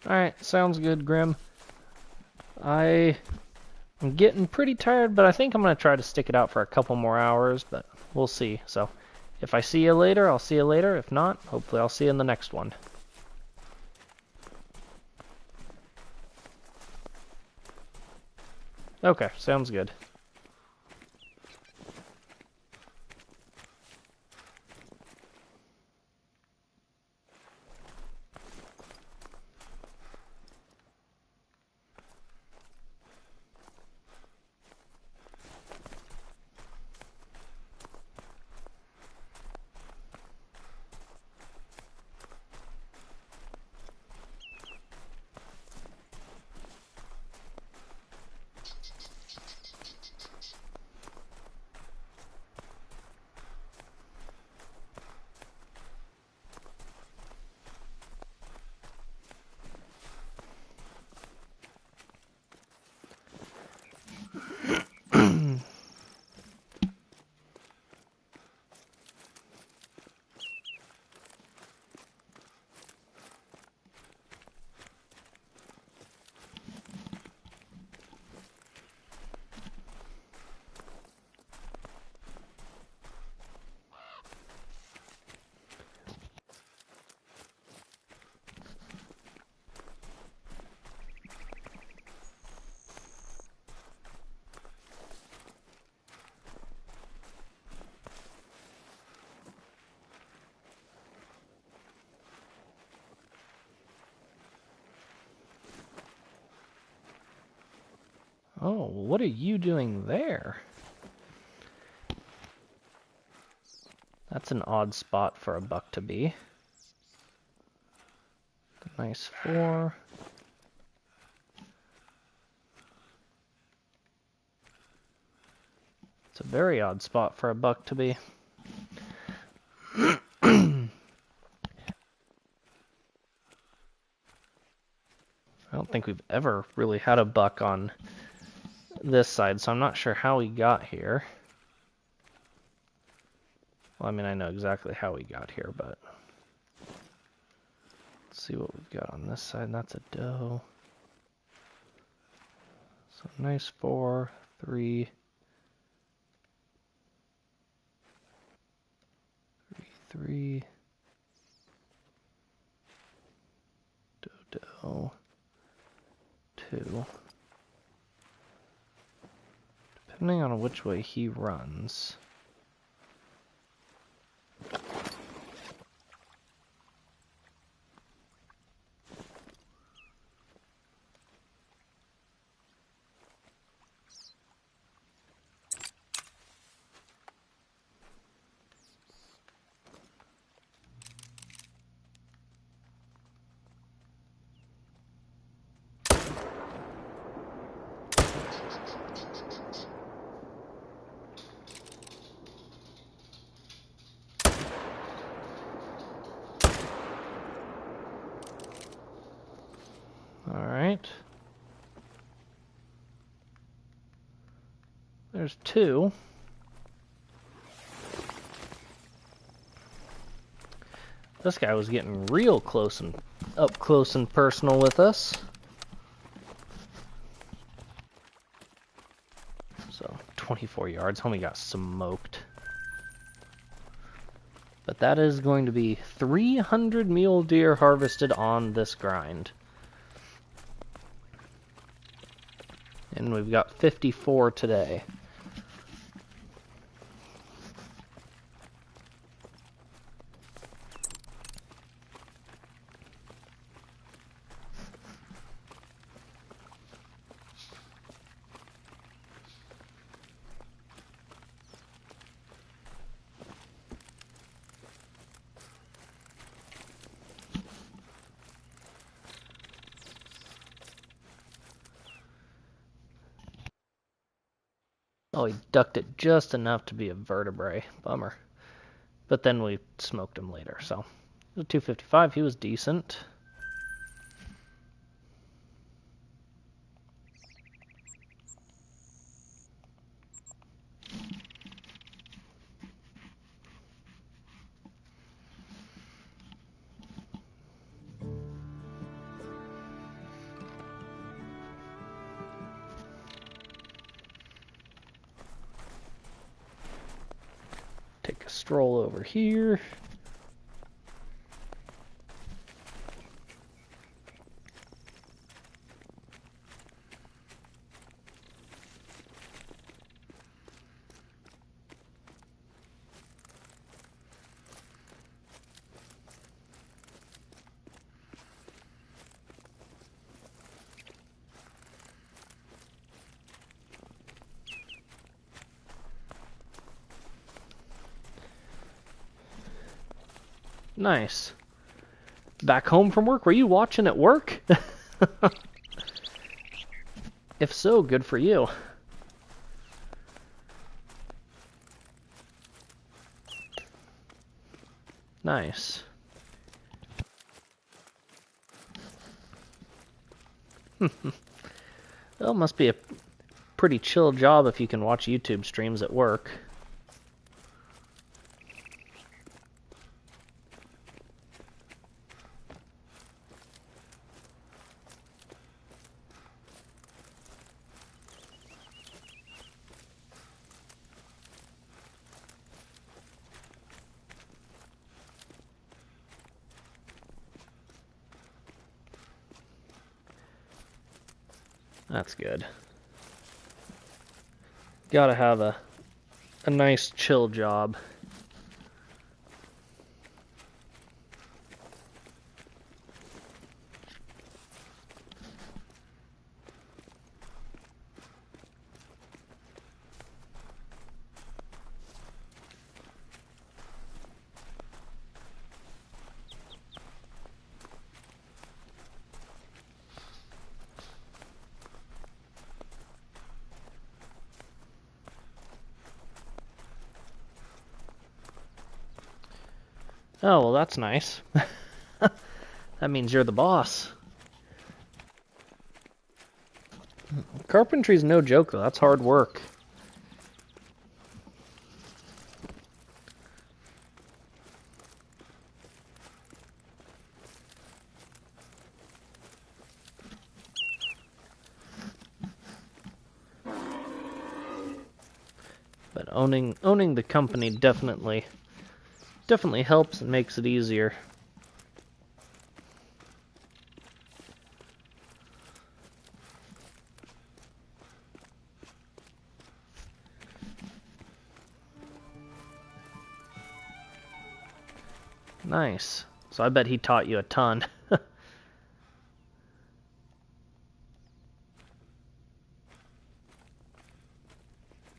Speaker 1: Alright, sounds good, Grim. I'm getting pretty tired, but I think I'm going to try to stick it out for a couple more hours, but we'll see. So, if I see you later, I'll see you later. If not, hopefully I'll see you in the next one. Okay, sounds good. Oh, what are you doing there? That's an odd spot for a buck to be. Nice 4. It's a very odd spot for a buck to be. I don't think we've ever really had a buck on this side, so I'm not sure how he got here. Well, I mean, I know exactly how he got here, but let's see what we've got on this side. That's a doe. So nice 4, 3, 3, doe, 2. Depending on which way he runs. Alright. There's 2. This guy was getting real close and up close and personal with us. So 24 yards. Homie got smoked. But that is going to be 300 mule deer harvested on this grind. And we've got 54 today. Oh, he ducked it just enough to be a vertebrae. Bummer. But then we smoked him later, so. It was 255, he was decent. Take a stroll over here. Nice. Back home from work? Were you watching at work? If so, good for you. Nice. Well, it must be a pretty chill job if you can watch YouTube streams at work. That's good. Gotta have a nice chill job. Oh, well, that's nice. That means you're the boss. Carpentry's no joke, though. That's hard work. But owning the company definitely helps and makes it easier. Nice. So I bet he taught you a ton.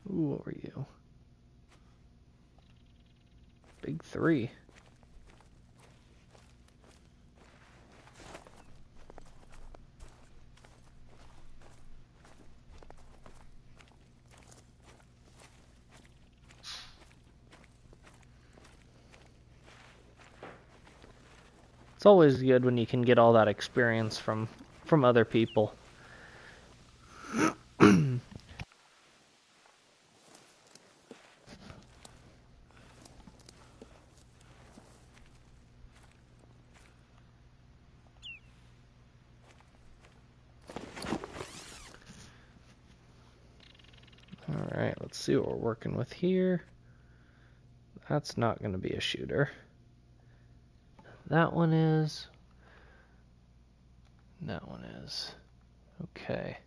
Speaker 1: Ooh, what were you? Big 3. It's always good when you can get all that experience from other people. Alright, let's see what we're working with here. That's not going to be a shooter. That one is. That one is. Okay.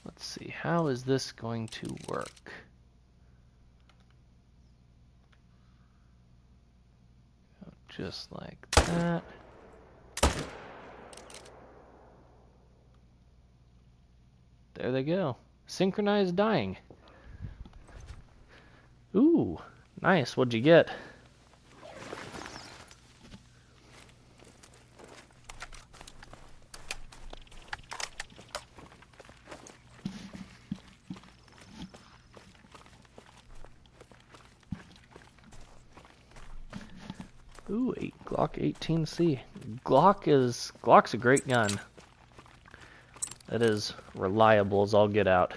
Speaker 1: Let's see, how is this going to work? Just like that. There they go. Synchronized dying. Ooh, nice. What'd you get? Ooh, Glock 18C. Glock's a great gun. That is reliable as all get out.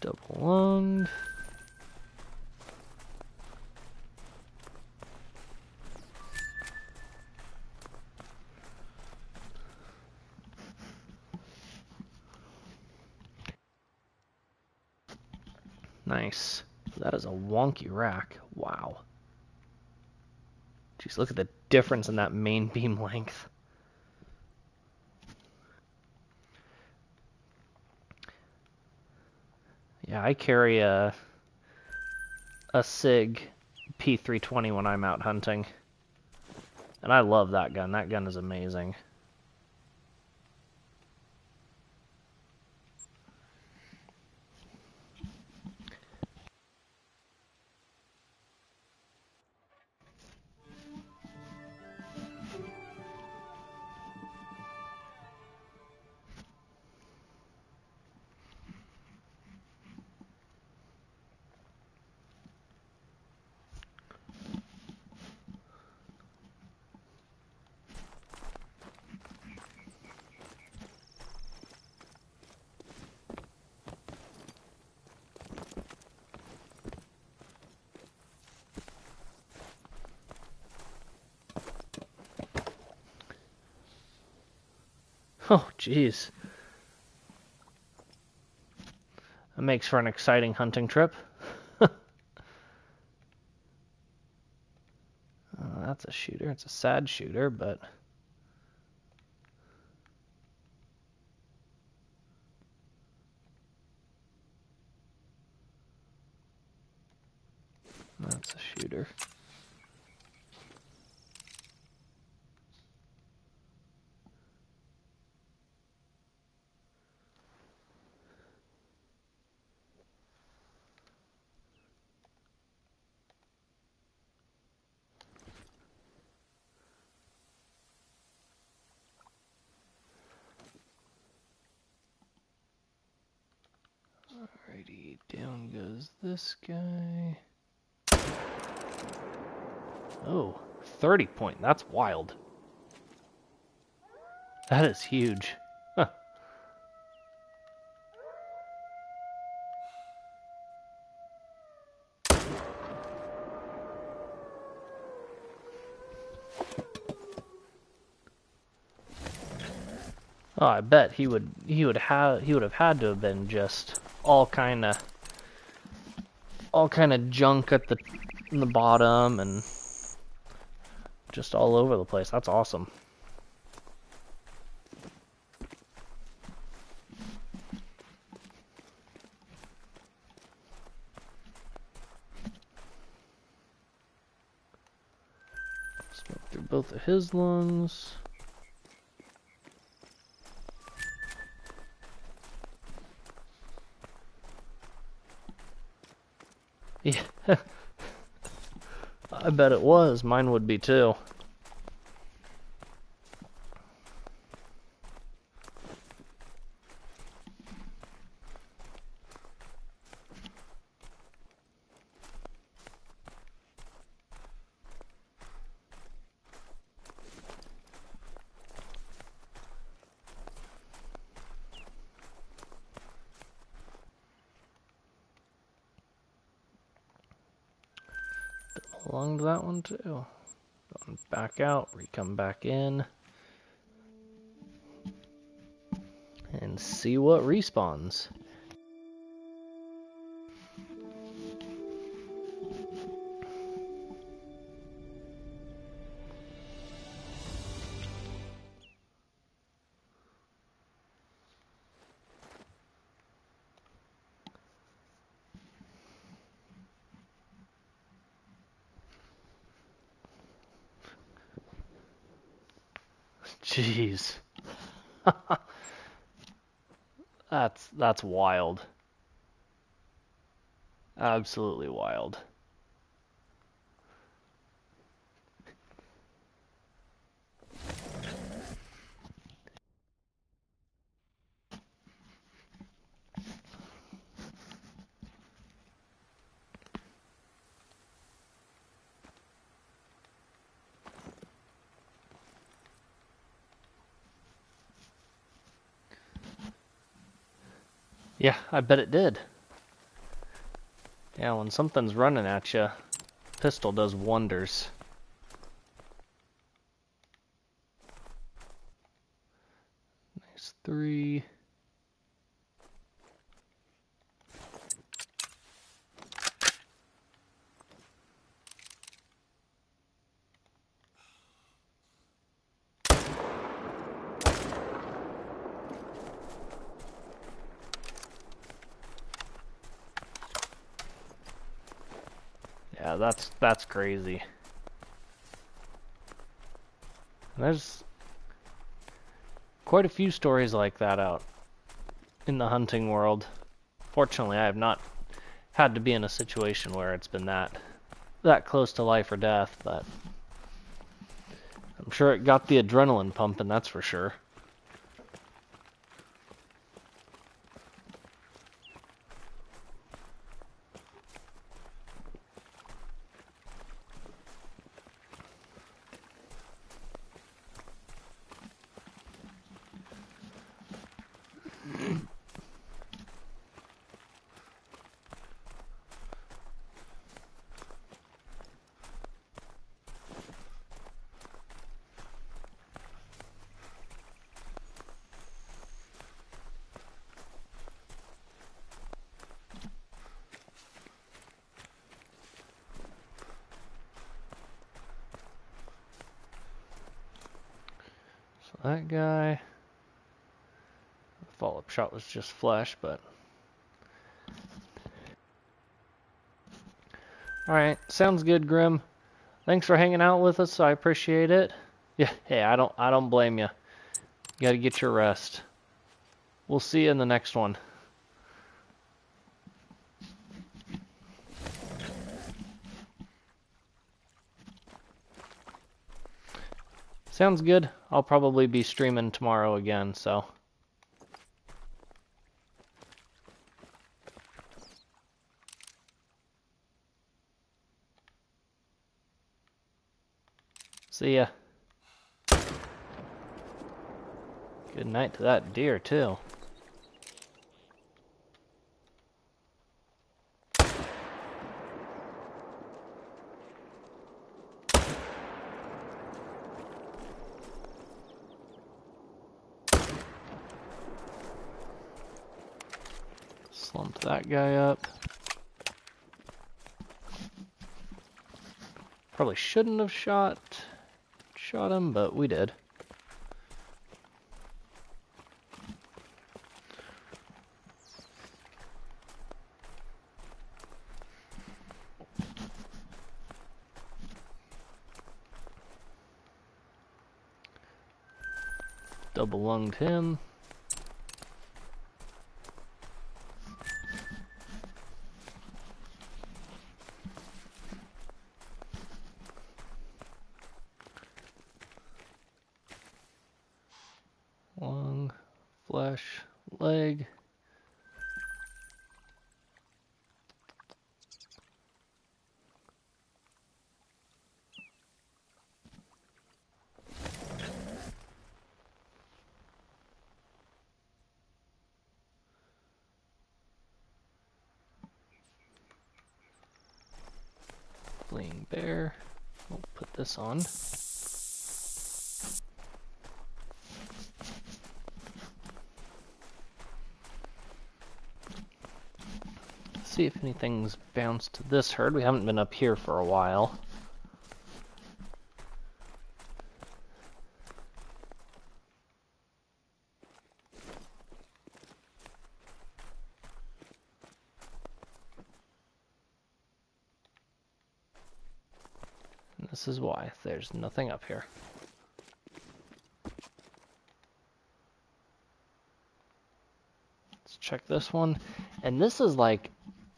Speaker 1: Double lunged. Nice. That is a wonky rack. Wow. Jeez, look at the difference in that main beam length. Yeah, I carry a SIG P320 when I'm out hunting. And I love that gun. That gun is amazing. Oh, jeez. That makes for an exciting hunting trip. That's a shooter. It's a sad shooter, but... That's a shooter. Alrighty, down goes this guy. Oh, 30 point. That's wild. That is huge. Huh. Oh, I bet he would have had to have been just all kind of junk at in the bottom and just all over the place. That's awesome. Smoke through both of his lungs. Yeah, I bet it was. Mine would be too. Belonged to that one too. Going back out, come back in. And see what respawns. Jeez. That's wild. Absolutely wild. Yeah, I bet it did. Yeah, when something's running at you, pistol does wonders. Nice 3. Yeah, that's crazy. There's quite a few stories like that out in the hunting world. Fortunately, I have not had to be in a situation where it's been that close to life or death, but I'm sure it got the adrenaline pumping, that's for sure. That guy, the follow-up shot was just flesh, but alright, sounds good, Grim. Thanks for hanging out with us, I appreciate it. Yeah, hey, I don't blame you. You gotta get your rest. We'll see you in the next one. Sounds good. I'll probably be streaming tomorrow again, so See ya. Good night to that deer, too. Slump that guy up. Probably shouldn't have shot him, but we did. Double lunged him. Lung, flesh, leg. Fleeing bear. We'll put this on. See if anything's bounced to this herd. We haven't been up here for a while. And this is why there's nothing up here. Let's check this one. And this is like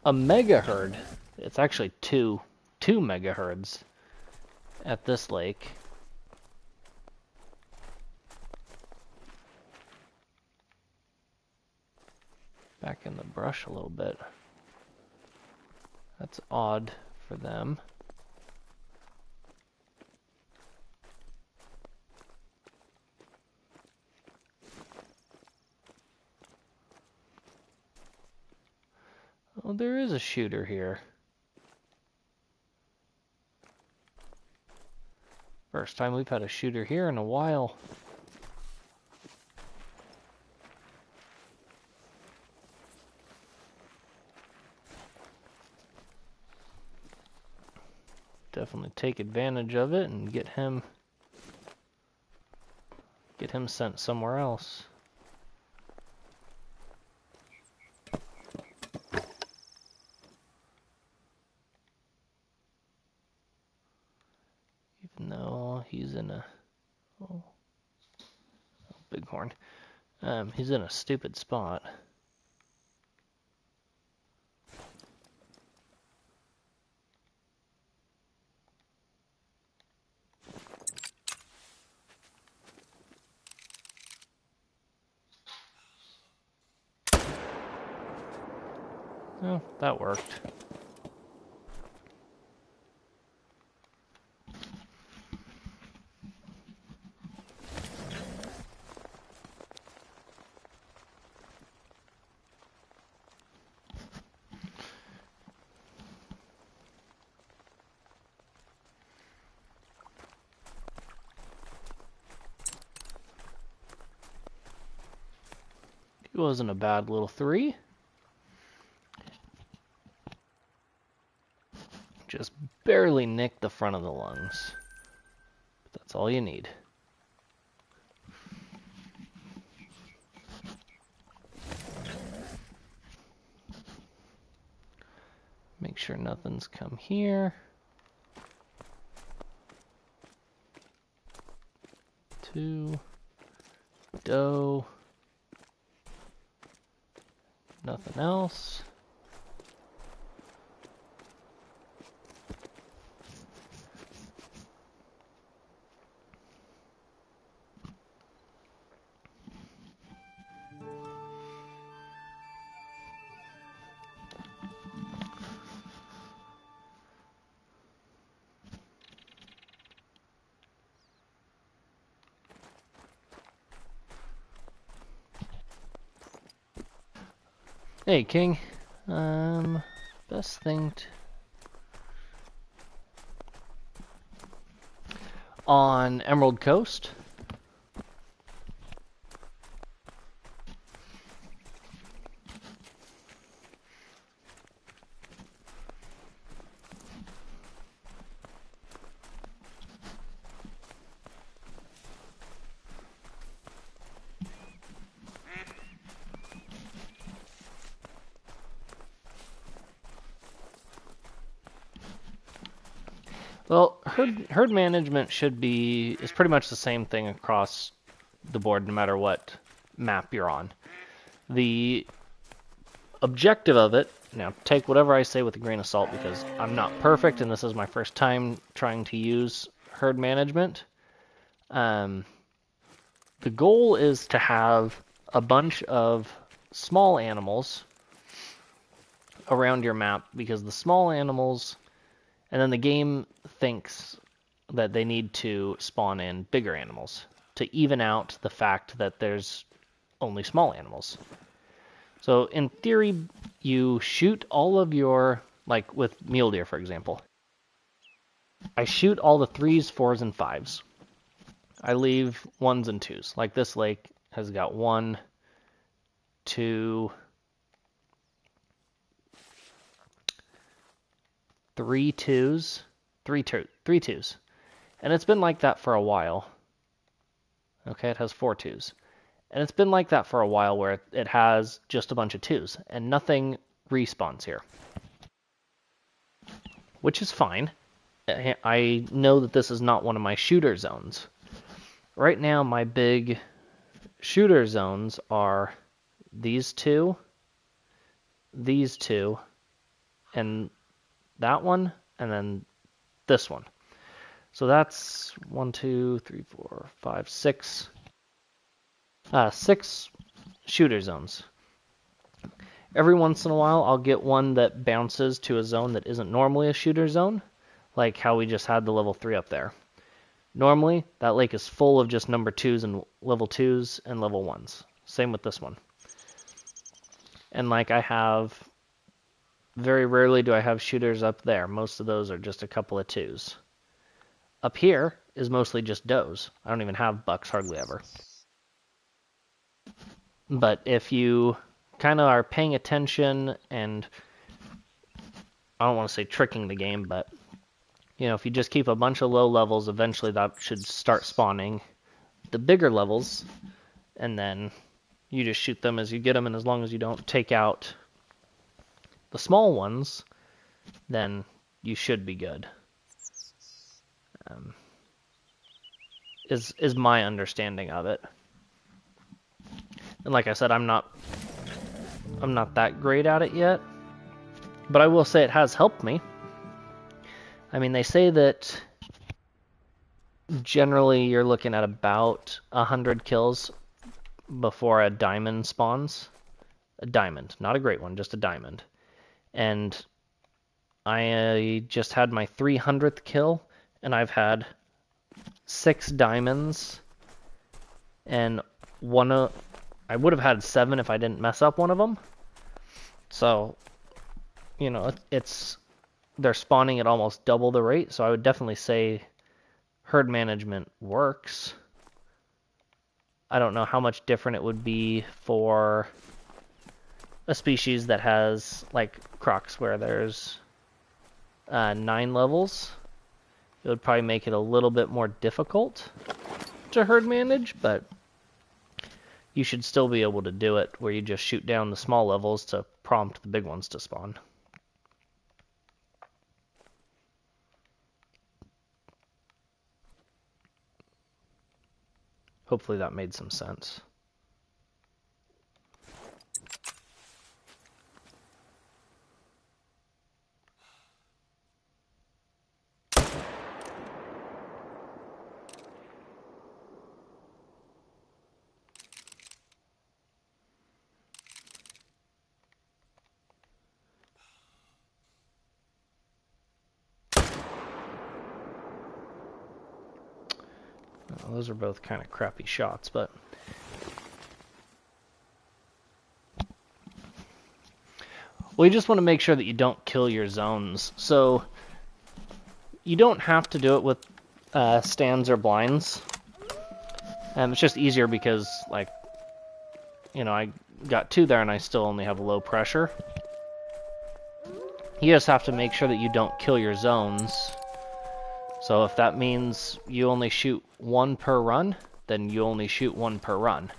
Speaker 1: a mega herd. It's actually two mega herds at this lake. Back in the brush a little bit. That's odd for them. Oh, there is a shooter here. First time we've had a shooter here in a while. Definitely take advantage of it and get him sent somewhere else. Even though he's in a bighorn. He's in a stupid spot. Oh, that worked. He wasn't a bad little 3. Just barely nicked the front of the lungs. But that's all you need. Make sure nothing's come here. 2. Doe. Nothing else. Hey, King. Best thing on Emerald Coast. Well, herd management is pretty much the same thing across the board, no matter what map you're on. The objective of it, now take whatever I say with a grain of salt because I'm not perfect and this is my first time trying to use herd management. The goal is to have a bunch of small animals around your map because the small animals, and then the game thinks that they need to spawn in bigger animals to even out the fact that there's only small animals. So in theory, you shoot all of your, like with mule deer, for example. I shoot all the 3s, 4s, and 5s. I leave 1s and 2s. Like this lake has got 1, 2, 3 2s, 3 2s. And it's been like that for a while. Okay, it has 4 2s. And it's been like that for a while where it has just a bunch of 2s and nothing respawns here. Which is fine. I know that this is not one of my shooter zones. Right now, my big shooter zones are these two, and that one, and then this one. So that's 1, 2, 3, 4, 5, 6. 6 shooter zones. Every once in a while, I'll get one that bounces to a zone that isn't normally a shooter zone, like how we just had the level 3 up there. Normally, that lake is full of just number 2s and level 2s and level 1s. Same with this one. And like I have, very rarely do I have shooters up there. Most of those are just a couple of 2s. Up here is mostly just does. I don't even have bucks hardly ever. But if you kind of are paying attention and, I don't want to say tricking the game, but you know, if you just keep a bunch of low levels, eventually that should start spawning the bigger levels, and then you just shoot them as you get them, and as long as you don't take out the small ones, then you should be good. Is my understanding of it. And like I said, I'm not that great at it yet, but I will say it has helped me. I mean, they say that generally you're looking at about 100 kills before a diamond spawns. A diamond, not a great one, just a diamond. And I just had my 300th kill, and I've had 6 diamonds, and I would have had 7 if I didn't mess up one of them. So, you know, they're spawning at almost double the rate, so I would definitely say herd management works. I don't know how much different it would be for a species that has, like crocs, where there's 9 levels. It would probably make it a little bit more difficult to herd manage, but you should still be able to do it where you just shoot down the small levels to prompt the big ones to spawn. Hopefully that made some sense. Well, those are both kind of crappy shots, but Well, you just want to make sure that you don't kill your zones. So you don't have to do it with stands or blinds. It's just easier because, like, you know, I got 2 there and I still only have low pressure. You just have to make sure that you don't kill your zones. So if that means you only shoot 1 per run, then you only shoot 1 per run.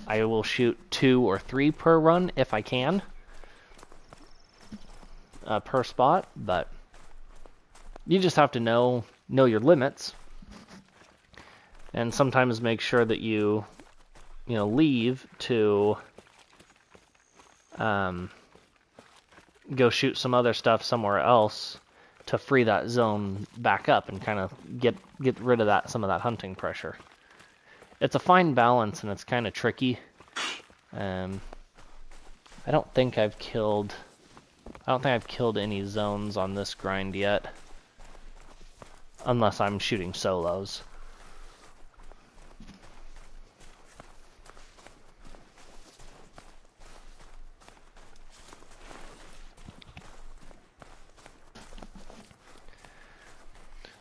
Speaker 1: I will shoot 2 or 3 per run if I can, per spot, but you just have to know your limits, and sometimes make sure that you leave to go shoot some other stuff somewhere else to free that zone back up and kind of get rid of some of that hunting pressure. It's a fine balance and it's kind of tricky. I don't think I've killed any zones on this grind yet, unless I'm shooting solos.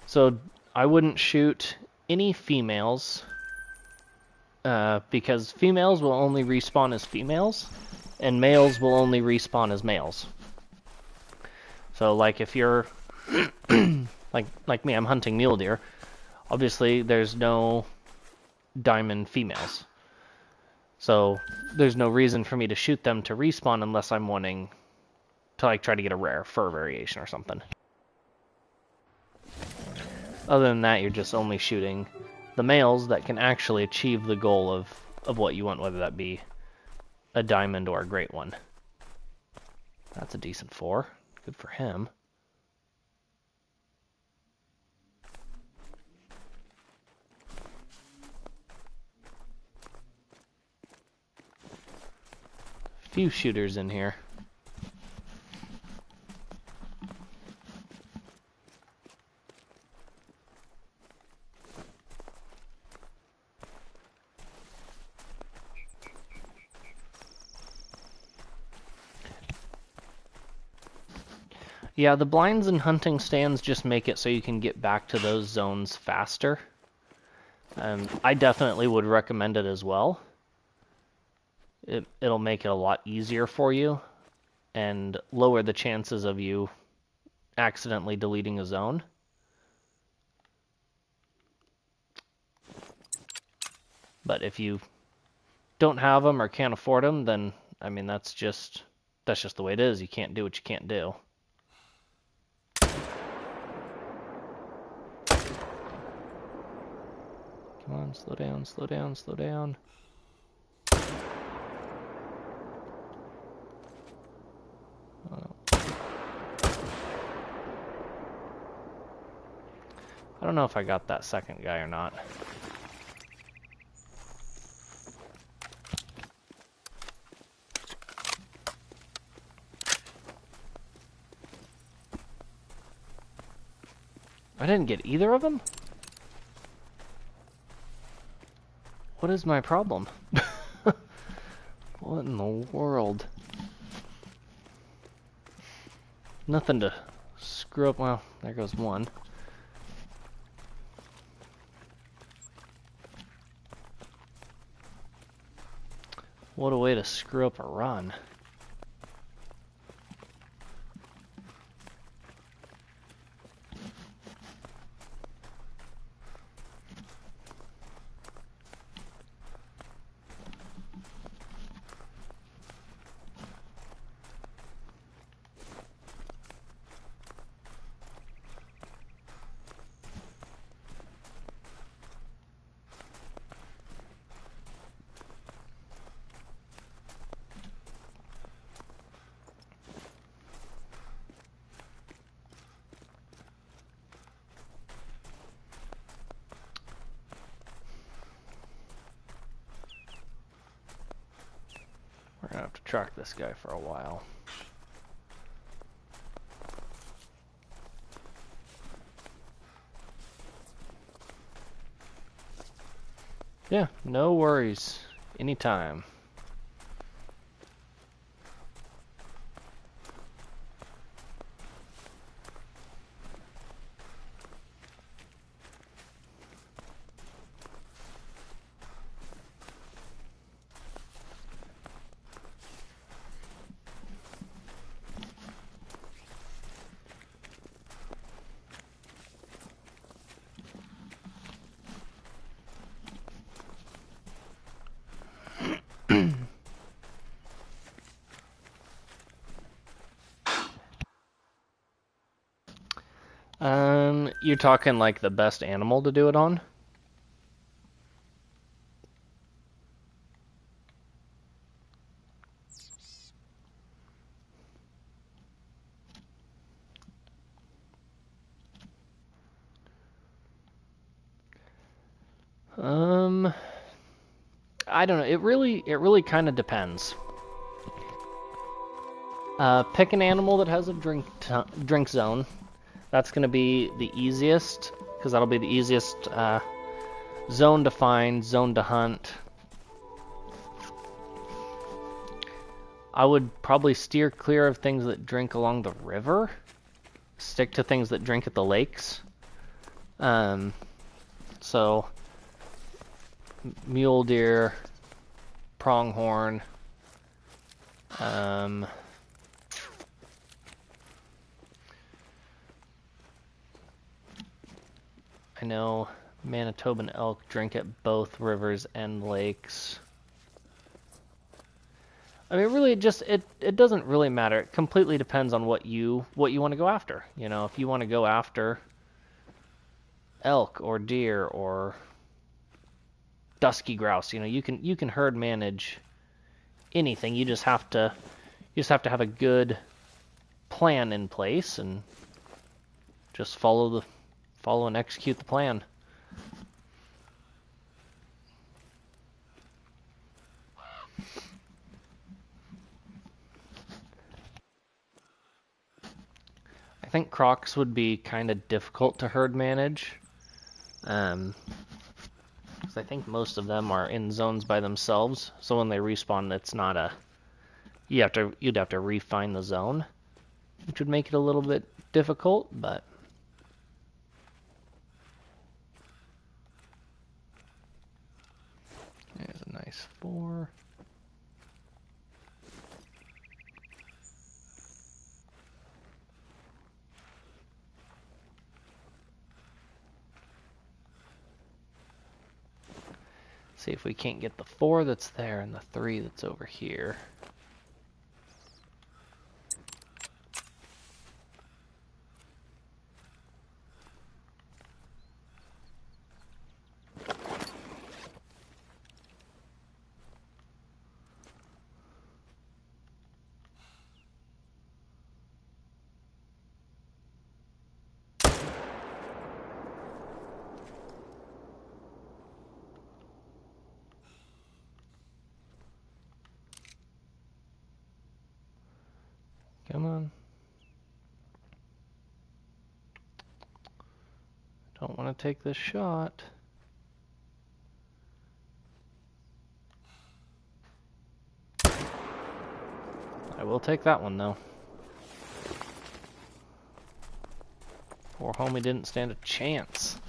Speaker 1: So I wouldn't shoot any females, because females will only respawn as females, and males will only respawn as males. So, like, if you're like me, I'm hunting mule deer. Obviously, there's no diamond females, so there's no reason for me to shoot them to respawn unless I'm wanting to, like, try to get a rare fur variation or something. Other than that, you're just only shooting the males that can actually achieve the goal of what you want, whether that be a diamond or a great one. That's a decent 4. Good for him. Few shooters in here. Yeah, the blinds and hunting stands just make it so you can get back to those zones faster. I definitely would recommend it as well. It'll make it a lot easier for you and lower the chances of you accidentally deleting a zone. But if you don't have them or can't afford them, then, I mean, that's just the way it is. You can't do what you can't do. Come on, slow down, slow down, slow down. Oh. I don't know if I got that second guy or not. I didn't get either of them? What is my problem? What in the world? Nothing to screw up. Well, there goes one. What a way to screw up a run. We're gonna have to track this guy for a while. Yeah, no worries. Anytime. You're talking like the best animal to do it on? I don't know. It really kind of depends. Pick an animal that has a drink zone. That's going to be the easiest, because that'll be the easiest zone to find, zone to hunt. I would probably steer clear of things that drink along the river. Stick to things that drink at the lakes. So, mule deer, pronghorn, I know Manitoban elk drink at both rivers and lakes. I mean, really, it doesn't really matter. It completely depends on what you want to go after. You know, if you want to go after elk or deer or dusky grouse, you know, you can herd manage anything. You just have to have a good plan in place and just follow and execute the plan. I think crocs would be kind of difficult to herd manage. Because I think most of them are in zones by themselves. So when they respawn, it's not a... You'd have to refine the zone, which would make it a little bit difficult, but... There's a nice 4. See if we can't get the 4 that's there and the 3 that's over here. Come on. Don't want to take this shot. I will take that one, though. Poor homie didn't stand a chance.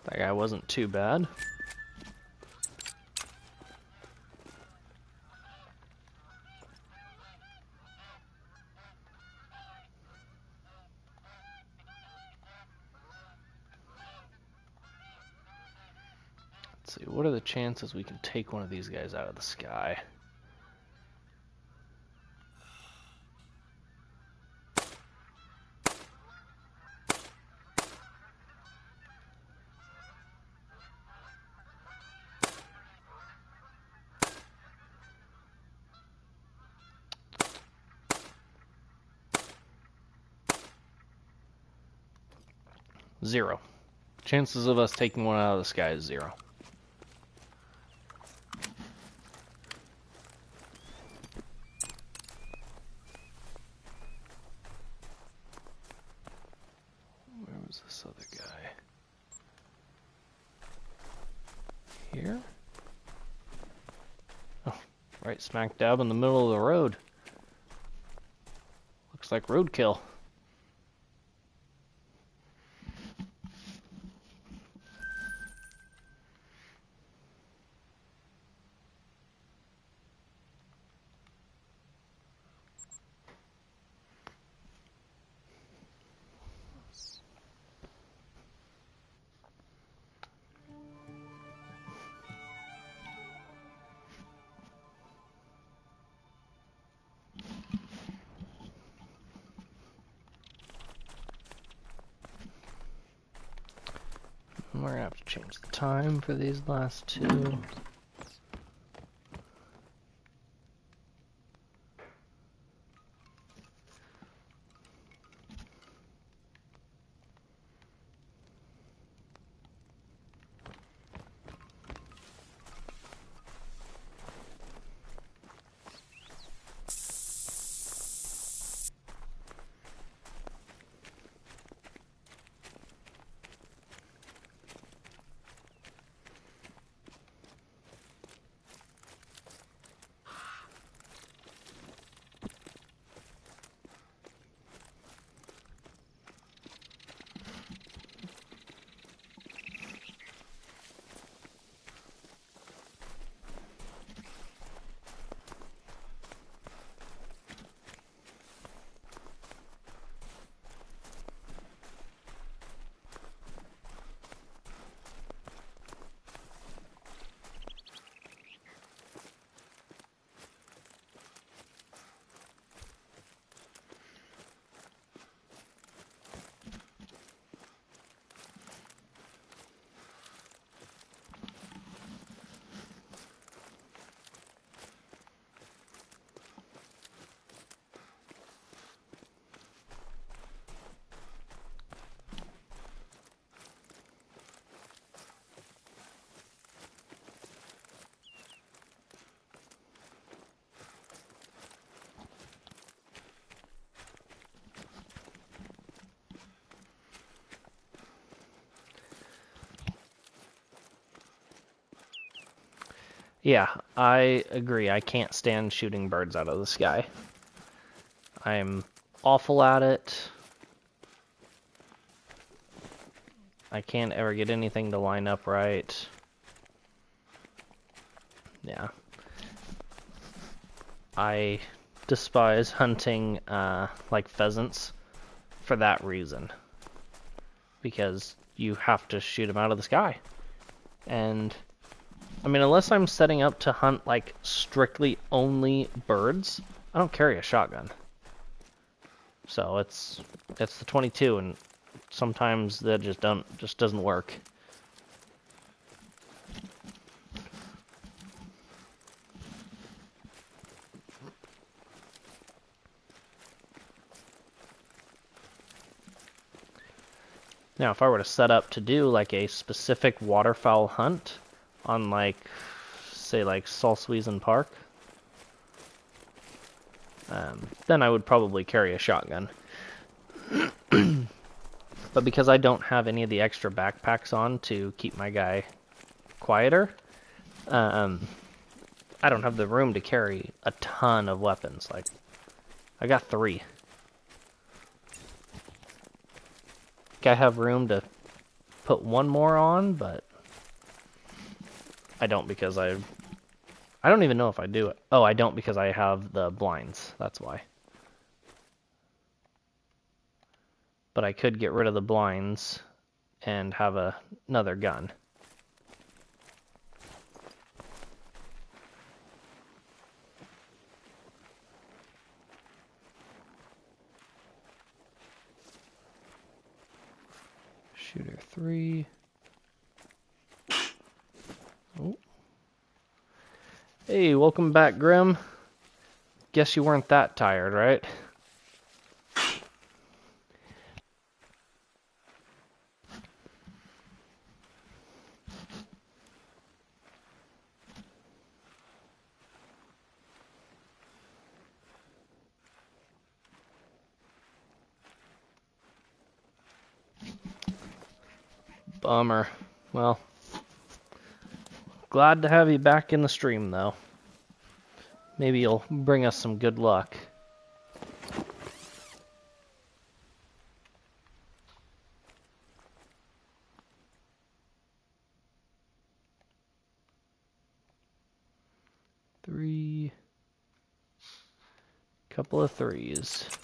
Speaker 1: That guy wasn't too bad. Let's see, what are the chances we can take one of these guys out of the sky? Zero. Chances of us taking one out of the sky is 0. Where was this other guy? Here? Oh, right smack dab in the middle of the road. Looks like roadkill. we're gonna have to change the time for these last two. Yeah, I agree. I can't stand shooting birds out of the sky. I'm awful at it. I can't ever get anything to line up right. Yeah. I despise hunting like pheasants for that reason. Because you have to shoot them out of the sky. And I mean, unless I'm setting up to hunt like strictly only birds, I don't carry a shotgun. So it's the 22, and sometimes that just doesn't work. Now, if I were to set up to do like a specific waterfowl hunt on like, say like Salsweezen Park, then I would probably carry a shotgun. But because I don't have any of the extra backpacks on to keep my guy quieter, I don't have the room to carry a ton of weapons. Like, I got 3. I have room to put 1 more on, but I don't because I don't even know if I do it. Oh, I don't because I have the blinds. That's why. But I could get rid of the blinds and have another gun. Shooter 3. Oh. Hey, welcome back, Grim. Guess you weren't that tired, right? Bummer. Well, glad to have you back in the stream, though. Maybe you'll bring us some good luck. Three. Couple of 3s.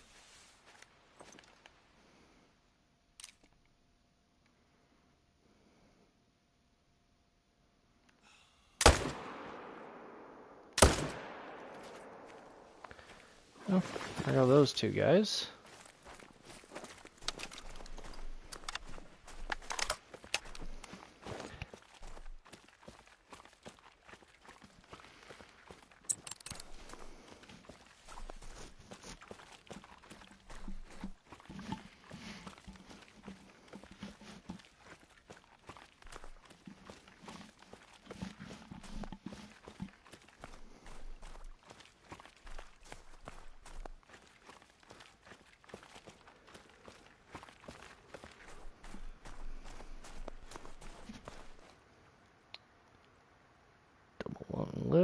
Speaker 1: Oh, there are those 2 guys.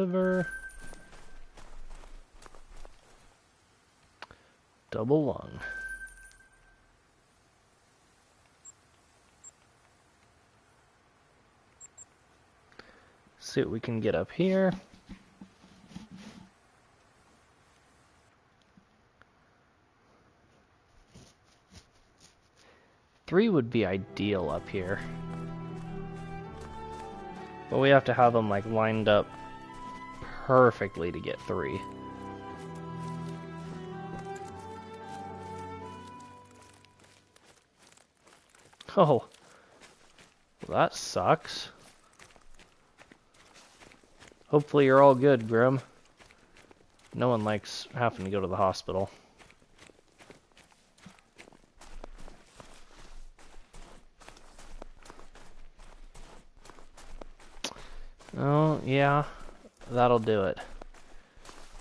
Speaker 1: river. Double lung. See what we can get up here. Three would be ideal up here. But we have to have them like lined up perfectly to get 3. Oh, well, that sucks. Hopefully you're all good, Grim. No one likes having to go to the hospital. Oh, yeah, that'll do it.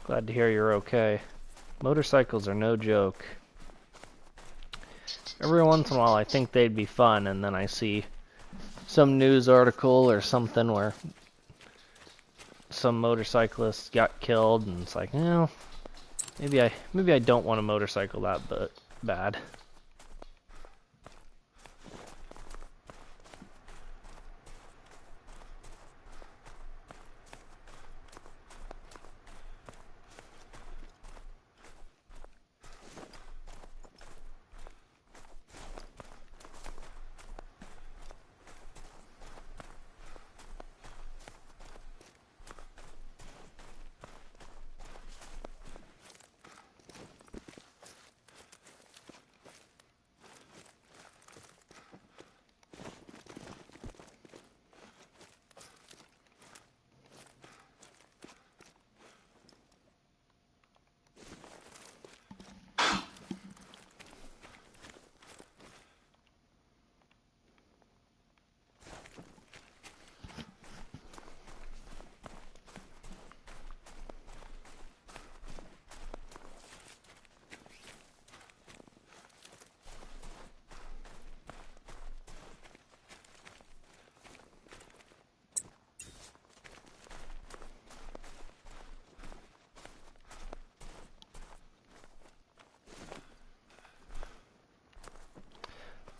Speaker 1: Glad to hear you're okay. Motorcycles are no joke. Every once in a while I think they'd be fun, and then I see some news article or something where some motorcyclist got killed, and it's like, maybe I don't want a motorcycle that bad.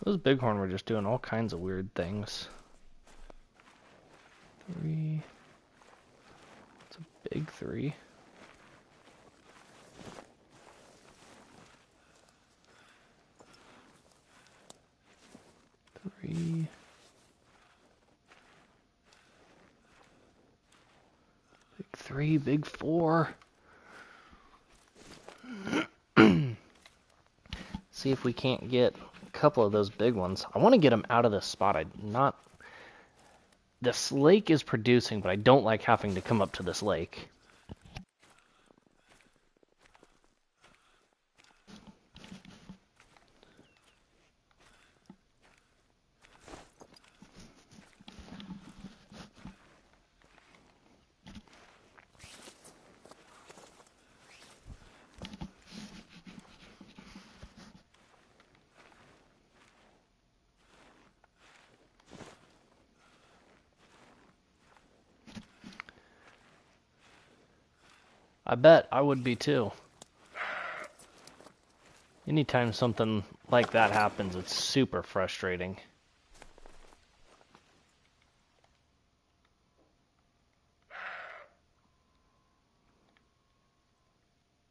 Speaker 1: Those bighorn were just doing all kinds of weird things. 3. It's a big 3. 3. Big 3, big 4. See if we can't get a couple of those big ones. I want to get them out of this spot. This lake is producing, but I don't like having to come up to this lake. I bet I would be too. Anytime something like that happens, it's super frustrating.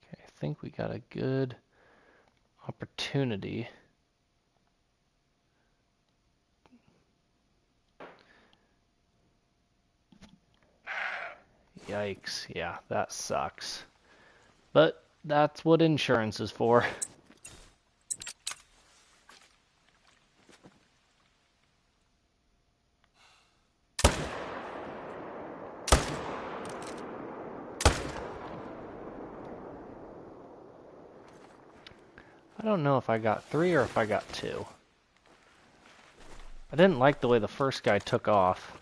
Speaker 1: Okay, I think we got a good opportunity. Yikes, yeah, that sucks. But that's what insurance is for. I don't know if I got 3 or if I got 2. I didn't like the way the first guy took off.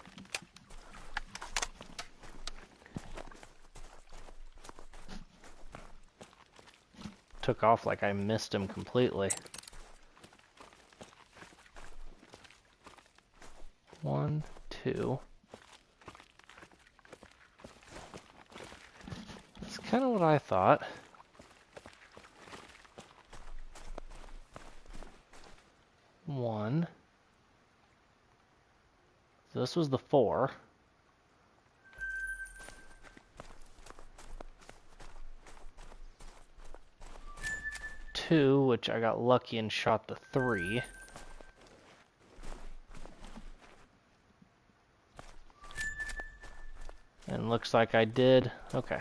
Speaker 1: Took off like I missed him completely. 1, 2. kind of what I thought. One. So this was the 4. Two, which I got lucky and shot the 3. And looks like I did. Okay.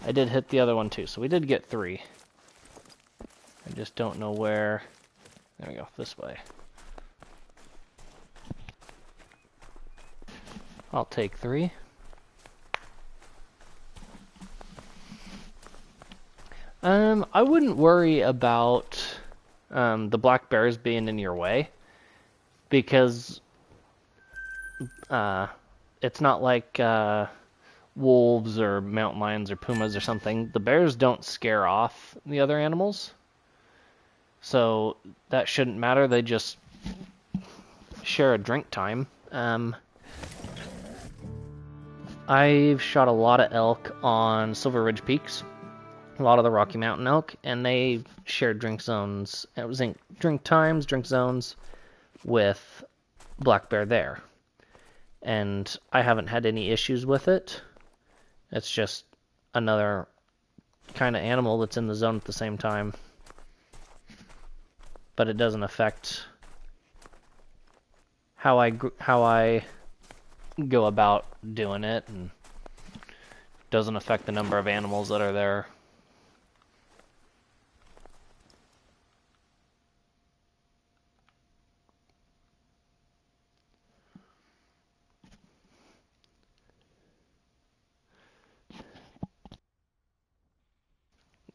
Speaker 1: I did hit the other one too, so we did get 3. I just don't know where. There we go, this way. I'll take 3. I wouldn't worry about the black bears being in your way, because it's not like wolves or mountain lions or pumas or something. The bears don't scare off the other animals, so that shouldn't matter. They just share a drink time. I've shot a lot of elk on Silver Ridge Peaks, a lot of the Rocky Mountain elk, and they share drink zones. It was in drink times, drink zones with black bear there. And I haven't had any issues with it. It's just another kind of animal that's in the zone at the same time. But it doesn't affect how I go about doing it, and doesn't affect the number of animals that are there.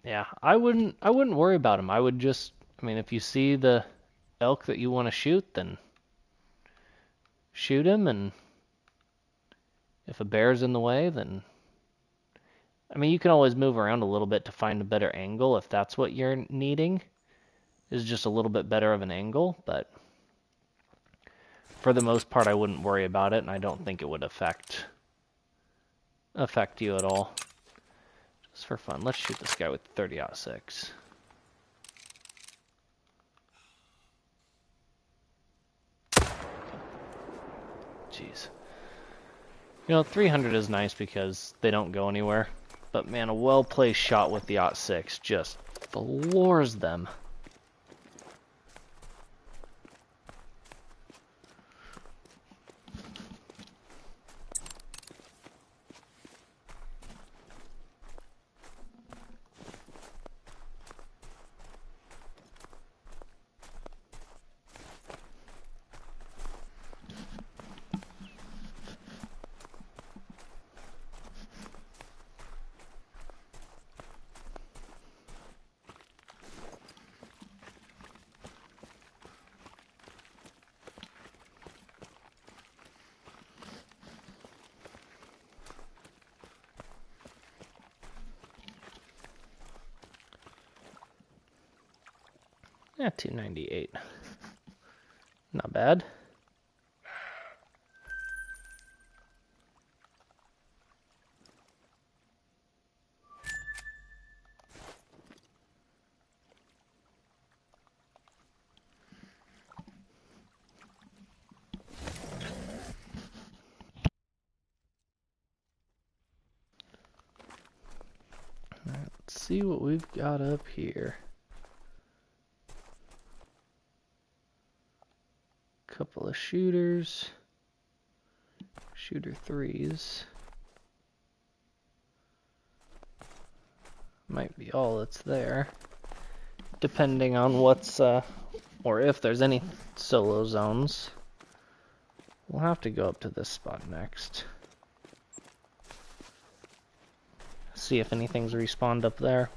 Speaker 1: Yeah, I wouldn't worry about them. I would just, I mean, if you see the elk that you want to shoot, then shoot him, and if a bear's in the way, then, I mean, you can always move around a little bit to find a better angle if that's what you're needing, is just a little bit better of an angle, but for the most part, I wouldn't worry about it, and I don't think it would affect you at all. Just for fun, let's shoot this guy with 30-06. Jeez. You know, 300 is nice because they don't go anywhere. But man, a well-placed shot with the .6 just floors them. Yeah, 298. Not bad. Let's see what we've got up here. Couple of shooters. Shooter 3s. Might be all that's there. Depending on what's, or if there's any solo zones. We'll have to go up to this spot next. See if anything's respawned up there.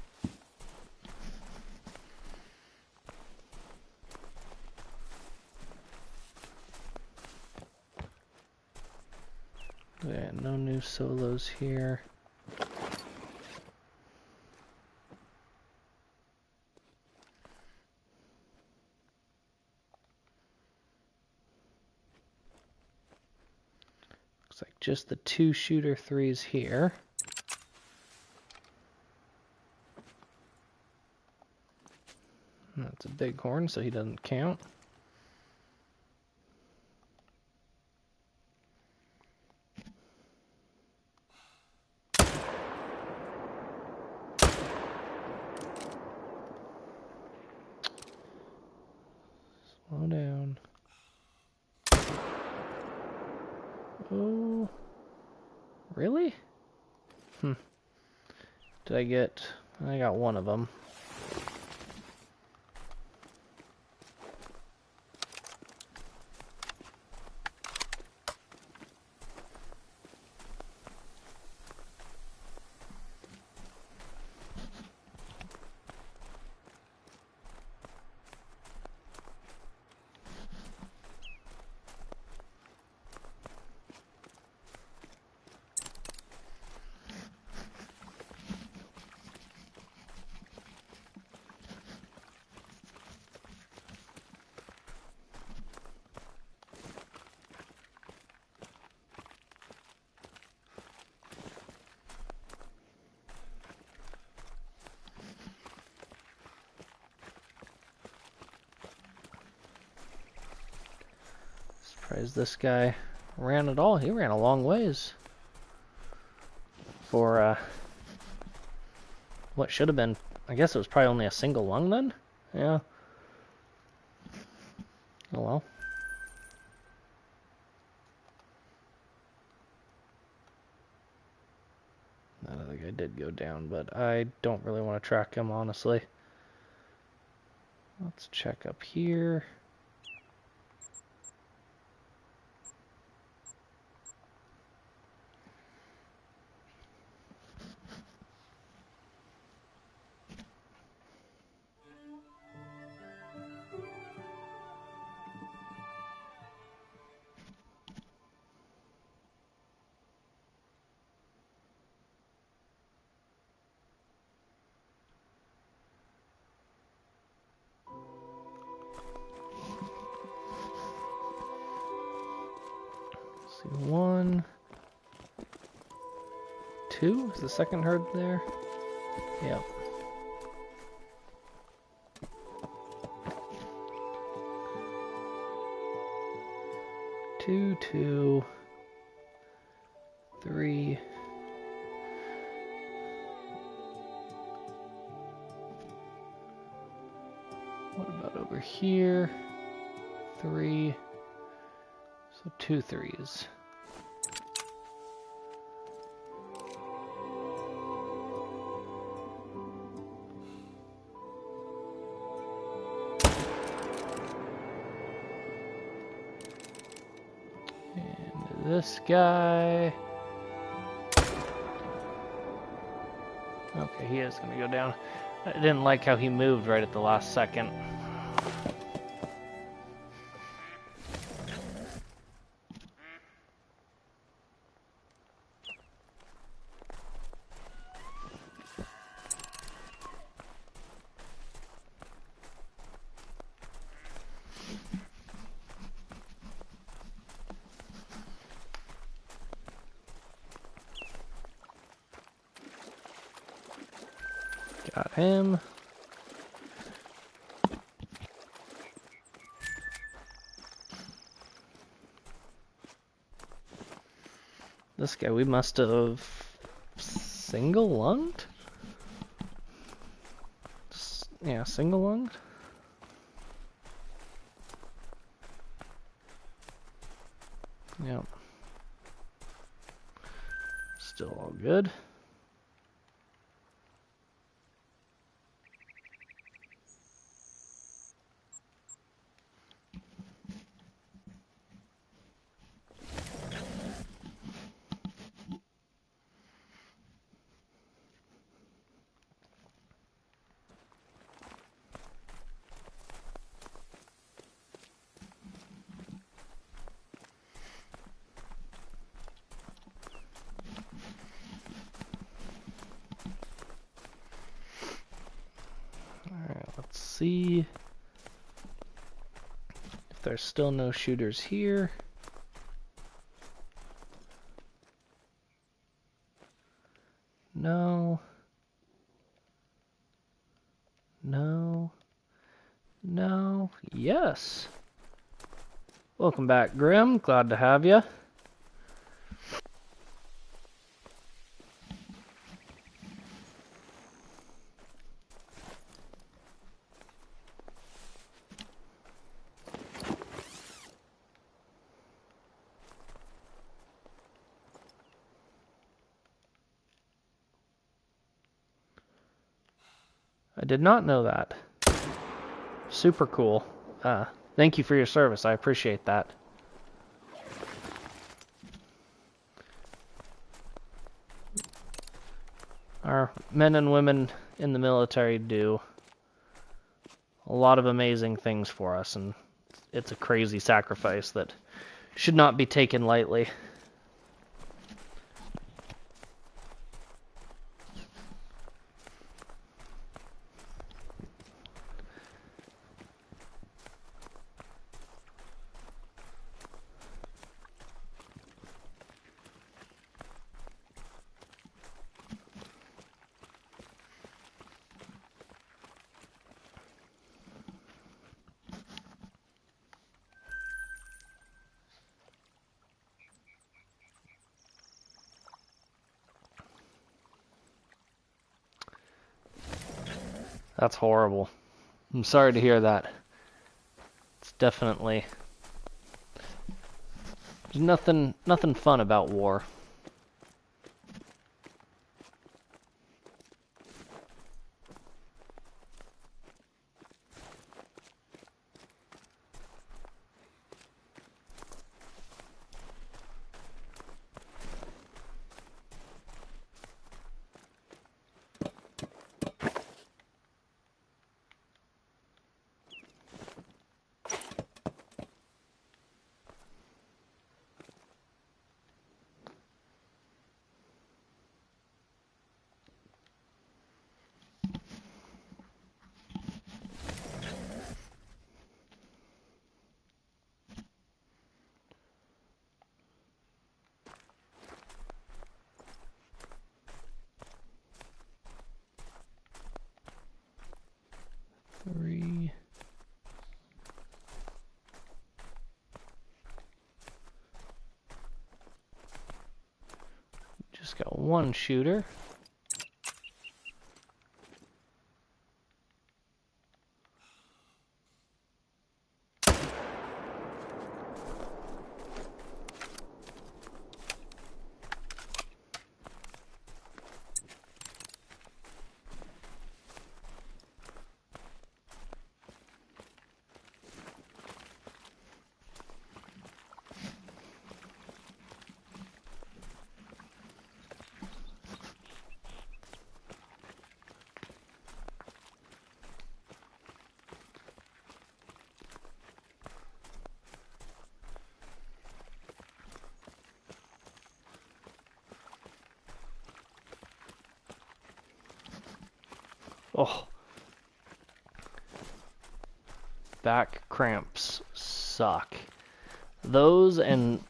Speaker 1: Yeah, no new solos here. Looks like just the 2 shooter 3s here. That's a big horn, so he doesn't count. Slow down. Oh, really? Did I get... I got one of them. Surprised this guy ran at all. He ran a long ways for what should have been, I guess it was probably only a single lung then? Yeah. Oh well. That other guy did go down, but I don't really want to track him, honestly. Let's check up here. See, 1, 2, is the second herd there? Yep. Two, 2, 3. What about over here? 3. So 2 3s. And this guy. Okay, he is going to go down. I didn't like how he moved right at the last second. Got him. This guy, we must have single lunged? Yeah, single lunged. Yep. Still all good. Let's see if there's still no shooters here. No. No. No. Yes. Welcome back, Grim. Glad to have you. I did not know that. Super cool. Thank you for your service. I appreciate that. Our men and women in the military do a lot of amazing things for us, and it's a crazy sacrifice that should not be taken lightly. That's horrible. I'm sorry to hear that. It's definitely... There's nothing fun about war. Three. Just got one shooter. Oh. Back cramps suck. Those, and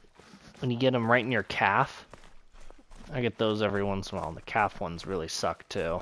Speaker 1: when you get them right in your calf, I get those every once in a while, and the calf ones really suck too.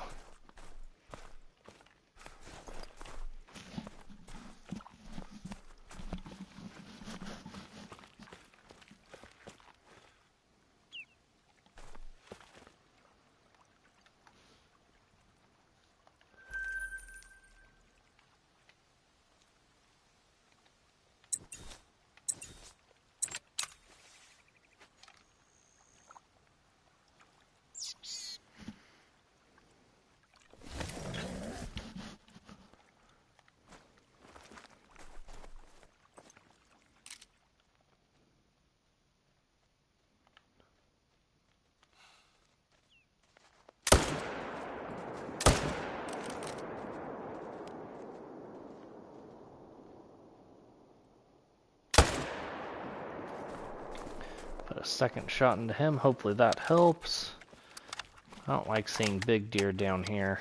Speaker 1: Put a second shot into him. Hopefully that helps. I don't like seeing big deer down here.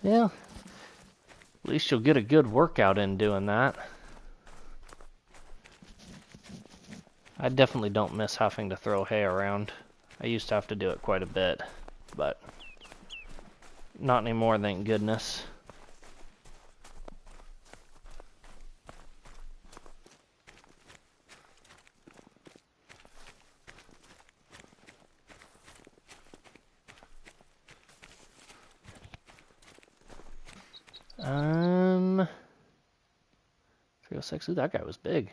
Speaker 1: Yeah, at least you'll get a good workout in doing that. I definitely don't miss having to throw hay around. I used to have to do it quite a bit, but not anymore, thank goodness. Um, 306. Ooh, that guy was big.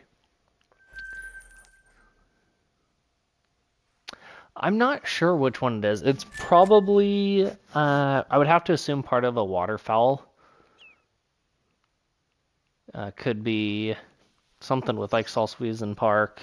Speaker 1: I'm not sure which one it is. It's probably, I would have to assume part of a waterfowl. Could be something with like Salswiesen Park.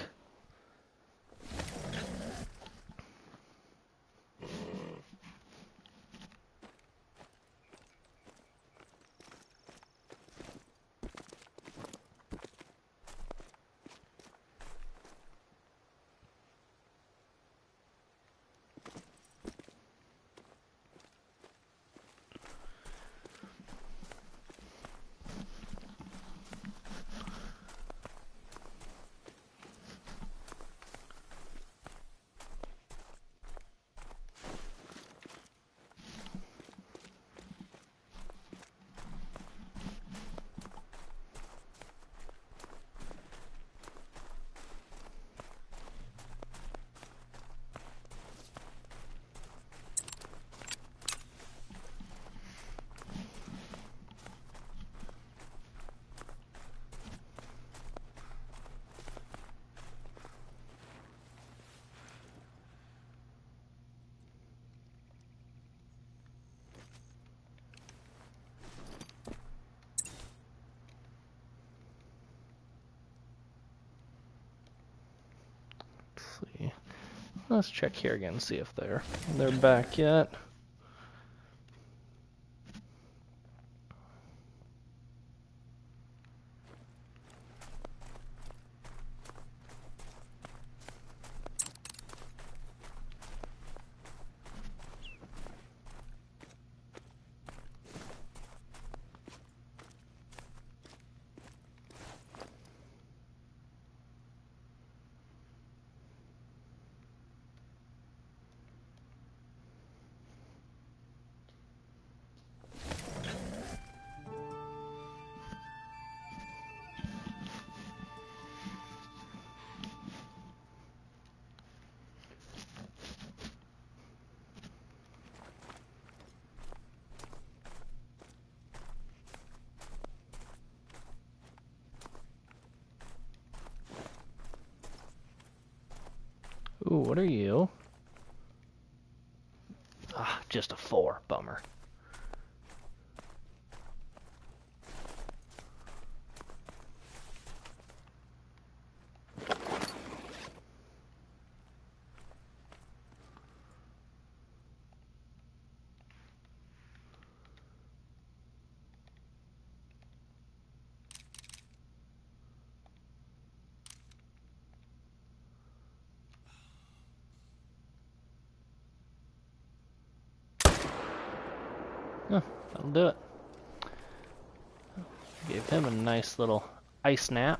Speaker 1: Let's see. Let's check here again, see if they're back yet. Ooh, what are you? Ah, just a 4. Bummer. Oh, that'll do it. Gave him a nice little ice nap.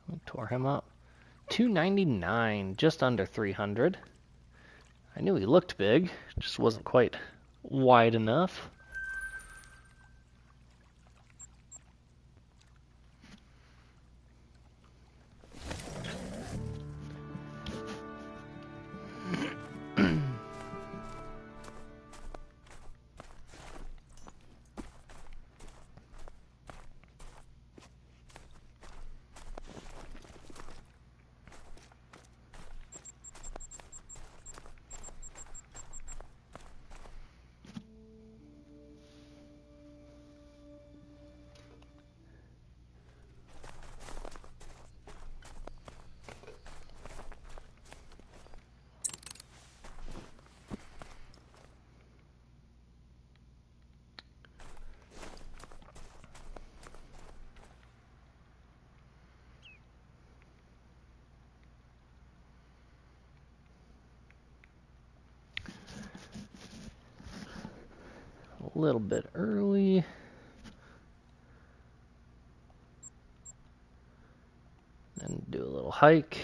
Speaker 1: We tore him up. 299, just under 300. I knew he looked big, just wasn't quite wide enough. a little bit early. Then do a little hike.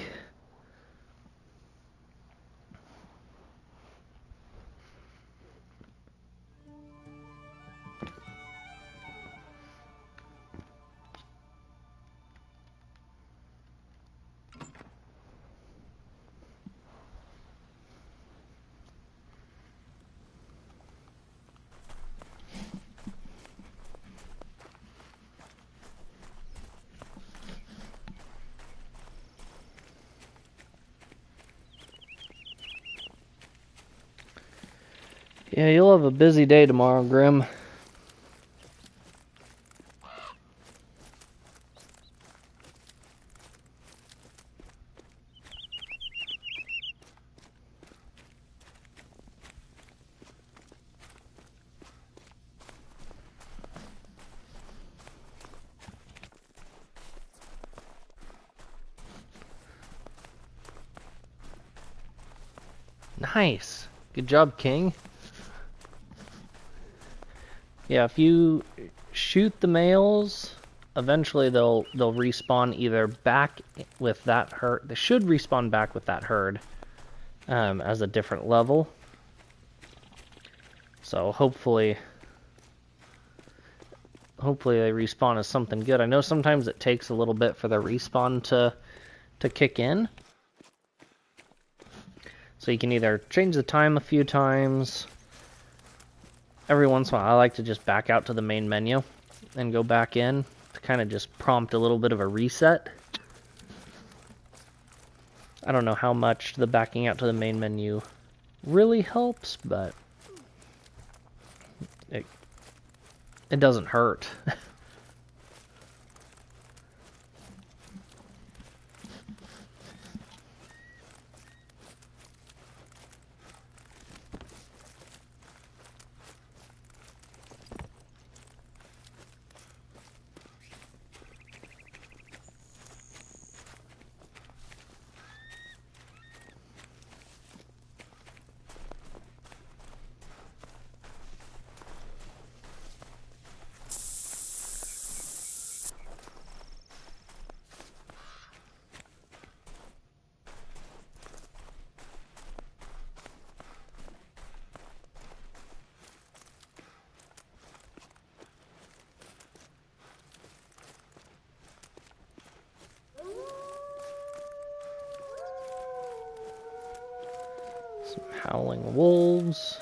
Speaker 1: Yeah, you'll have a busy day tomorrow, Grim. Nice. Good job, King. Yeah, if you shoot the males, eventually they'll respawn either back with that herd. They should respawn back with that herd as a different level. So hopefully they respawn as something good. I know sometimes it takes a little bit for the respawn to kick in. So you can either change the time a few times. Every once in a while, I like to just back out to the main menu and go back in to kind of just prompt a little bit of a reset. I don't know how much the backing out to the main menu really helps, but it doesn't hurt. Some howling wolves.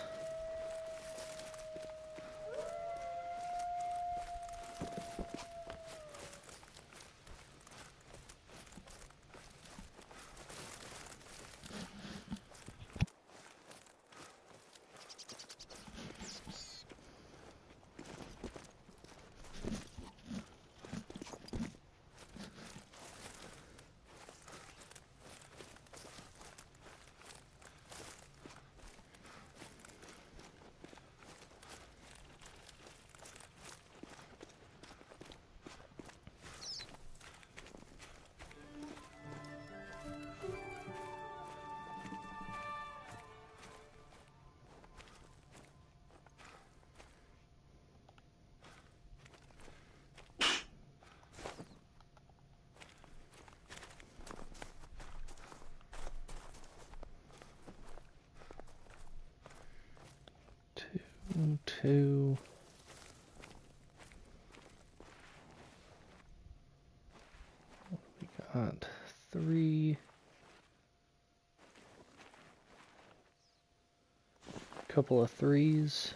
Speaker 1: Two. What do we got? 3. Couple of 3s.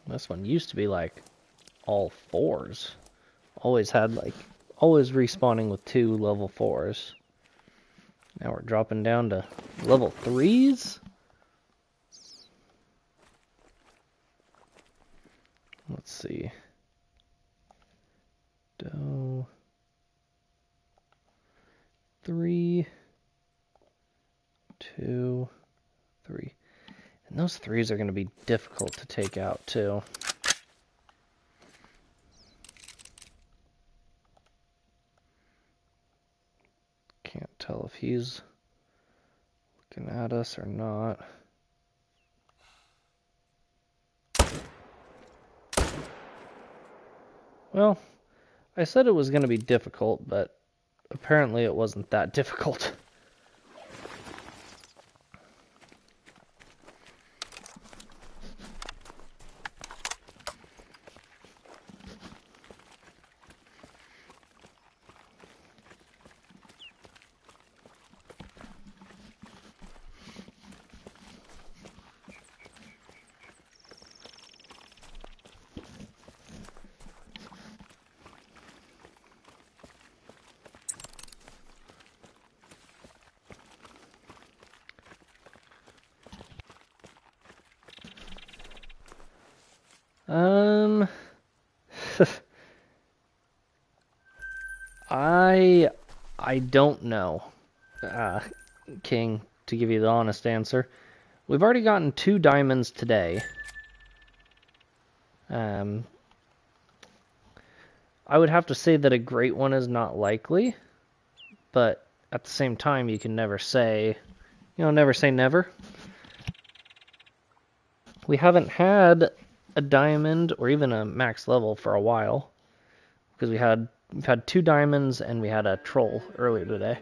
Speaker 1: This one used to be like all 4s. Always respawning with 2 level 4s. Now we're dropping down to level 3s. Let's see. Doe. 3, 2, 3. And those 3s are going to be difficult to take out too. Can't tell if he's looking at us or not. Well, I said it was going to be difficult, but apparently it wasn't that difficult. I don't know, King, to give you the honest answer. We've already gotten 2 diamonds today. I would have to say that a great one is not likely, but at the same time, you can never say, never say never. We haven't had a diamond or even a max level for a while, because we've had 2 diamonds and we had a troll earlier today.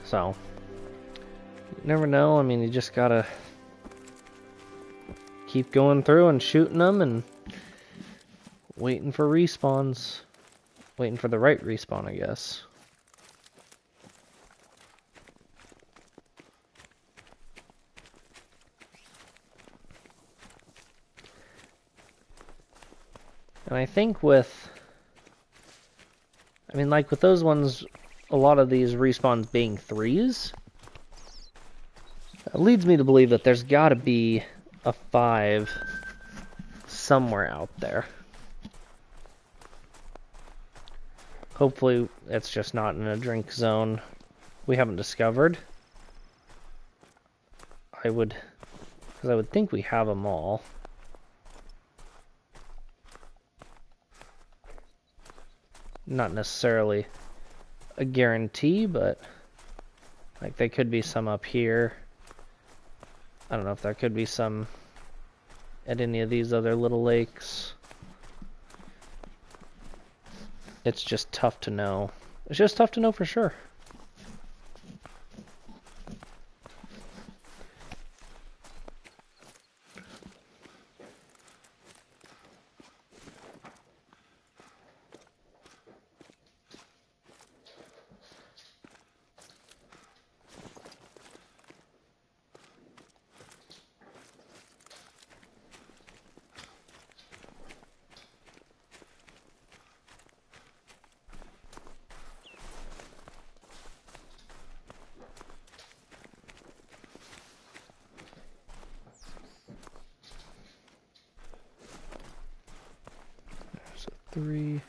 Speaker 1: So, you never know. I mean, you just gotta keep going through and shooting them and waiting for respawns. Waiting for the right respawn, I guess. And I think with those ones, a lot of these respawns being 3s, that leads me to believe that there's got to be a 5 somewhere out there. Hopefully it's just not in a drink zone we haven't discovered. Because I would think we have them all. Not necessarily a guarantee, but like there could be some up here. I don't know if there could be some at any of these other little lakes. It's just tough to know. It's just tough to know for sure. There's a 3.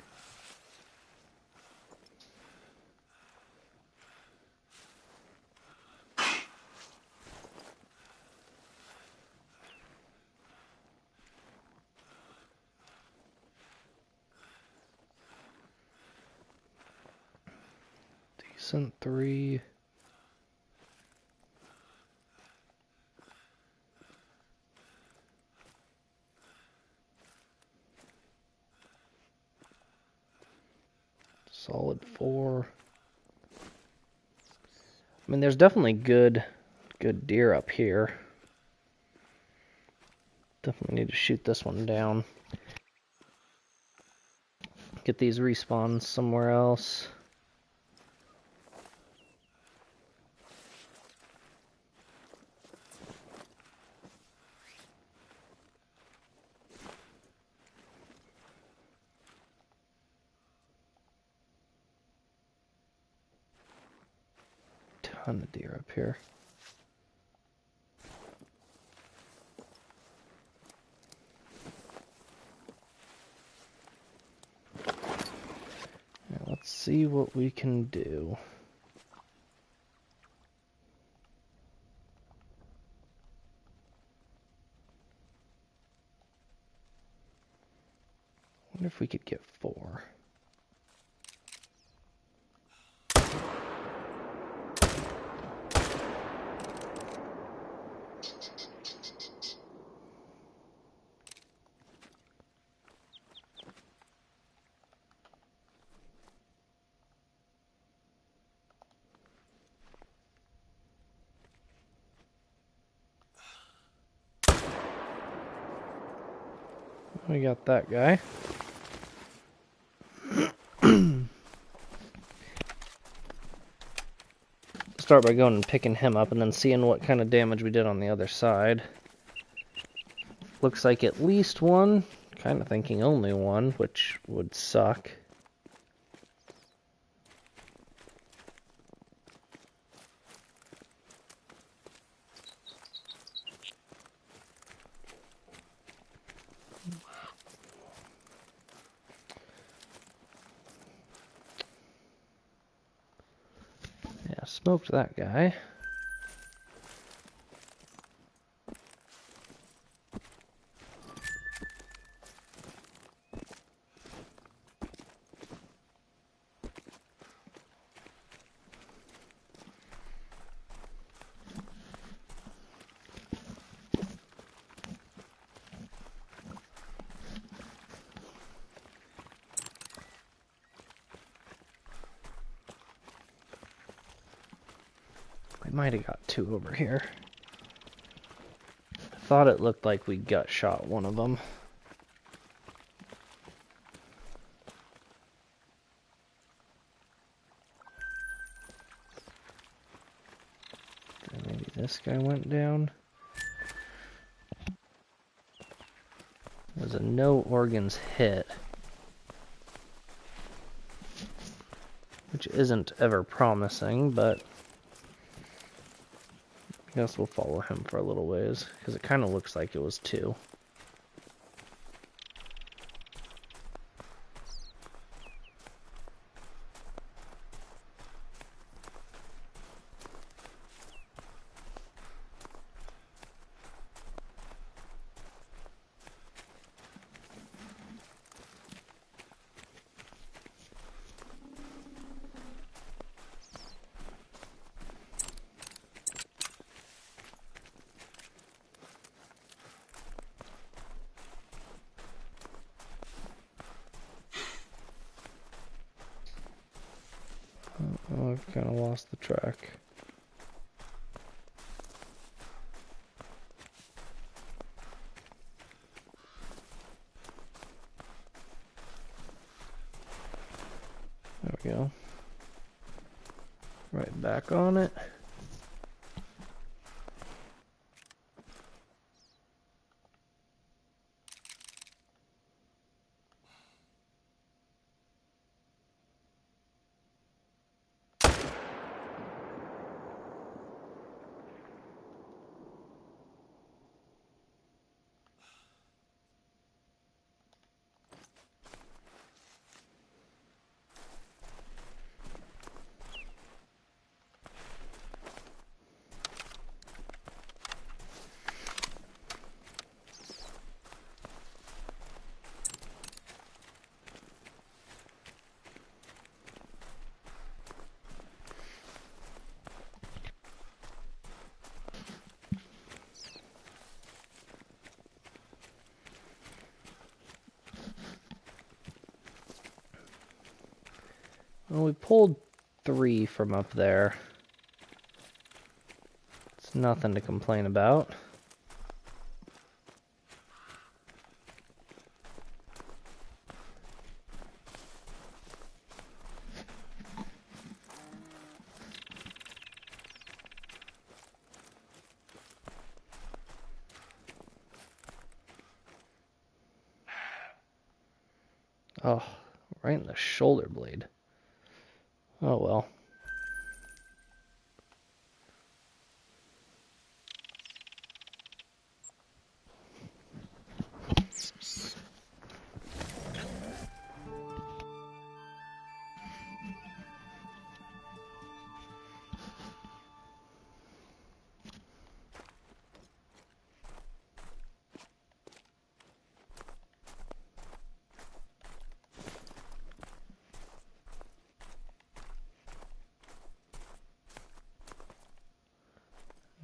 Speaker 1: Decent 3. Solid 4. I mean, there's definitely good deer up here. Definitely need to shoot this one down. Get these respawns somewhere else. Ton of deer up here. Now let's see what we can do. Wonder if we could get 4. We got that guy. Start by going and picking him up and then seeing what kind of damage we did on the other side. Looks like at least one. Kind of thinking only one, which would suck. Yeah, smoked that guy. We might have got two over here. I thought it looked like we gut shot one of them. And maybe this guy went down. There's a no organs hit, which isn't ever promising, but I guess we'll follow him for a little ways, because it kind of looks like it was two. Oh, I've kind of lost the track. There we go. Right back on it. Well, we pulled 3 from up there. It's nothing to complain about. Oh, right in the shoulder blade. Oh well.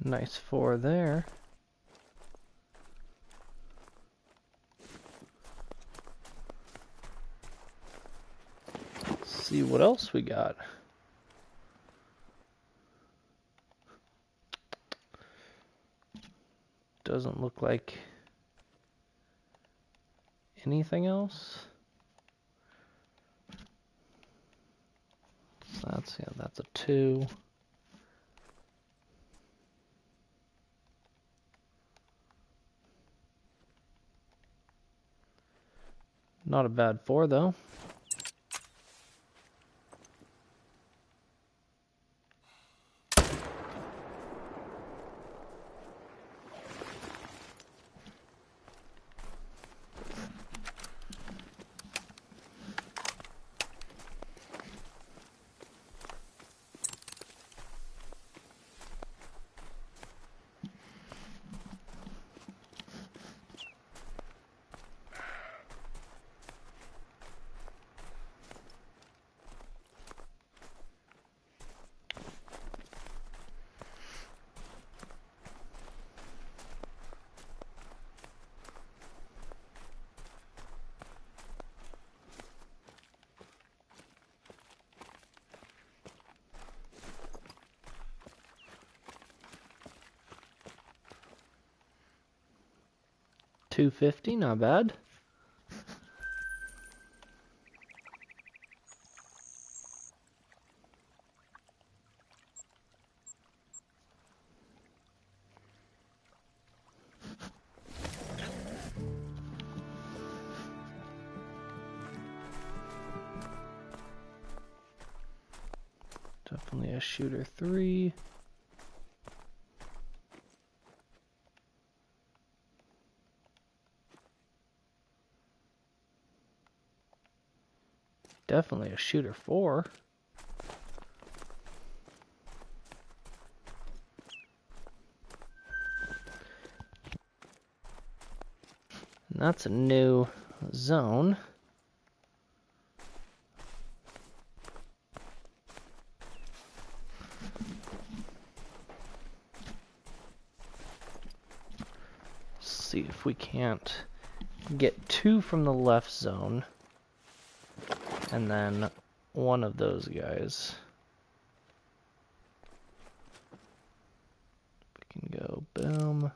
Speaker 1: Nice 4 there. Let's see what else we got. Doesn't look like anything else? That's a 2. Not a bad 4 though. $250, not bad. Definitely a shooter 3. Definitely a shooter 4. And that's a new zone. See if we can't get 2 from the left zone and then one of those guys. We can go boom.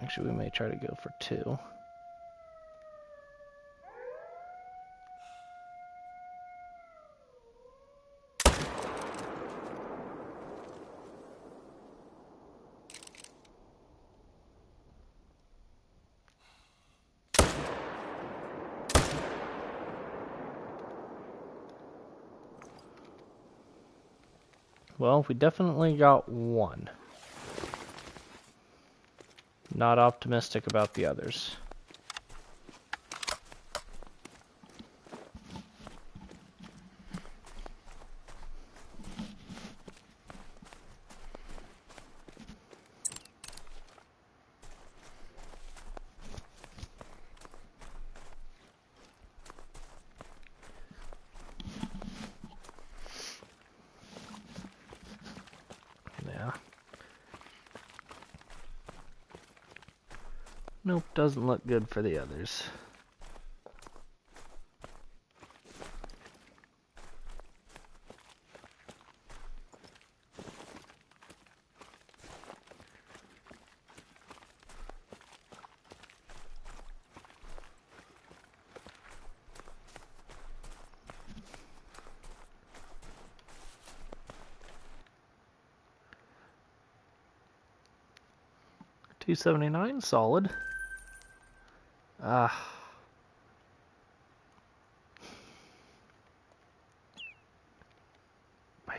Speaker 1: Actually, we may try to go for 2. Well, we definitely got 1. Not optimistic about the others. Yeah. Nope, doesn't look good for the others. $279, solid. I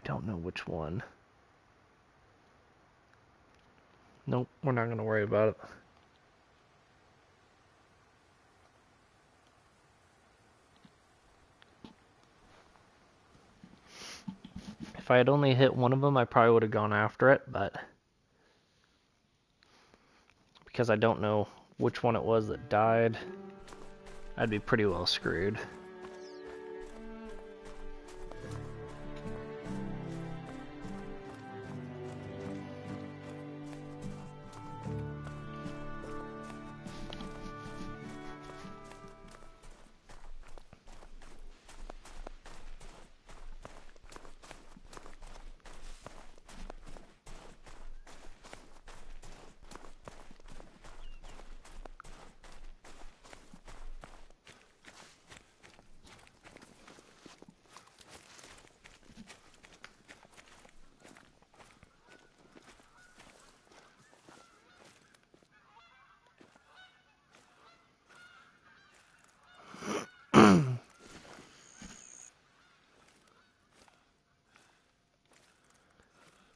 Speaker 1: don't know which one. Nope, we're not going to worry about it. If I had only hit one of them, I probably would have gone after it, but because I don't know which one it was that died, I'd be pretty well screwed.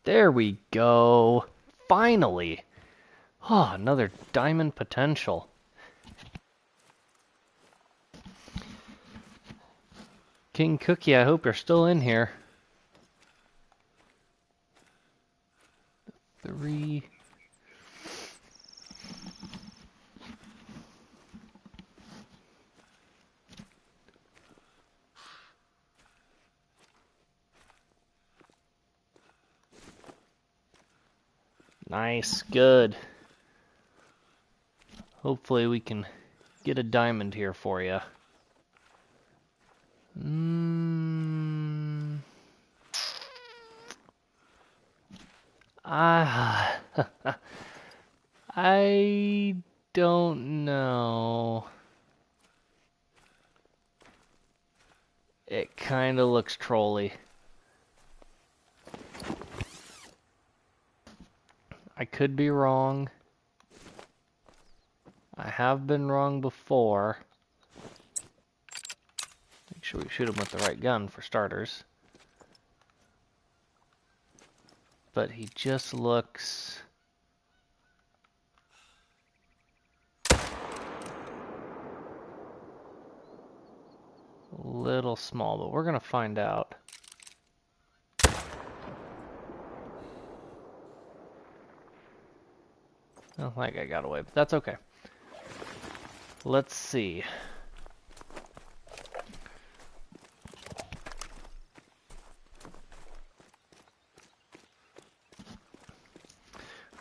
Speaker 1: There we go. Finally. Oh, another diamond potential. King Cookie, I hope you're still in here. 3. Nice, good. Hopefully we can get a diamond here for you. I don't know. It kind of looks trolly. I could be wrong. I have been wrong before. Make sure we shoot him with the right gun for starters. But he just looks... a little small, but we're gonna find out. I don't think I got away, but that's okay. Let's see.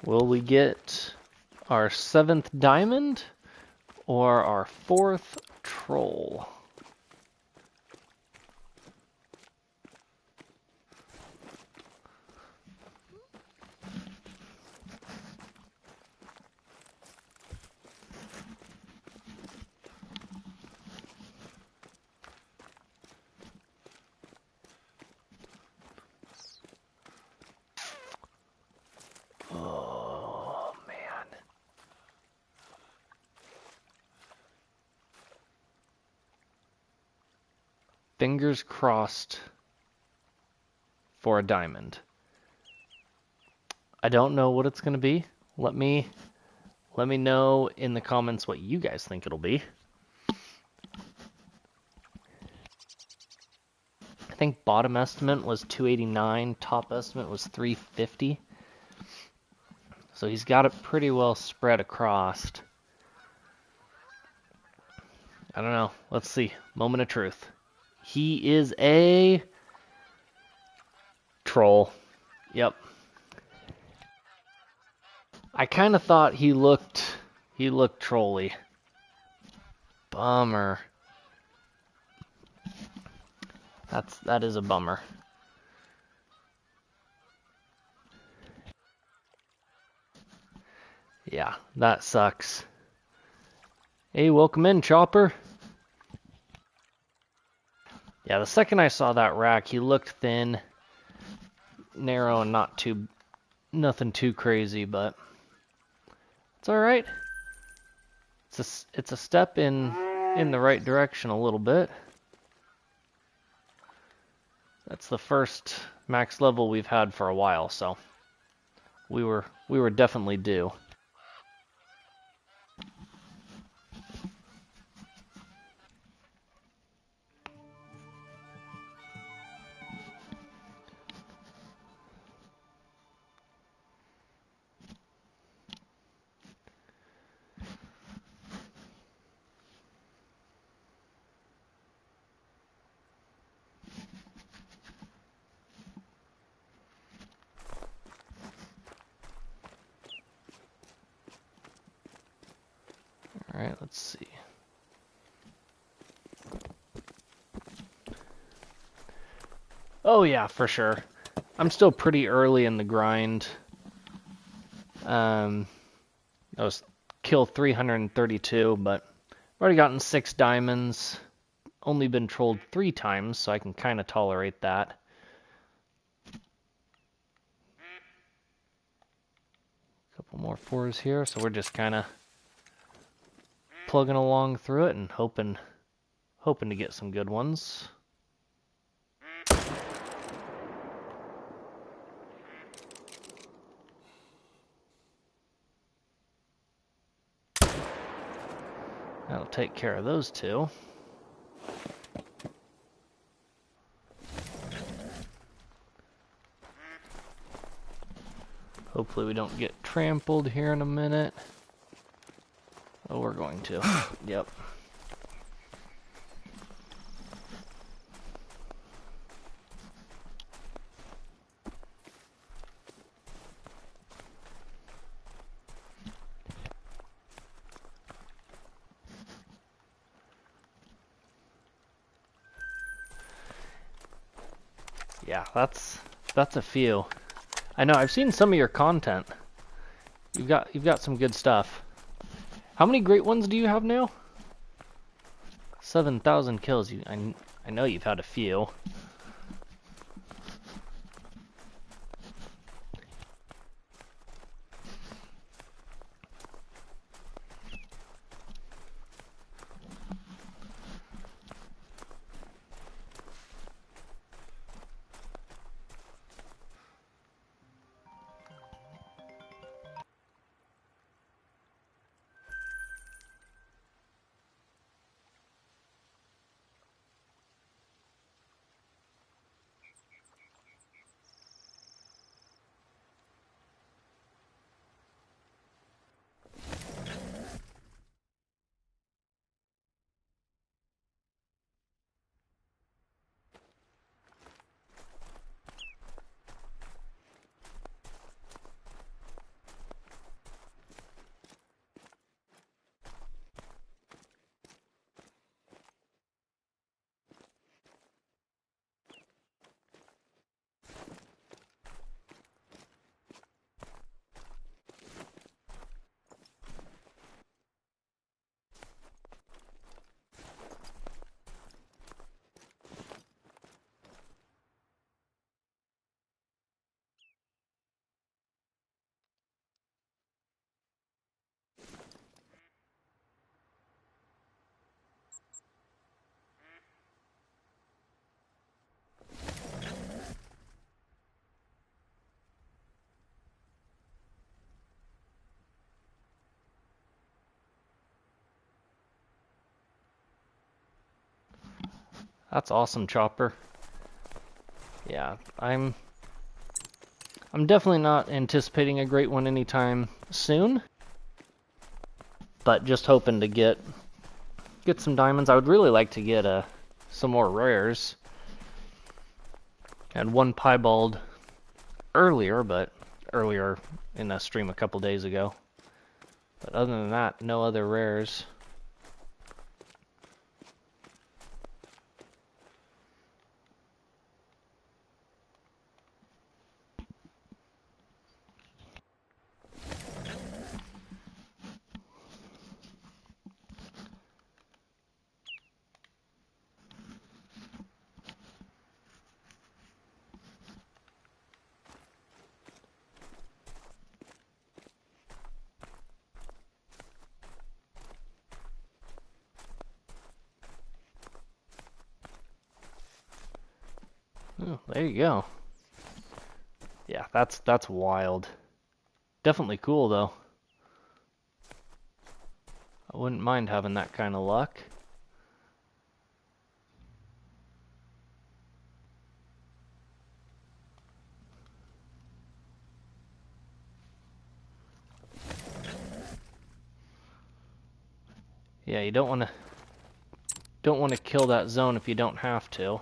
Speaker 1: Will we get our 7th diamond or our 4th troll? Oh, man. Fingers crossed for a diamond. I don't know what it's going to be. Let me know in the comments what you guys think it'll be. I think bottom estimate was 289, top estimate was 350. So he's got it pretty well spread across. I don't know. Let's see. Moment of truth. He is a troll. Yep. I kind of thought he looked trolly. Bummer. That is a bummer. Yeah, that sucks. Hey, welcome in, Chopper. Yeah, the second I saw that rack, he looked thin, narrow, and nothing too crazy, but it's all right. It's a step in the right direction a little bit. That's the first max level we've had for a while, so we were definitely due. All right, let's see. Oh yeah, for sure. I'm still pretty early in the grind. I was kill 332, but I've already gotten 6 diamonds. Only been trolled 3 times, so I can kind of tolerate that. Couple more 4s here, so we're just kind of plugging along through it and hoping to get some good ones. That'll take care of those two. Hopefully we don't get trampled here in a minute. Oh, we're going to. Yep. Yeah, that's a few. I know, I've seen some of your content. You've got some good stuff. How many great ones do you have now? 7,000 kills. I know you've had a few. That's awesome, Chopper. Yeah, I'm definitely not anticipating a great one anytime soon, but just hoping to get some diamonds. I would really like to get some more rares. Had one piebald earlier in a stream a couple days ago. But other than that, no other rares. Oh, there you go. Yeah, that's wild. Definitely cool though. I wouldn't mind having that kind of luck. Yeah, you don't want to kill that zone if you don't have to.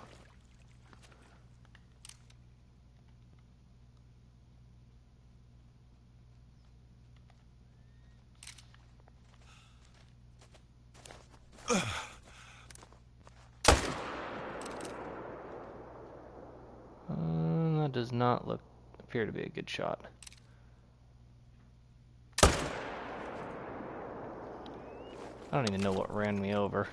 Speaker 1: That does not appear to be a good shot. I don't even know what ran me over.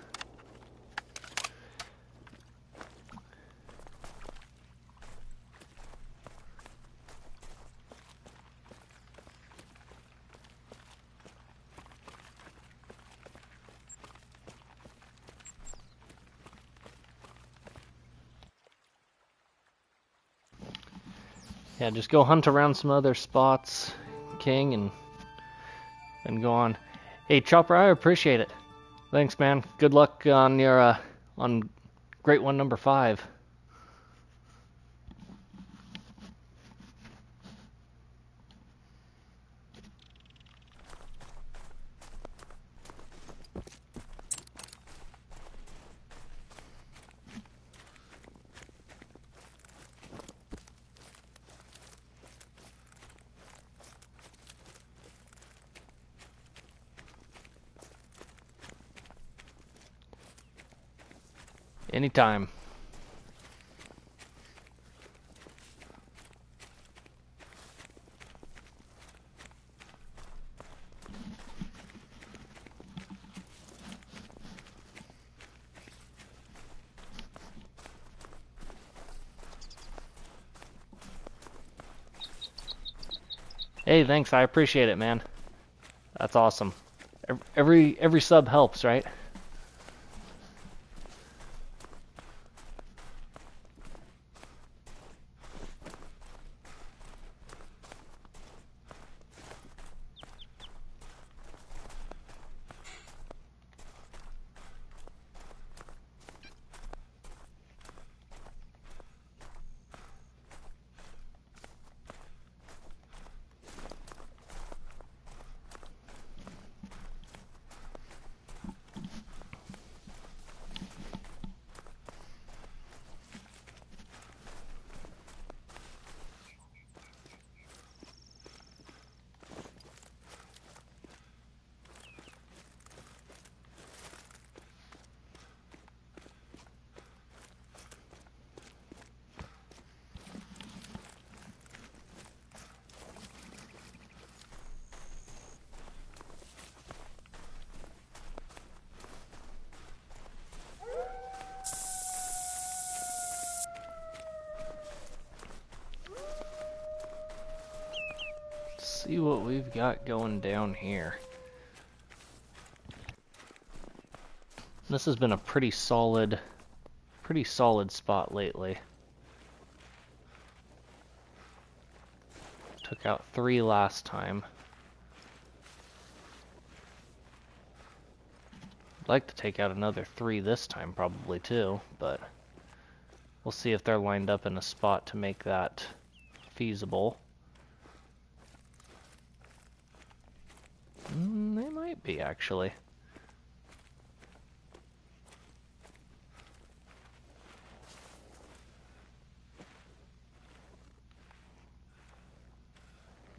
Speaker 1: Yeah, just go hunt around some other spots, King, and go on. Hey, Chopper, I appreciate it. Thanks, man. Good luck on your on great one number 5. Anytime. Hey, thanks. I appreciate it, man. That's awesome. Every sub helps, right? See what we've got going down here. This has been a pretty solid spot lately. Took out 3 last time. I'd like to take out another 3 this time probably too, but we'll see if they're lined up in a spot to make that feasible. They might be, actually.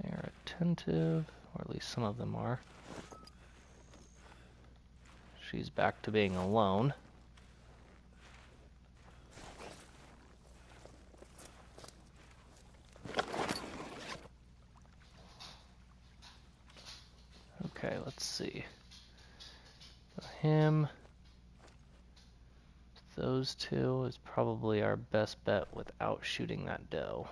Speaker 1: They're attentive, or at least some of them are. She's back to being alone. Okay, let's see. Him. Those 2 is probably our best bet without shooting that doe.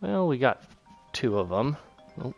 Speaker 1: Well, we got 2 of them. Oh.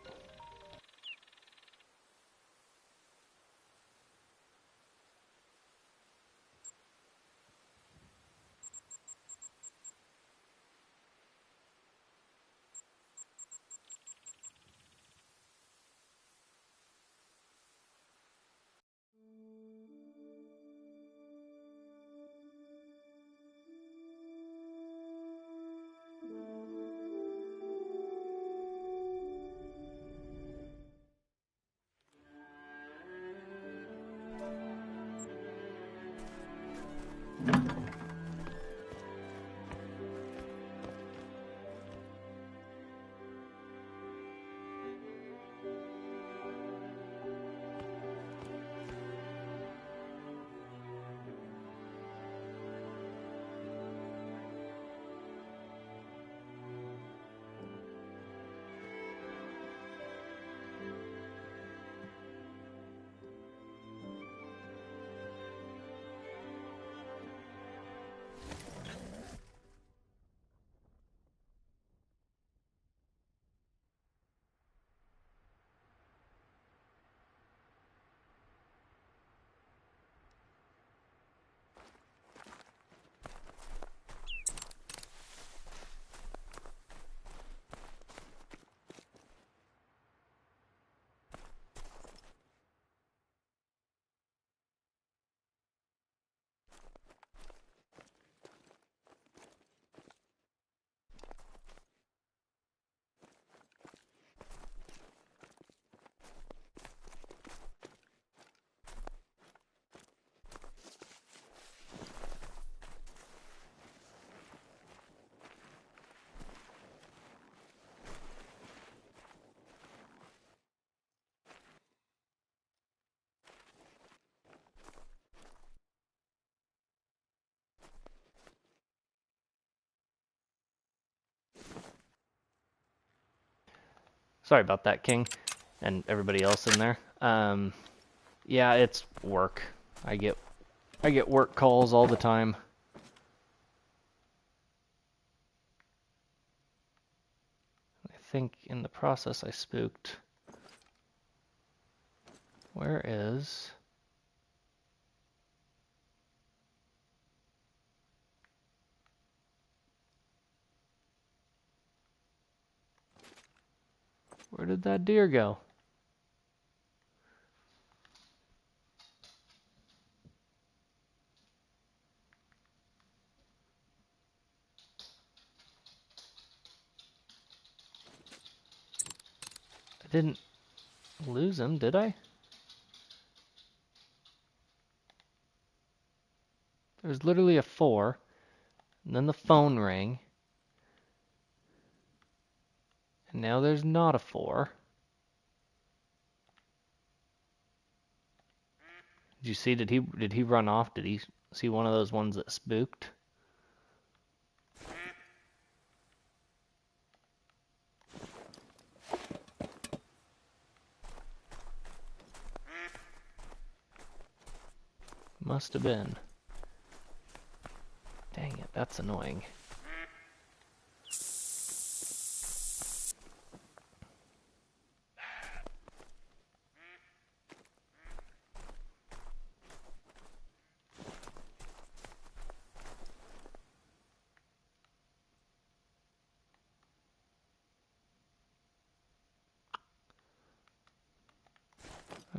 Speaker 1: Sorry about that, King, and everybody else in there. Yeah, it's work. I get work calls all the time. I think in the process I spooked. Where is... Where did that deer go? I didn't lose him, did I? There was literally a 4, and then the phone rang, and now there's not a 4. Did you see? Did he run off? Did he see one of those ones that spooked? Must have been. Dang it, that's annoying.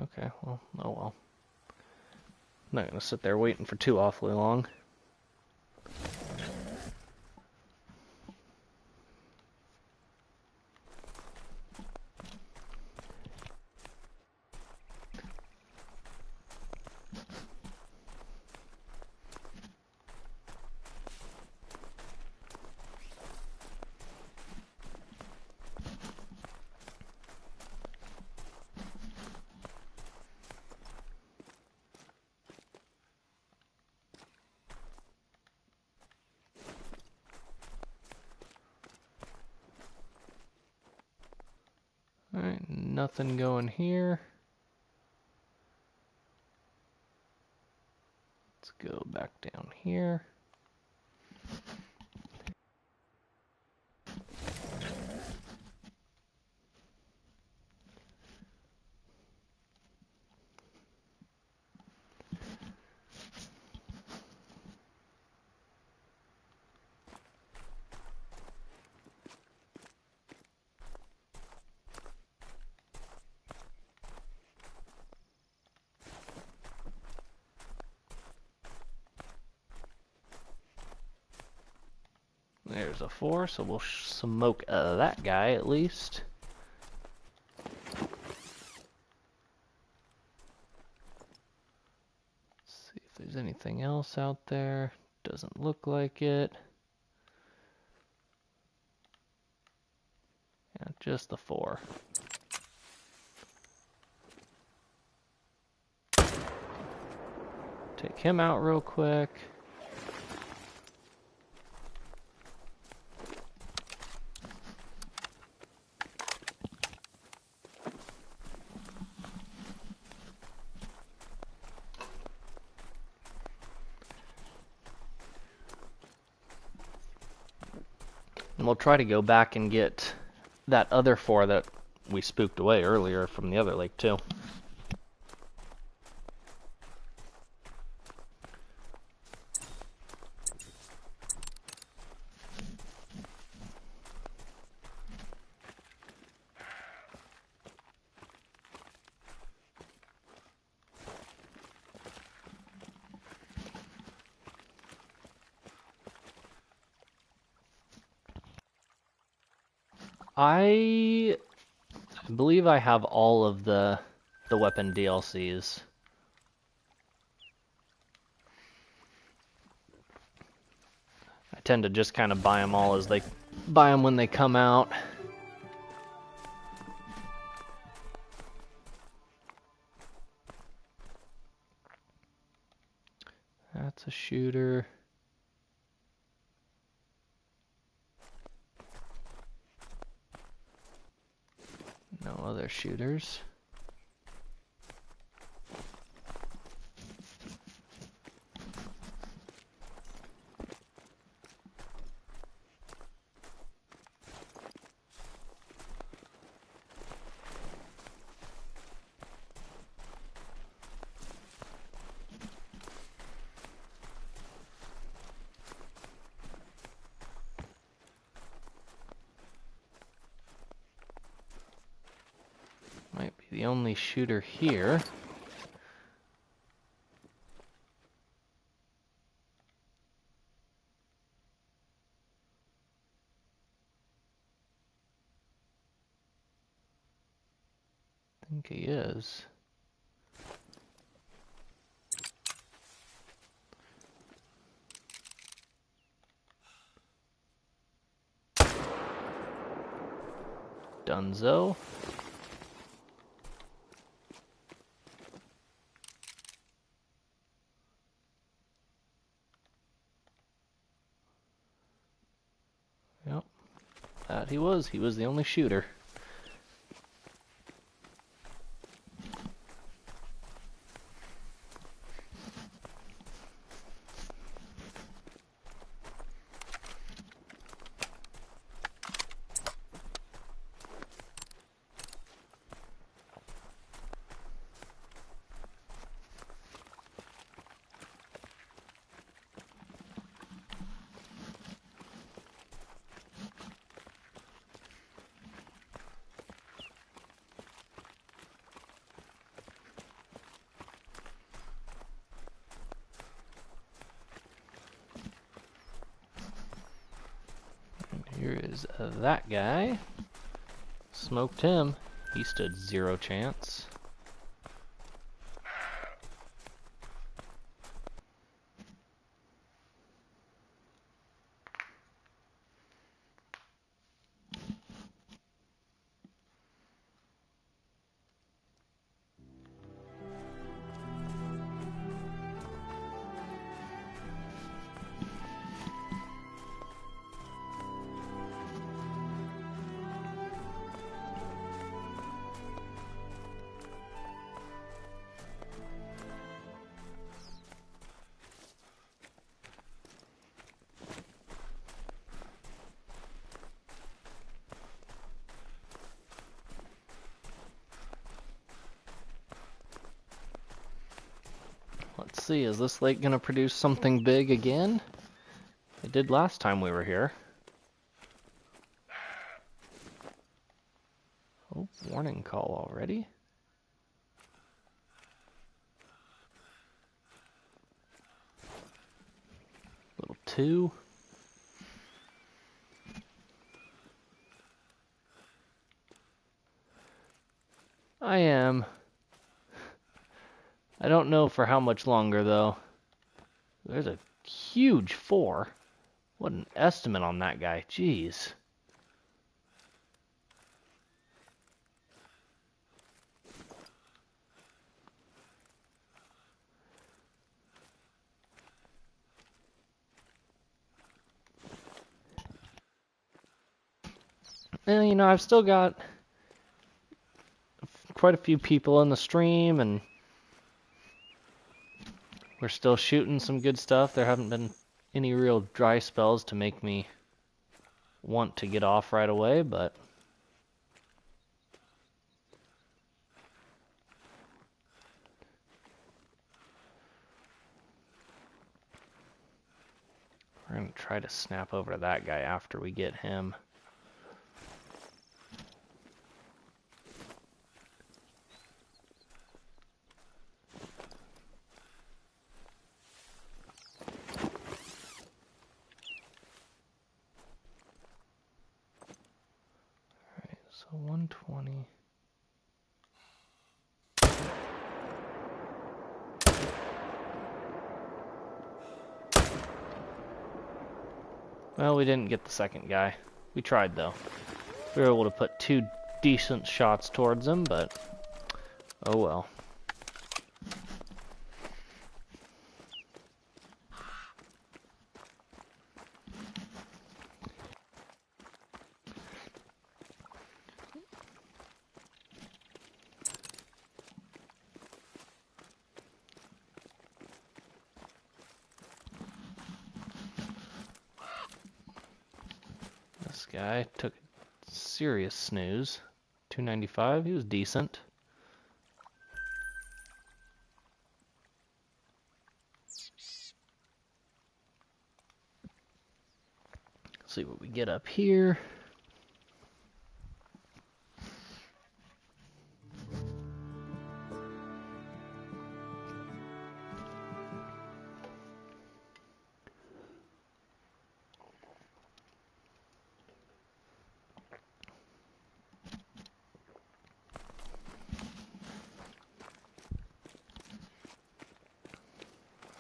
Speaker 1: Okay, well, oh well. I'm not gonna sit there waiting for too awfully long. Alright, nothing going here. Let's go back down here. There's a 4, so we'll smoke that guy at least. See if there's anything else out there. Doesn't look like it. Yeah, just the 4. Take him out real quick. And we'll try to go back and get that other 4 that we spooked away earlier from the other lake too. I believe I have all of the weapon DLCs. I tend to just kind of buy them all as they buy them when they come out. That's a shooter. No other shooters. Might be the only shooter here. I think he is. Dunzo. Yep, that he was. He was the only shooter. Here is that guy. Smoked him. He stood 0 chance. Let's see, is this lake gonna produce something big again? It did last time we were here. Oh, warning call already. Little 2. I am. I don't know for how much longer, though. There's a huge 4. What an estimate on that guy. Jeez. And, you know, I've still got quite a few people in the stream, and we're still shooting some good stuff. There haven't been any real dry spells to make me want to get off right away, but we're going to try to snap over to that guy after we get him. Alright, so 120. Well, we didn't get the second guy. We tried, though. We were able to put 2 decent shots towards him, but oh well. This guy took a serious snooze. 295, he was decent. Let's see what we get up here.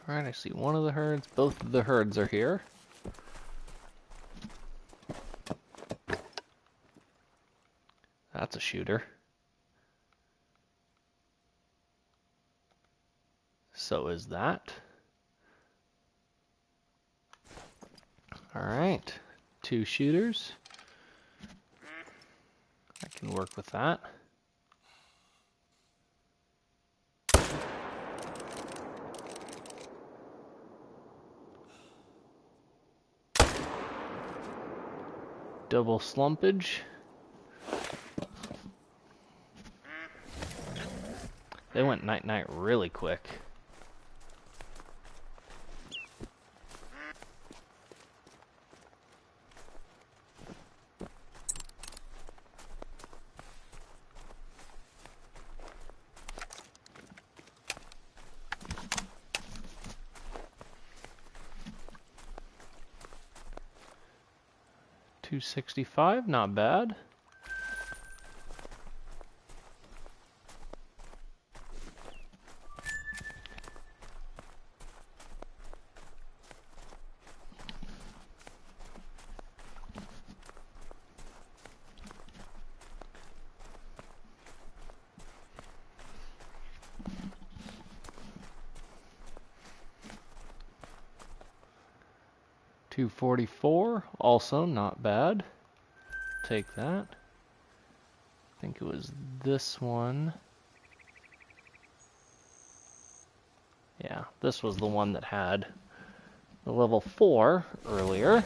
Speaker 1: Alright, I see one of the herds. Both of the herds are here. That's a shooter. So is that. Alright, 2 shooters. I can work with that. Double slumpage. They went night-night really quick. $265, not bad. $244, also not bad. Take that. I think it was this one. Yeah, this was the one that had the level 4 earlier.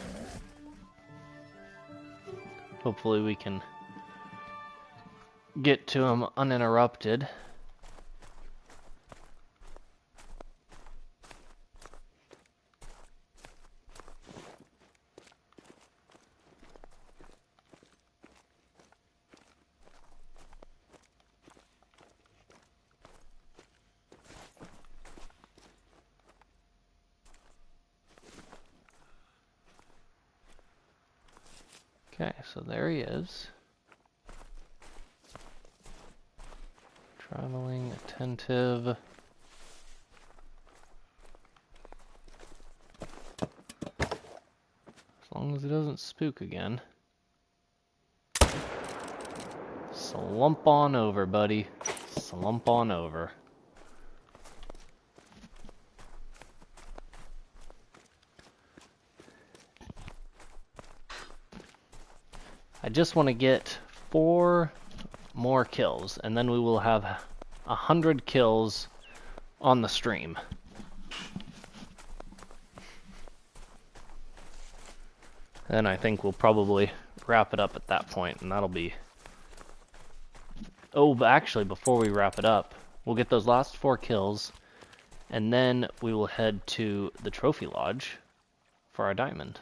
Speaker 1: Hopefully we can get to him uninterrupted. Okay, so there he is. Traveling, attentive. As long as it doesn't spook again. Slump on over, buddy. Slump on over. I just want to get 4 more kills, and then we will have 100 kills on the stream. Then I think we'll probably wrap it up at that point, and that'll be... Oh, but actually, before we wrap it up, we'll get those last 4 kills, and then we will head to the Trophy Lodge for our diamond.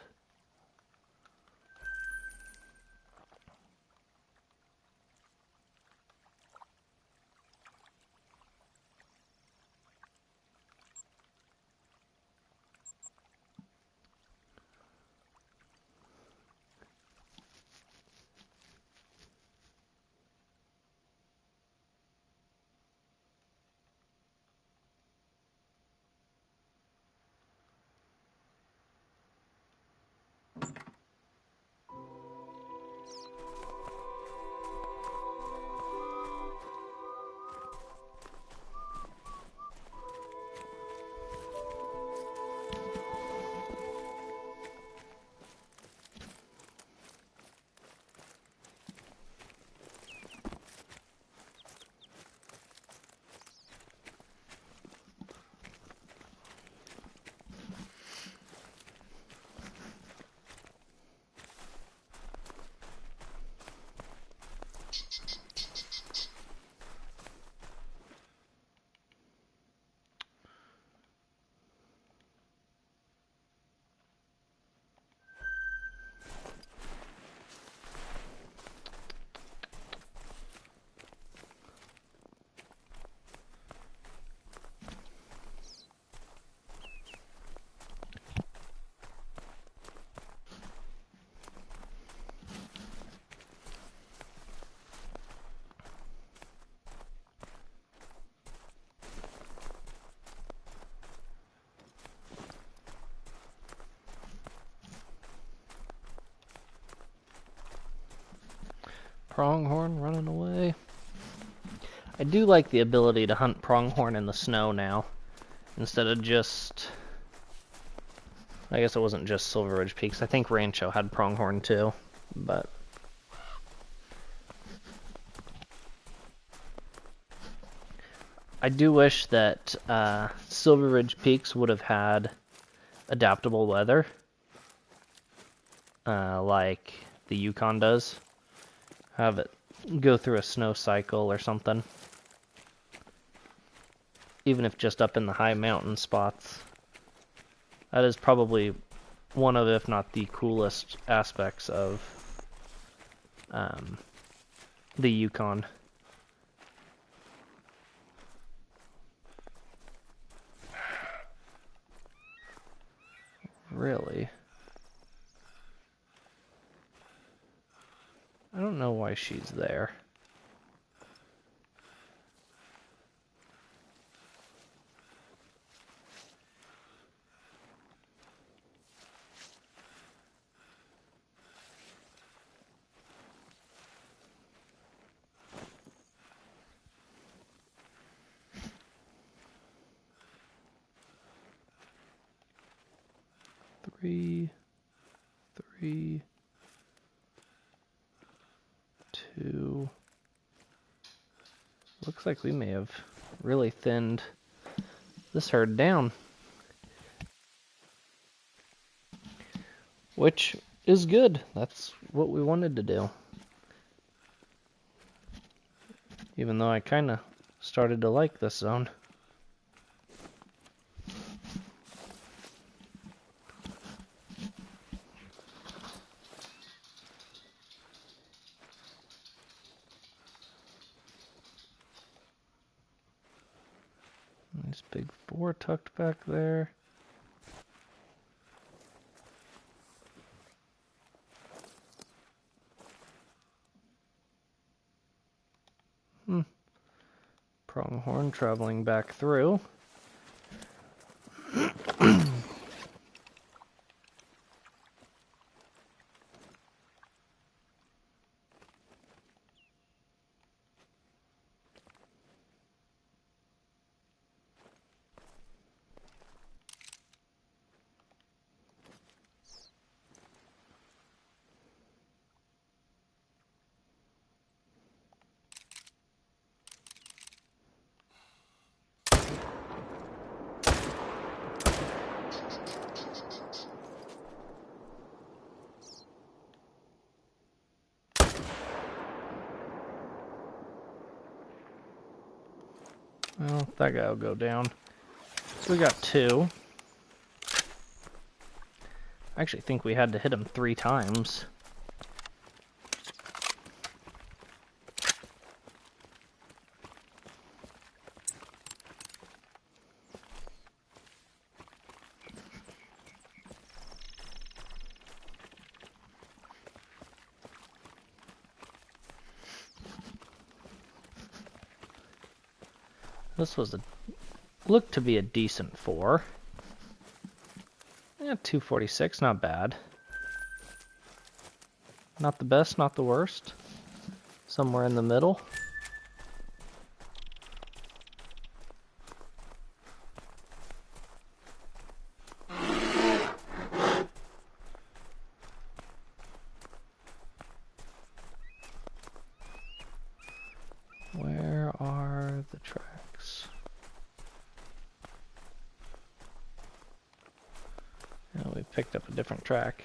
Speaker 1: Pronghorn running away. I do like the ability to hunt pronghorn in the snow now, instead of just... I guess it wasn't just Silver Ridge Peaks. I think Rancho had pronghorn too, but... I do wish that Silver Ridge Peaks would have had adaptable weather, like the Yukon does. Have it go through a snow cycle or something. Even if just up in the high mountain spots. That is probably one of, if not the coolest aspects of the Yukon. Really? I don't know why she's there. Three, 2. Looks like we may have really thinned this herd down. Which is good. That's what we wanted to do. Even though I kind of started to like this zone. Nice big 4 tucked back there. horn traveling back through. Well, that guy will go down. So we got 2. I actually think we had to hit him 3 times. This was looked to be a decent 4. Yeah, 246, not bad. Not the best, not the worst. Somewhere in the middle. Where are the tracks? Oh, we picked up a different track.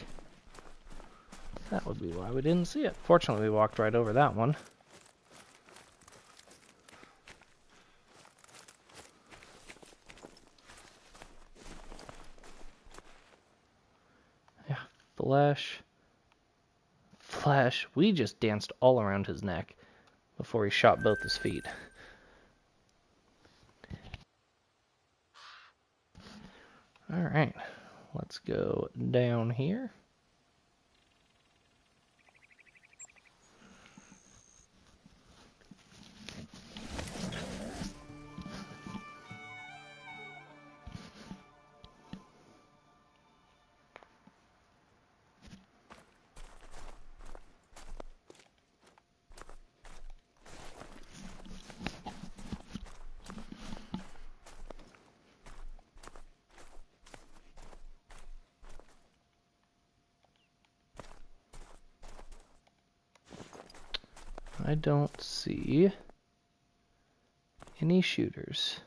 Speaker 1: That would be why we didn't see it. Fortunately, we walked right over that one. Yeah, Flash. We just danced all around his neck before he shot both his feet. Alright, let's go down here. I don't see any shooters.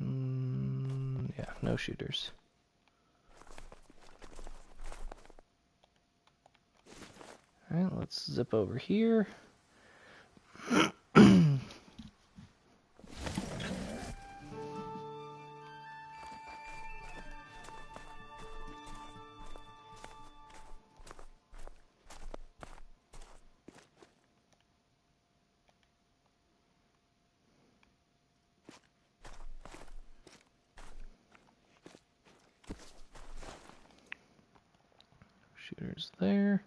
Speaker 1: Yeah, no shooters. Alright, let's zip over here. Shooters there.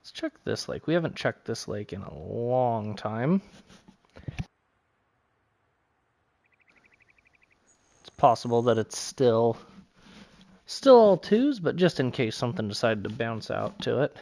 Speaker 1: Let's check this lake. We haven't checked this lake in a long time. It's possible that it's still all 2s, but just in case something decided to bounce out to it.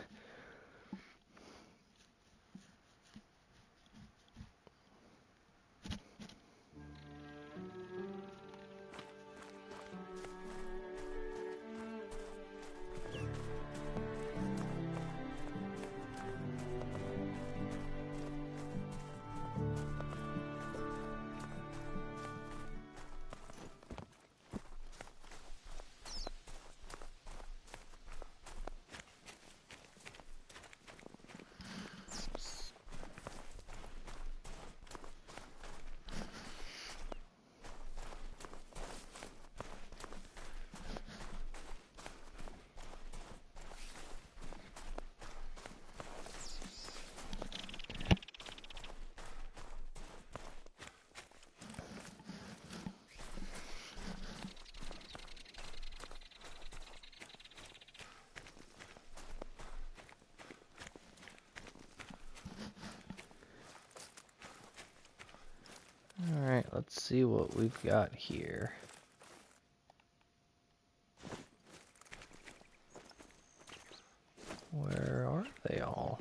Speaker 1: Alright, let's see what we've got here. Where are they all?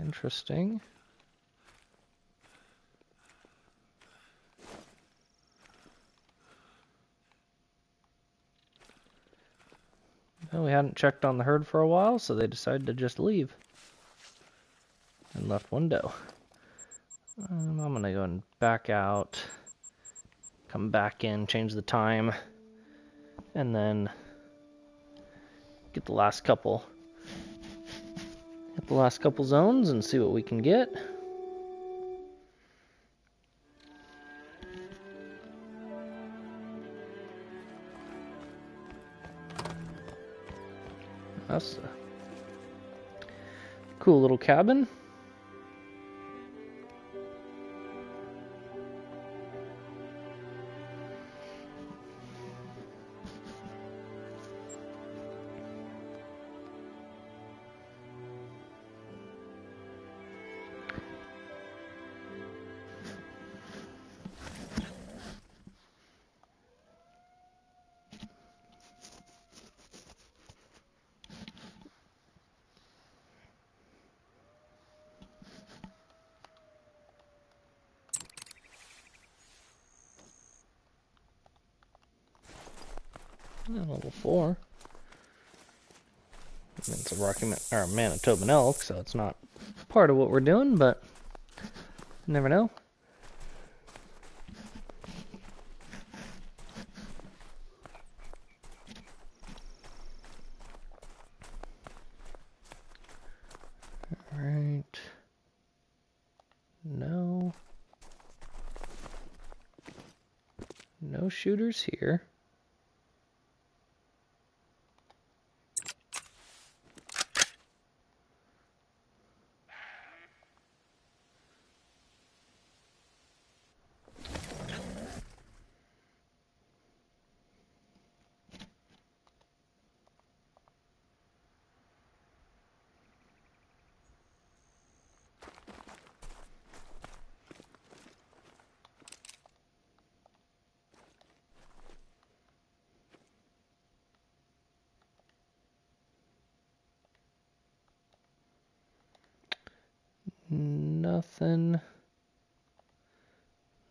Speaker 1: Interesting. Well, we hadn't checked on the herd for a while, so they decided to just leave. And left one doe. I'm gonna go and back out, come back in, change the time, and then get the last couple zones and see what we can get. That's a cool little cabin. Level 4. I mean, it's a Manitoban elk, so it's not part of what we're doing, but you never know. Alright. No. No shooters here.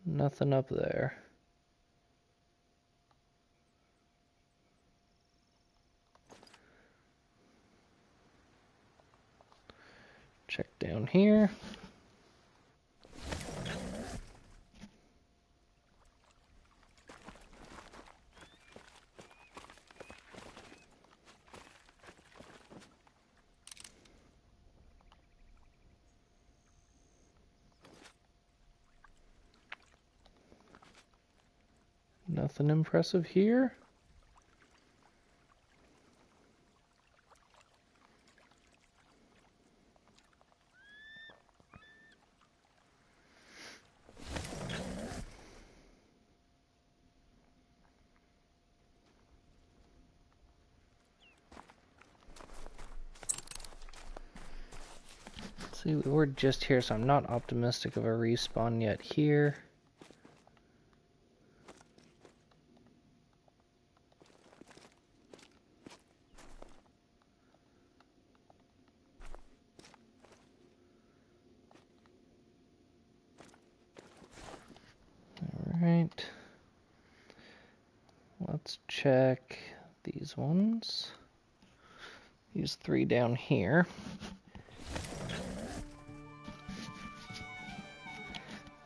Speaker 1: Nothing up there. Check down here. Nothing impressive here. See, we're just here, so I'm not optimistic of a respawn yet here. Alright. Let's check these ones. These 3 down here.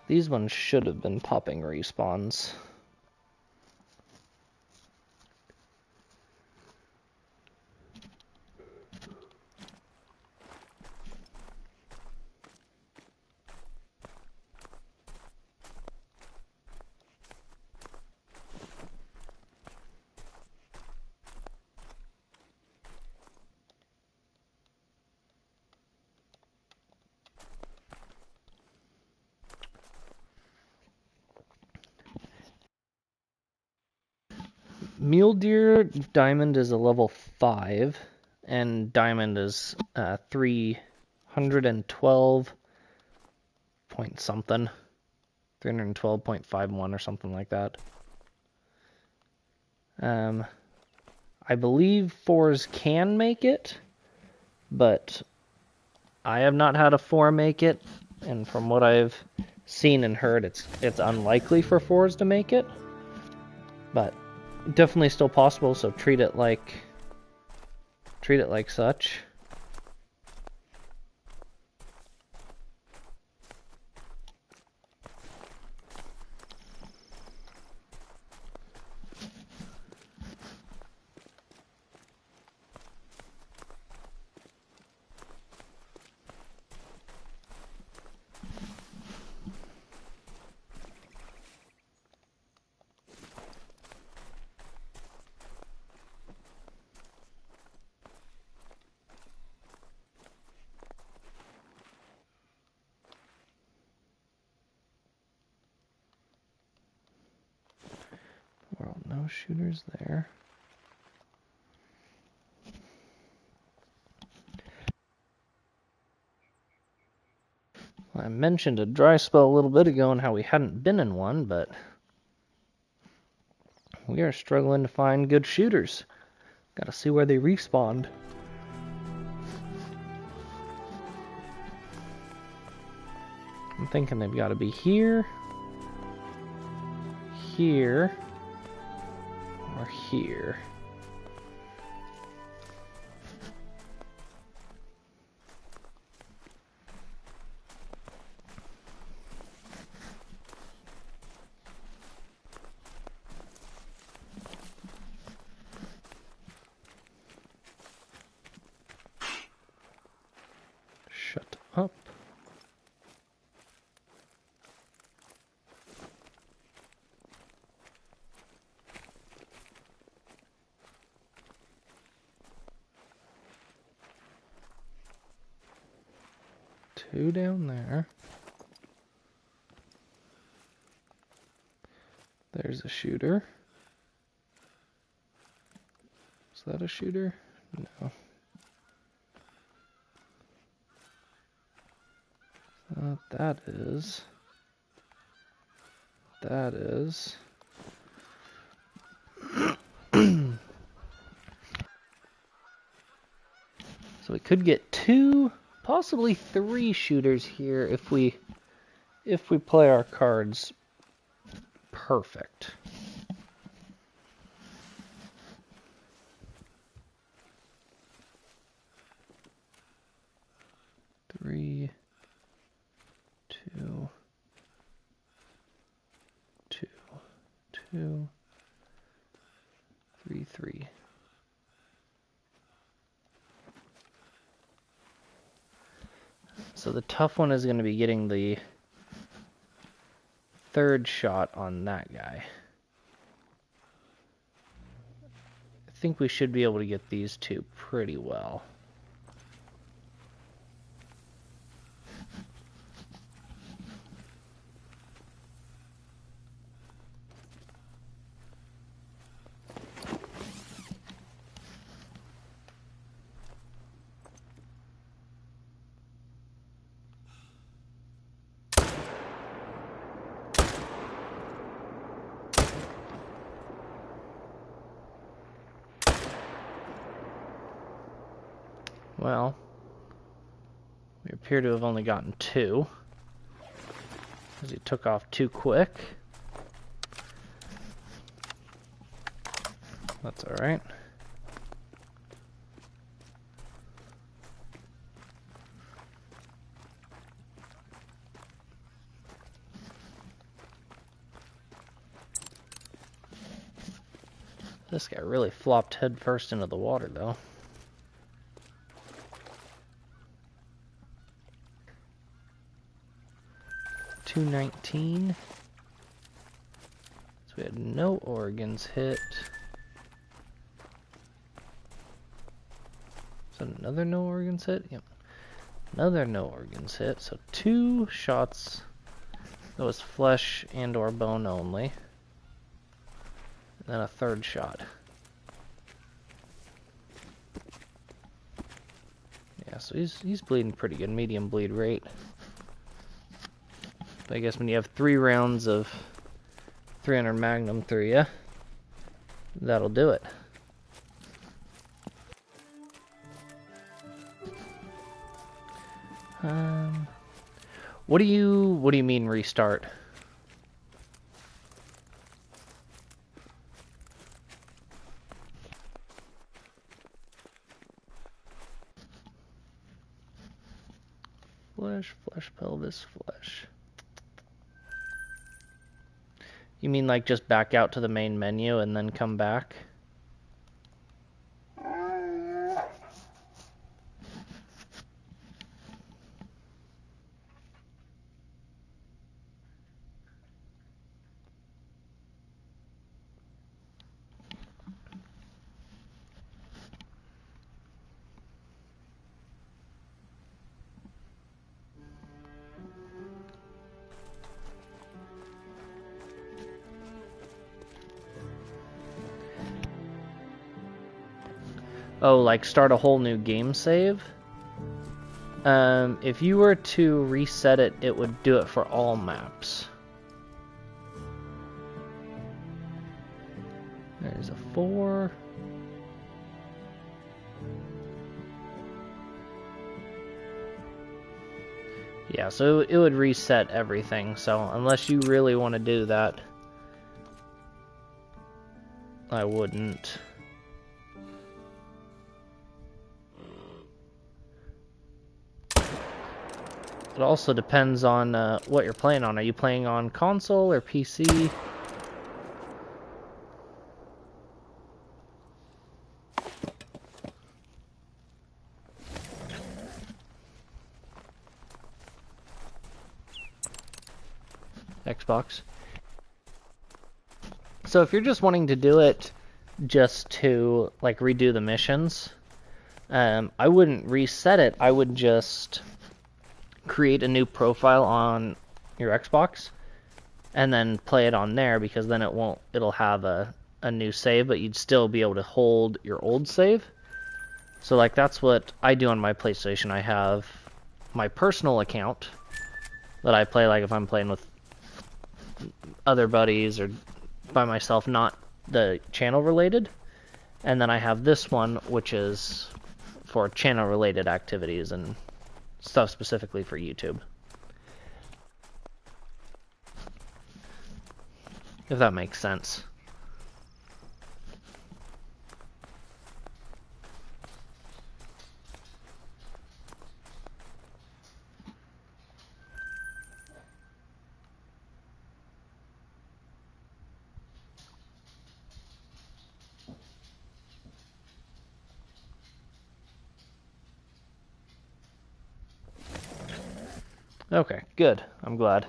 Speaker 1: These ones should have been popping respawns. Mule Deer Diamond is a level 5, and Diamond is 312 point something. 312.51 or something like that. I believe 4s can make it, but I have not had a 4 make it, and from what I've seen and heard, it's unlikely for 4s to make it, but definitely still possible, so treat it like such. Well, no shooters there. I mentioned a dry spell a little bit ago and how we hadn't been in one, but we are struggling to find good shooters. Gotta see where they respawned. I'm thinking they've got to be here, here, or here. Shut up. Two down there. There's a shooter. Is that a shooter? No. That is. That is. So we could get 2, possibly 3 shooters here if we play our cards perfect. Three, 2, 2, 2, 3, 3. So the tough one is going to be getting the 3rd shot on that guy. I think we should be able to get these 2 pretty well. Well, we appear to have only gotten 2, because he took off too quick. That's alright. This guy really flopped head first into the water, though. $219. So we had no organs hit. Is that another no organs hit? Yep. Another no organs hit. So 2 shots. That was flesh and or bone only. And then a third shot. Yeah, so he's bleeding pretty good, medium bleed rate. But I guess when you have 3 rounds of 300 Magnum through you, that'll do it. What do you mean restart? Flesh, pelvis, flesh. You mean like just back out to the main menu and then come back? Oh, like start a whole new game save? If you were to reset it, it would do it for all maps. There's a 4. Yeah, so it would reset everything, so unless you really want to do that, I wouldn't. It also depends on what you're playing on. Are you playing on console or PC? Xbox. So if you're just wanting to do it just to like redo the missions, I wouldn't reset it. I would just create a new profile on your Xbox and then play it on there, because then it'll have a new save, but you'd still be able to hold your old save. So like that's what I do on my PlayStation. I have my personal account that I play, like if I'm playing with other buddies or by myself, not the channel related. And then I have this one, which is for channel related activities and stuff specifically for YouTube. If that makes sense. Okay, good. I'm glad.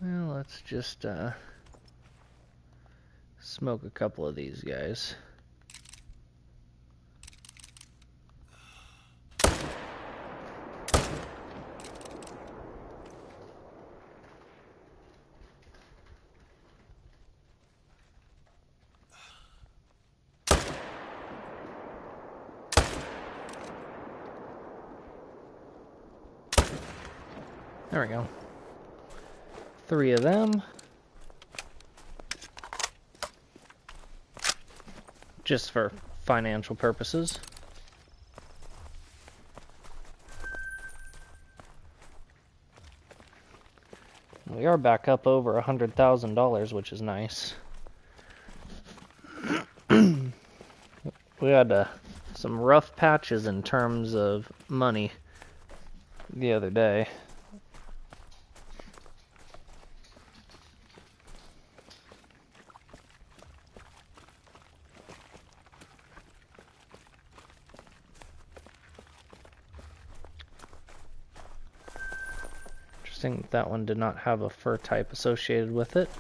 Speaker 1: Well, let's just smoke a couple of these guys. There we go. 3 of them. Just for financial purposes. We are back up over $100,000, which is nice. We had some rough patches in terms of money the other day. Interesting that one did not have a fur type associated with it.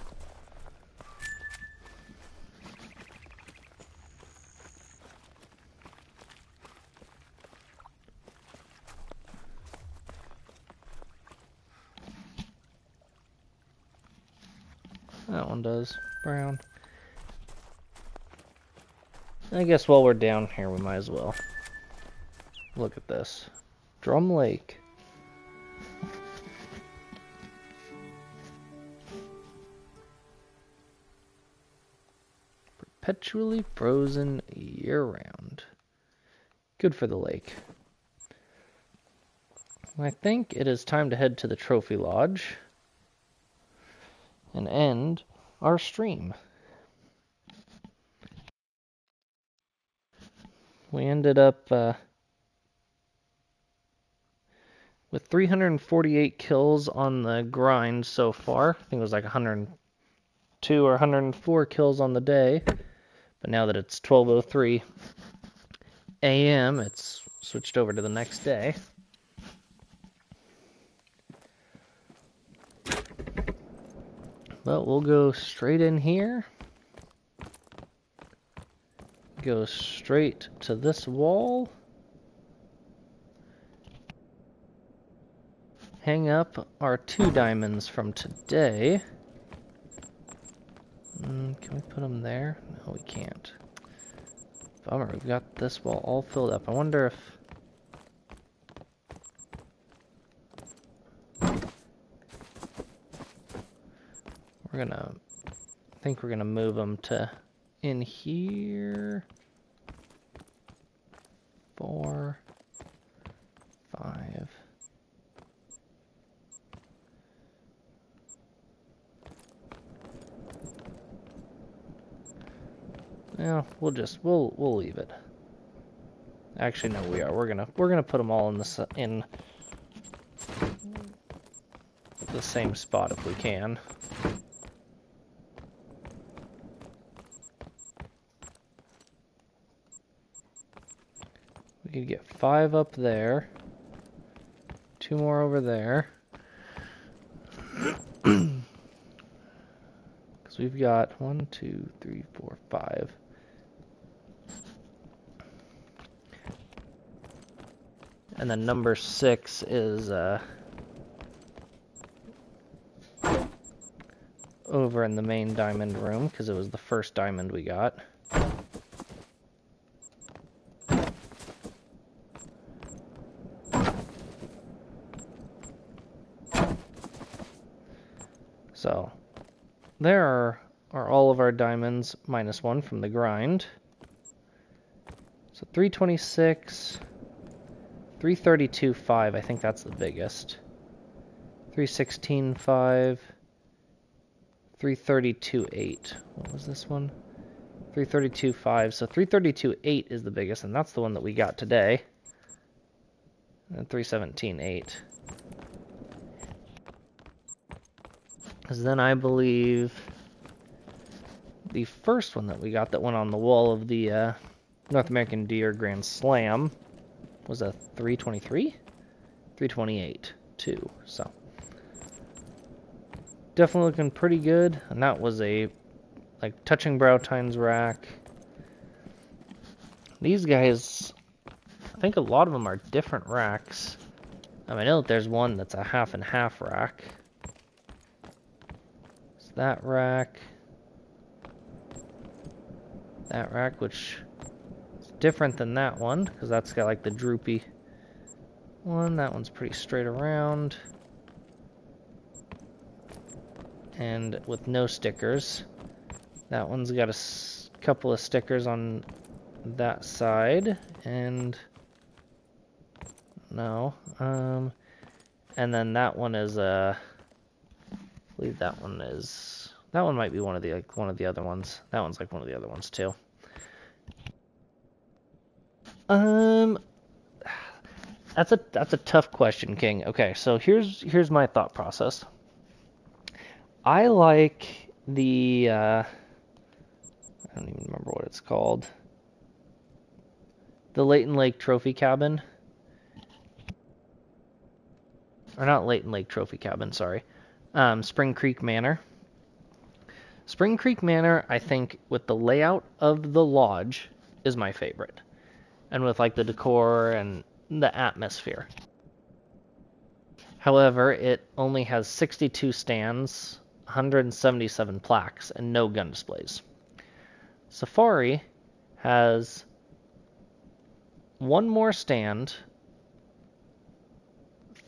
Speaker 1: That one does. Brown. I guess while we're down here, we might as well look at this. Drum Lake. Perpetually frozen year-round. Good for the lake. I think it is time to head to the Trophy Lodge and end our stream. We ended up with 348 kills on the grind so far. I think it was like 102 or 104 kills on the day. But now that it's 12:03 a.m., it's switched over to the next day. But we'll go straight in here. Go straight to this wall. Hang up our 2 diamonds from today. Can we put them there? No, we can't. Bummer, we've got this wall all filled up. I wonder if... I think we're gonna move them to in here. 4, 5. Yeah, we'll leave it. Actually, no, we are. We're gonna put them all in the same spot if we can. We could get 5 up there, 2 more over there. Because we've got 1, 2, 3, 4, 5. And then number 6 is over in the main diamond room, because it was the first diamond we got. So, there are all of our diamonds minus 1 from the grind. So 326, 332.5, I think that's the biggest. 316.5, 332.8. What was this one? 332.5. So 332.8 is the biggest, and that's the one that we got today. And 317.8. Because then I believe the first one that we got that went on the wall of the North American Deer Grand Slam was a 323? 328 too, so definitely looking pretty good. And that was a like touching brow tines rack. These guys, I think a lot of them are different racks. I know that there's one that's a half and half rack. It's that rack, which is different than that one because that's got like the droopy one. That one's pretty straight around and with no stickers. That one's got a couple of stickers on that side and no. And then that one is a believe that one is. That one might be one of the other ones. That one's like one of the other ones too. That's a tough question, King. Okay, so here's my thought process. I like the I don't even remember what it's called. The Leighton Lake Trophy Cabin. Or not Leighton Lake Trophy Cabin, sorry. Spring Creek Manor. Spring Creek Manor, I think, with the layout of the lodge, is my favorite. And with like the decor and the atmosphere. However, it only has 62 stands, 177 plaques, and no gun displays. Safari has one more stand,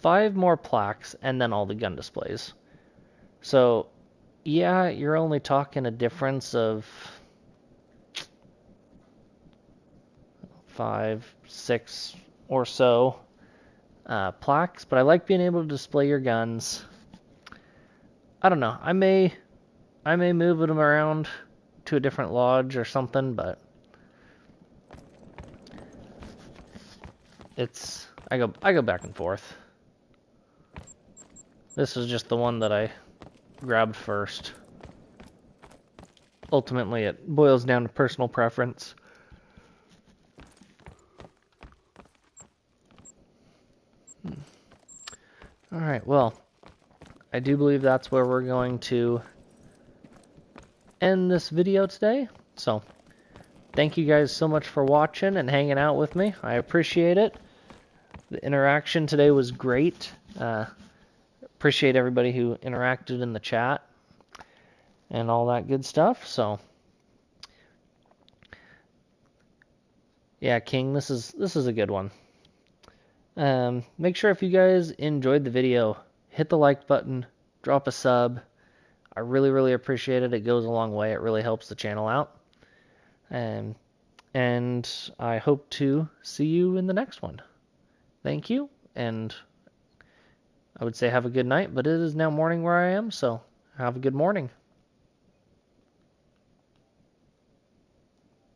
Speaker 1: 5 more plaques, and then all the gun displays. So, yeah, you're only talking a difference of 5, 6 or so plaques, but I like being able to display your guns. I don't know. I may move them around to a different lodge or something, but I go back and forth. This is just the one that I grabbed first. Ultimately, it boils down to personal preference. Alright, well, I do believe that's where we're going to end this video today. So, thank you guys so much for watching and hanging out with me. I appreciate it. The interaction today was great. Appreciate everybody who interacted in the chat and all that good stuff. So, yeah, King, this is a good one. Make sure if you guys enjoyed the video, hit the like button, drop a sub. I really, really appreciate it. It goes a long way. It really helps the channel out. And I hope to see you in the next one. Thank you, and I would say have a good night, but it is now morning where I am, so have a good morning.